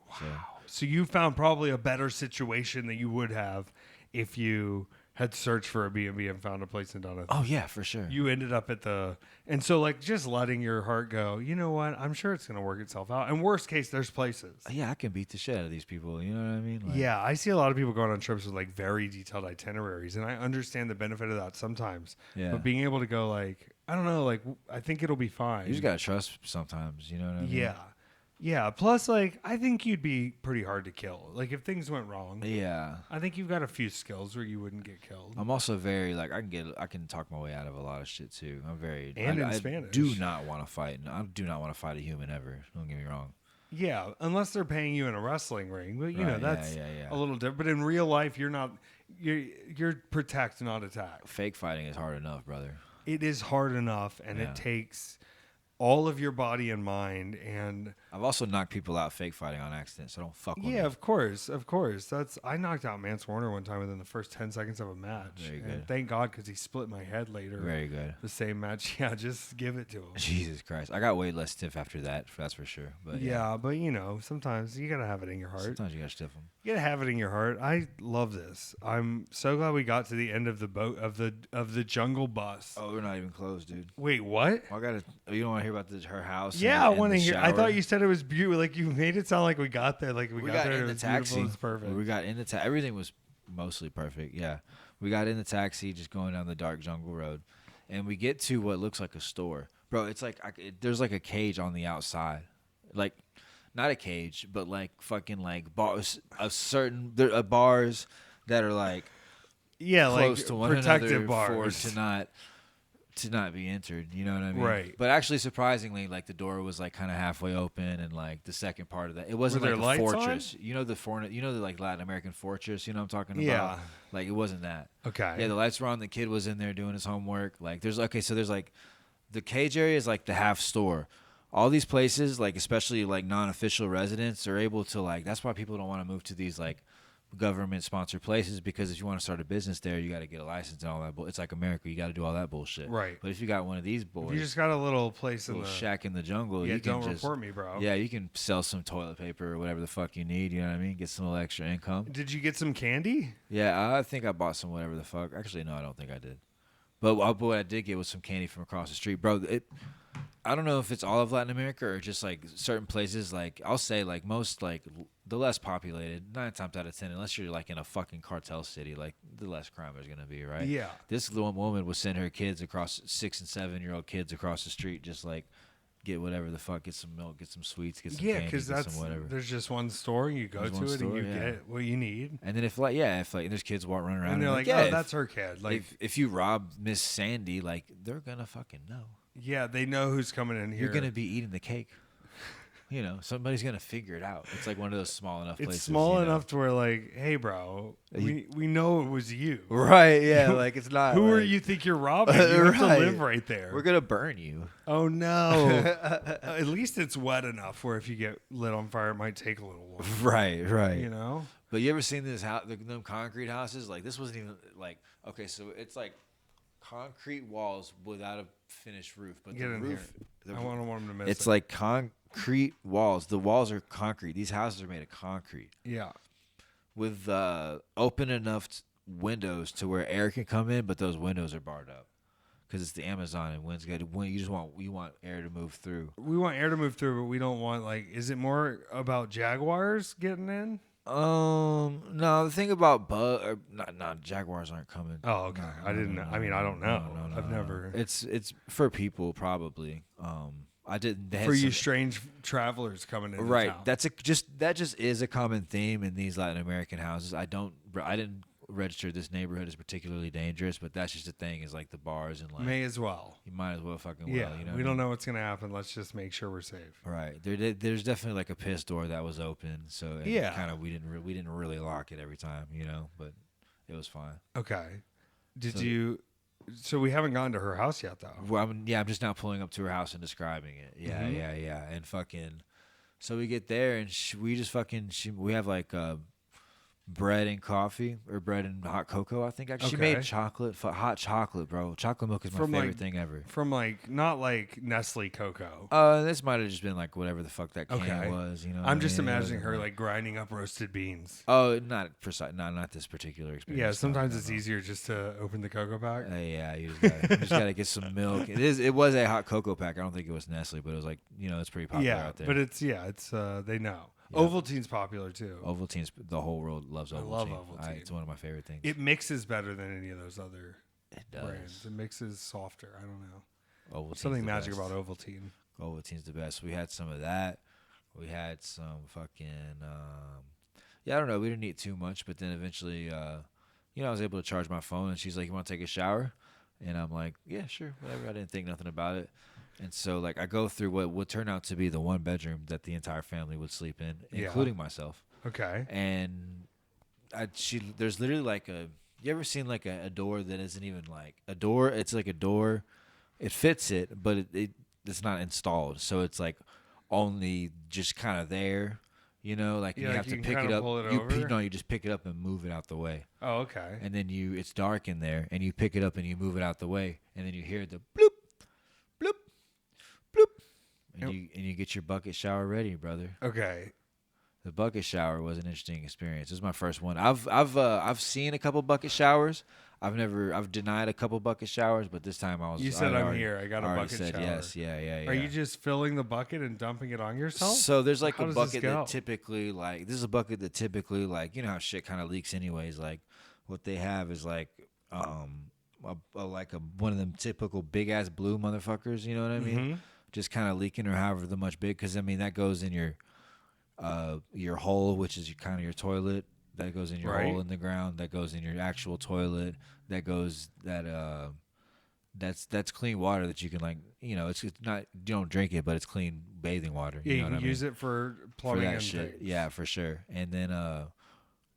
Wow. So you found probably a better situation than you would have if you had searched for a B&B and found a place in Donathan. Oh, yeah, for sure. You ended up at and so like just letting your heart go, you know what? I'm sure it's going to work itself out. And worst case, there's places. Yeah, I can beat the shit out of these people. You know what I mean? Like, yeah, I see a lot of people going on trips with like very detailed itineraries, and I understand the benefit of that sometimes. Yeah. But being able to go like, I don't know, like I think it'll be fine. You just got to trust sometimes. You know what I mean? Yeah. Yeah, plus, like, I think you'd be pretty hard to kill. Like, if things went wrong. Yeah. I think you've got a few skills where you wouldn't get killed. I'm also very, like, I can talk my way out of a lot of shit, too. I'm very... And in I Spanish. do not want to fight. I do not want to fight a human ever. Don't get me wrong. Yeah, unless they're paying you in a wrestling ring. But, you Right, know, that's yeah. a little different. But in real life, you're not... You're protect, not attack. Fake fighting is hard enough, brother. It is hard enough, and it takes all of your body and mind, and I've also knocked people out fake fighting on accident, so don't fuck with me. Yeah, of course. I knocked out Mance Warner one time within the first 10 seconds of a match. Very good. And thank God, because he split my head later. Very good. The same match. Yeah, just give it to him. Jesus Christ. I got way less stiff after that, that's for sure. But yeah, but you know, sometimes you got to have it in your heart. Sometimes you got to stiff them. You got to have it in your heart. I love this. I'm so glad we got to the end of the boat, of the jungle bus. Oh, we're not even close, dude. Wait, what? You don't want to hear about her house? Yeah, I want to hear. I shower? thought you said it was beautiful. Like you made it sound like we got there. Like we got there. in It the was taxi. beautiful. It was perfect. We got in the taxi. Everything was mostly perfect. Yeah, we got in the taxi, just going down the dark jungle road, and we get to what looks like a store, bro. It's like there's like a cage on the outside, like not a cage, but like fucking like bars bars that are like close like to one protective another bars to not be entered, you know what I mean? Right. But actually, surprisingly, like the door was like kind of halfway open, and like the second part of that, it wasn't Were like there a lights fortress. You know the like Latin American fortress. You know what I'm talking about? Yeah. Like it wasn't that. Okay. Yeah, the lights were on. The kid was in there doing his homework. Like there's like the cage area is like the half store. All these places, like especially like non-official residents, are able to like. That's why people don't want to move to these like government-sponsored places, because if you want to start a business there, you got to get a license and all that. It's like America, you got to do all that bullshit. Right. But if you got one of these boys, If you just got a little place in little the shack in the jungle, yeah, you can don't just report me, bro. yeah, you can sell some toilet paper or whatever the fuck you need. You know what I mean? Get some little extra income. Did you get some candy? Yeah, I think I bought some whatever the fuck. Actually, no, I don't think I did. But what I did get was some candy from across the street, bro. I don't know if it's all of Latin America or just like certain places. Like I'll say like most like the less populated, 9 times out of 10, unless you're like in a fucking cartel city, like the less crime there's gonna be, right? Yeah. This little woman would send her kids across 6 and 7-year-old kids across the street, just like get whatever the fuck, get some milk, get some sweets, get some candy, because get some whatever. there's just one store, you go There's to one it store, and you yeah. get what you need. And then if there's kids running around And they're like, yeah, oh, if- that's her kid. Like, if you rob Miss Sandy, like they're gonna fucking know. yeah, they know who's coming in here. You're gonna be eating the cake. You know, somebody's gonna figure it out. It's like one of those small enough places. It's small you know? enough to where, like, hey, bro, we know it was you. Right? Yeah. Like it's not. Who like, are you think you're robbing? You have to Right. live right there. We're gonna burn you. Oh no! At least it's wet enough where if you get lit on fire, it might take a little while. Right. Right. You know? But you ever seen this house? Them concrete houses? Like this wasn't even like okay. So it's like concrete walls without a finished roof. But Get the in roof. here. I don't want them to miss It's it. like concrete walls. The walls are concrete. These houses are made of concrete Yeah. with open enough windows to where air can come in, but those windows are barred up because it's the Amazon and wind's good. You want air to move through. We want air to move through, but we don't want, like, is it more about jaguars getting in? No. The thing about jaguars aren't coming. Oh, okay. I didn't know. I mean, I don't know. I've never. It's for people probably. I didn't. They had For you some- strange travelers coming in. right. Town. That just is a common theme in these Latin American houses. I didn't register this neighborhood as particularly dangerous, but that's just the thing. Is like the bars and like May as well. you might as well fucking Yeah. well. You know, We don't know what's going to happen. Let's just make sure we're safe. Right. There's definitely like a piss door that was open, so Yeah. kind of we didn't really lock it every time, you know, but it was fine. Okay. So- So we haven't gone to her house yet, though. Well, I'm just now pulling up to her house and describing it. Yeah, Mhm. yeah, and fucking. So we get there and we just fucking we have like bread and coffee or bread and hot cocoa. I think actually she Okay. made hot chocolate, bro. Chocolate milk is my From, like, favorite thing ever. From, like, not like Nestle cocoa. This might have just been like whatever the fuck that can Okay. was. You know, what I'm I just mean? It imagining wasn't her, like- like, grinding up roasted beans. Oh, not precise. Not this particular experience. Yeah, No, sometimes no, it's no. easier just to open the cocoa pack. Yeah, you just gotta get some milk. It was a hot cocoa pack. I don't think it was Nestle, but it was like it's pretty popular Yeah, out there. but it's they know. Yeah. Ovaltine's popular too. Ovaltine's the whole world loves I Ovaltine. love Ovaltine. It's one of my favorite things. It mixes better than any of those other It does. brands. It mixes softer. I don't know. Ovaltine's Something the magic best. about Ovaltine. Ovaltine's the best. We had some of that. We had some fucking. I don't know. We didn't eat too much, but then eventually, I was able to charge my phone, and she's like, "You want to take a shower?" And I'm like, "Yeah, sure, whatever." I didn't think nothing about it. And so, like, I go through what would turn out to be the one bedroom that the entire family would sleep in, Yeah. including myself. Okay. And there's literally like you ever seen like a door that isn't even like a door? It's like a door. It fits it, but it's not installed. So it's like only just kind of there, like Yeah, you like have you to can pick it kinda up. pull it You over? you just pick it up and move it out the way. Oh, okay. And then it's dark in there, and you pick it up and you move it out the way, and then you hear the bloop, bloop, bloop, and you get your bucket shower ready, brother. Okay. The bucket shower was an interesting experience. This is my first one. I've seen a couple bucket showers. I've denied a couple bucket showers, but this time I was. You said I I'm already- here. I got a already bucket said shower. yes. Yeah. Are you just filling the bucket and dumping it on yourself? So there's like How a does this bucket go? that typically like this is a bucket that typically like how shit kind of leaks anyways. Like what they have is like one of them typical big ass blue motherfuckers. You know what I mean? Mhm. Just kind of leaking or however the much big, because I mean that goes in your hole, which is kind of your toilet. That goes in your Right. hole in the ground. That goes in your actual toilet. That's clean water that you can it's not, you don't drink it, but it's clean bathing water. Yeah, you know can what I use mean? it for For plumbing that and shit. things. Yeah, for sure. And then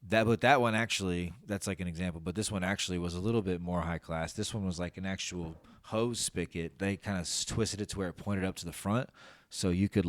that one actually, that's like an example, but this one actually was a little bit more high class. This one was like an actual hose spigot. They kind of twisted it to where it pointed up to the front, so you could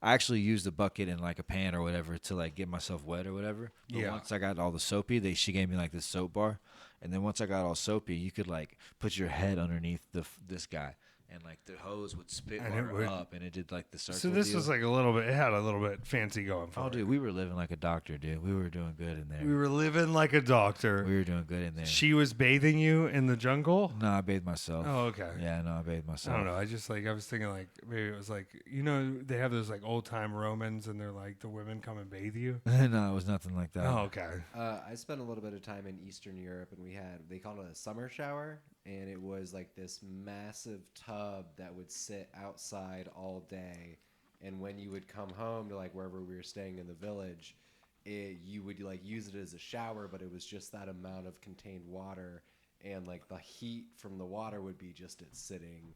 I actually used the bucket in like a pan or whatever to like get myself wet or whatever. But Yeah. once I got all the soapy, she gave me like this soap bar, and then once I got all soapy, you could like put your head underneath this guy, and like the hose would spit And it water would- up, and it did like the circle. So this deal. was like a little bit. It had a little bit fancy going for Oh, it. dude, we were living like a doctor, dude. We were doing good in there. We were living like a doctor. We were doing good in there. She was bathing you in the jungle. No, I bathed myself. Oh, okay. Yeah, no, I bathed I myself. don't know. I just like I was thinking like maybe it was like they have those like old time Romans and they're like the women come and bathe you. No, it was nothing like that. Oh, okay. I spent a little bit of time in Eastern Europe, and they called it a summer shower, and it was like this massive tub that would sit outside all day, and when you would come home to like wherever we were staying in the village, you would like use it as a shower, but it was just that amount of contained water, and like the heat from the water would be just it sitting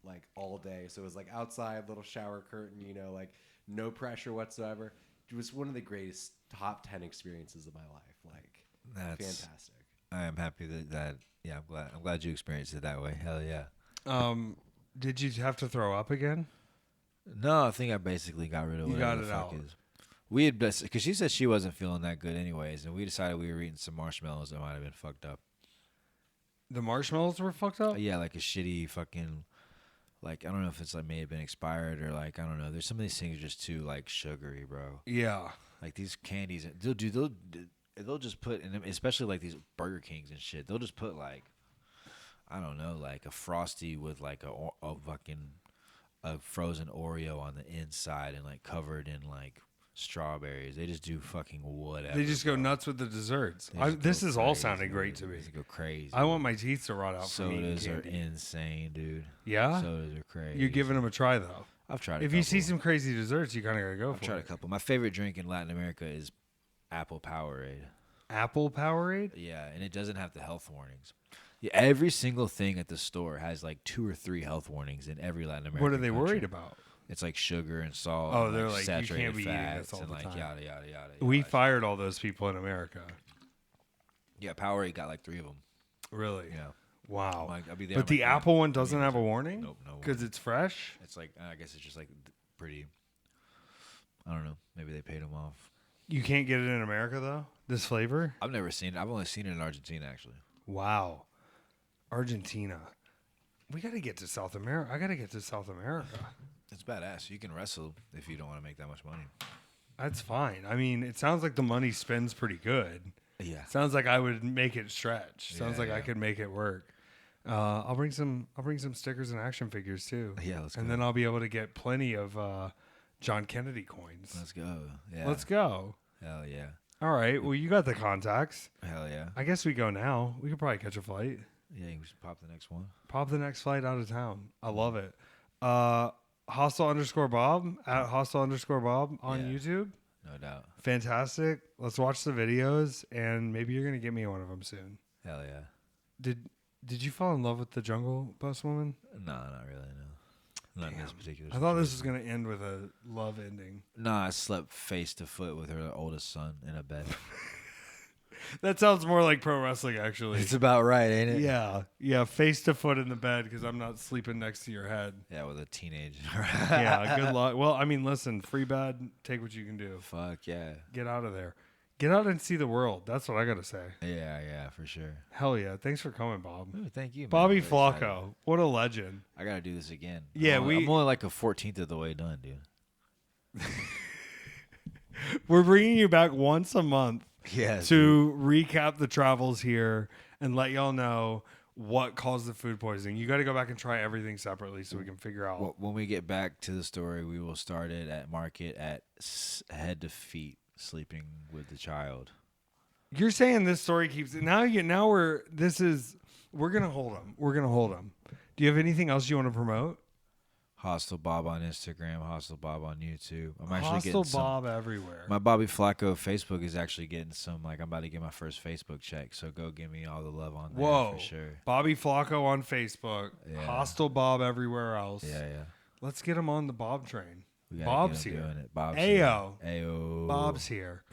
like all day. So it was like outside, little shower curtain, like no pressure whatsoever. It was one of the greatest top 10 experiences of my life. Like, That's fantastic. I am happy that. Yeah, I'm glad you experienced it that way. Hell yeah. Did you have to throw up again? No, I think I basically got rid of You whatever got the it fuck out. is. We had because she said she wasn't feeling that good anyways, and we decided we were eating some marshmallows that might have been fucked up. The marshmallows were fucked up. Yeah, like a shitty fucking, like I don't know if it's like may have been expired or like I don't know. There's some of these things just too like sugary, bro. Yeah. Like these candies, they'll just put in them, especially like these Burger Kings and shit. They'll just put like, I don't know, like a Frosty with like a fucking a frozen Oreo on the inside and like covered in like strawberries. They just do fucking whatever. They just go bro. nuts with the desserts. They just This go is all crazy, sounding great dude. to me. They just go crazy. I want my teeth to rot out from eating Sodas are candy. insane, dude. Yeah? Sodas are crazy. You're giving them a try though. I've tried a If couple. you see some crazy desserts, you kind of gotta go I've for tried a it. couple. My favorite drink in Latin America is apple Powerade. Apple Powerade. Yeah, and it doesn't have the health warnings. Yeah, every single thing at the store has like 2 or 3 health warnings in every Latin American What are they country. worried about? It's like sugar and salt. Oh, and they're like, you saturated can't be eating fats this all and the like time. yada yada yada. We yada. fired all those people in America. Yeah, Powerade got like 3 of them. Really? Yeah. Wow. Like, I'll be there. But the Apple one doesn't have a warning? Nope, no. Because it's fresh? It's like I guess it's just like pretty. I don't know. Maybe they paid them off. You can't get it in America, though? This flavor? I've never seen it. I've only seen it in Argentina, actually. Wow. Argentina. We got to get to South America. I got to get to South America. It's badass. You can wrestle if you don't want to make that much money. That's fine. I mean, it sounds like the money spends pretty good. Yeah. Sounds like I would make it stretch. Sounds Yeah, like I yeah. could make it work. I'll bring some stickers and action figures too. Yeah, let's And go. then I'll be able to get plenty of John Kennedy coins. Let's go. Yeah. Let's go. Hell yeah. All right. Well, you got the contacts. Hell yeah. I guess we go now. We could probably catch a flight. Yeah, we should pop the next one. Pop the next flight out of town. I love it. Hostile_Bob at Hostile_Bob on Yeah. YouTube. No doubt. Fantastic. Let's watch the videos, and maybe you're gonna get me one of them soon. Hell yeah. Did you fall in love with the Jungle Bus woman? No, not really, no. Not in this particular I thought this was situation. gonna end with a love ending. Nah, I slept face to foot with her oldest son in a bed. That sounds more like pro wrestling, actually. It's about right, ain't it? Yeah, face to foot in the bed because I'm not sleeping next to your head. Yeah, with a teenager. Yeah, good luck. Well, I mean, listen, free bed, take what you can do. Fuck yeah. Get out of there. Get out and see the world. That's what I gotta say. Yeah, for sure. Hell yeah! Thanks for coming, Bob. Ooh, thank you, man. Bobby I'm very excited. Flacco, what a legend. I gotta do this again. Yeah, I'm only like a 14th of the way done, dude. We're bringing you back once a month Yeah. to recap the travels here and let y'all know what caused the food poisoning. You got to go back and try everything separately so we can figure out. Well, when we get back to the story, we will start it at market at head to feet, sleeping with the child. You're saying this story keeps we're gonna hold them. We're gonna hold them. Do you have anything else you want to promote? Hostile Bob on Instagram, Hostile Bob on YouTube. I'm actually Hostile getting Bob everywhere. my Bobby Flacco Facebook is actually getting some. Like I'm about to get my first Facebook check, so go give me all the love on there Whoa, for sure. Bobby Flacco on Facebook. Yeah. Hostile Bob everywhere else. Yeah. Let's get him on the Bob train. We gotta Bob's get him here. doing it. Bob's Ayo. here. Ayo. Bob's here.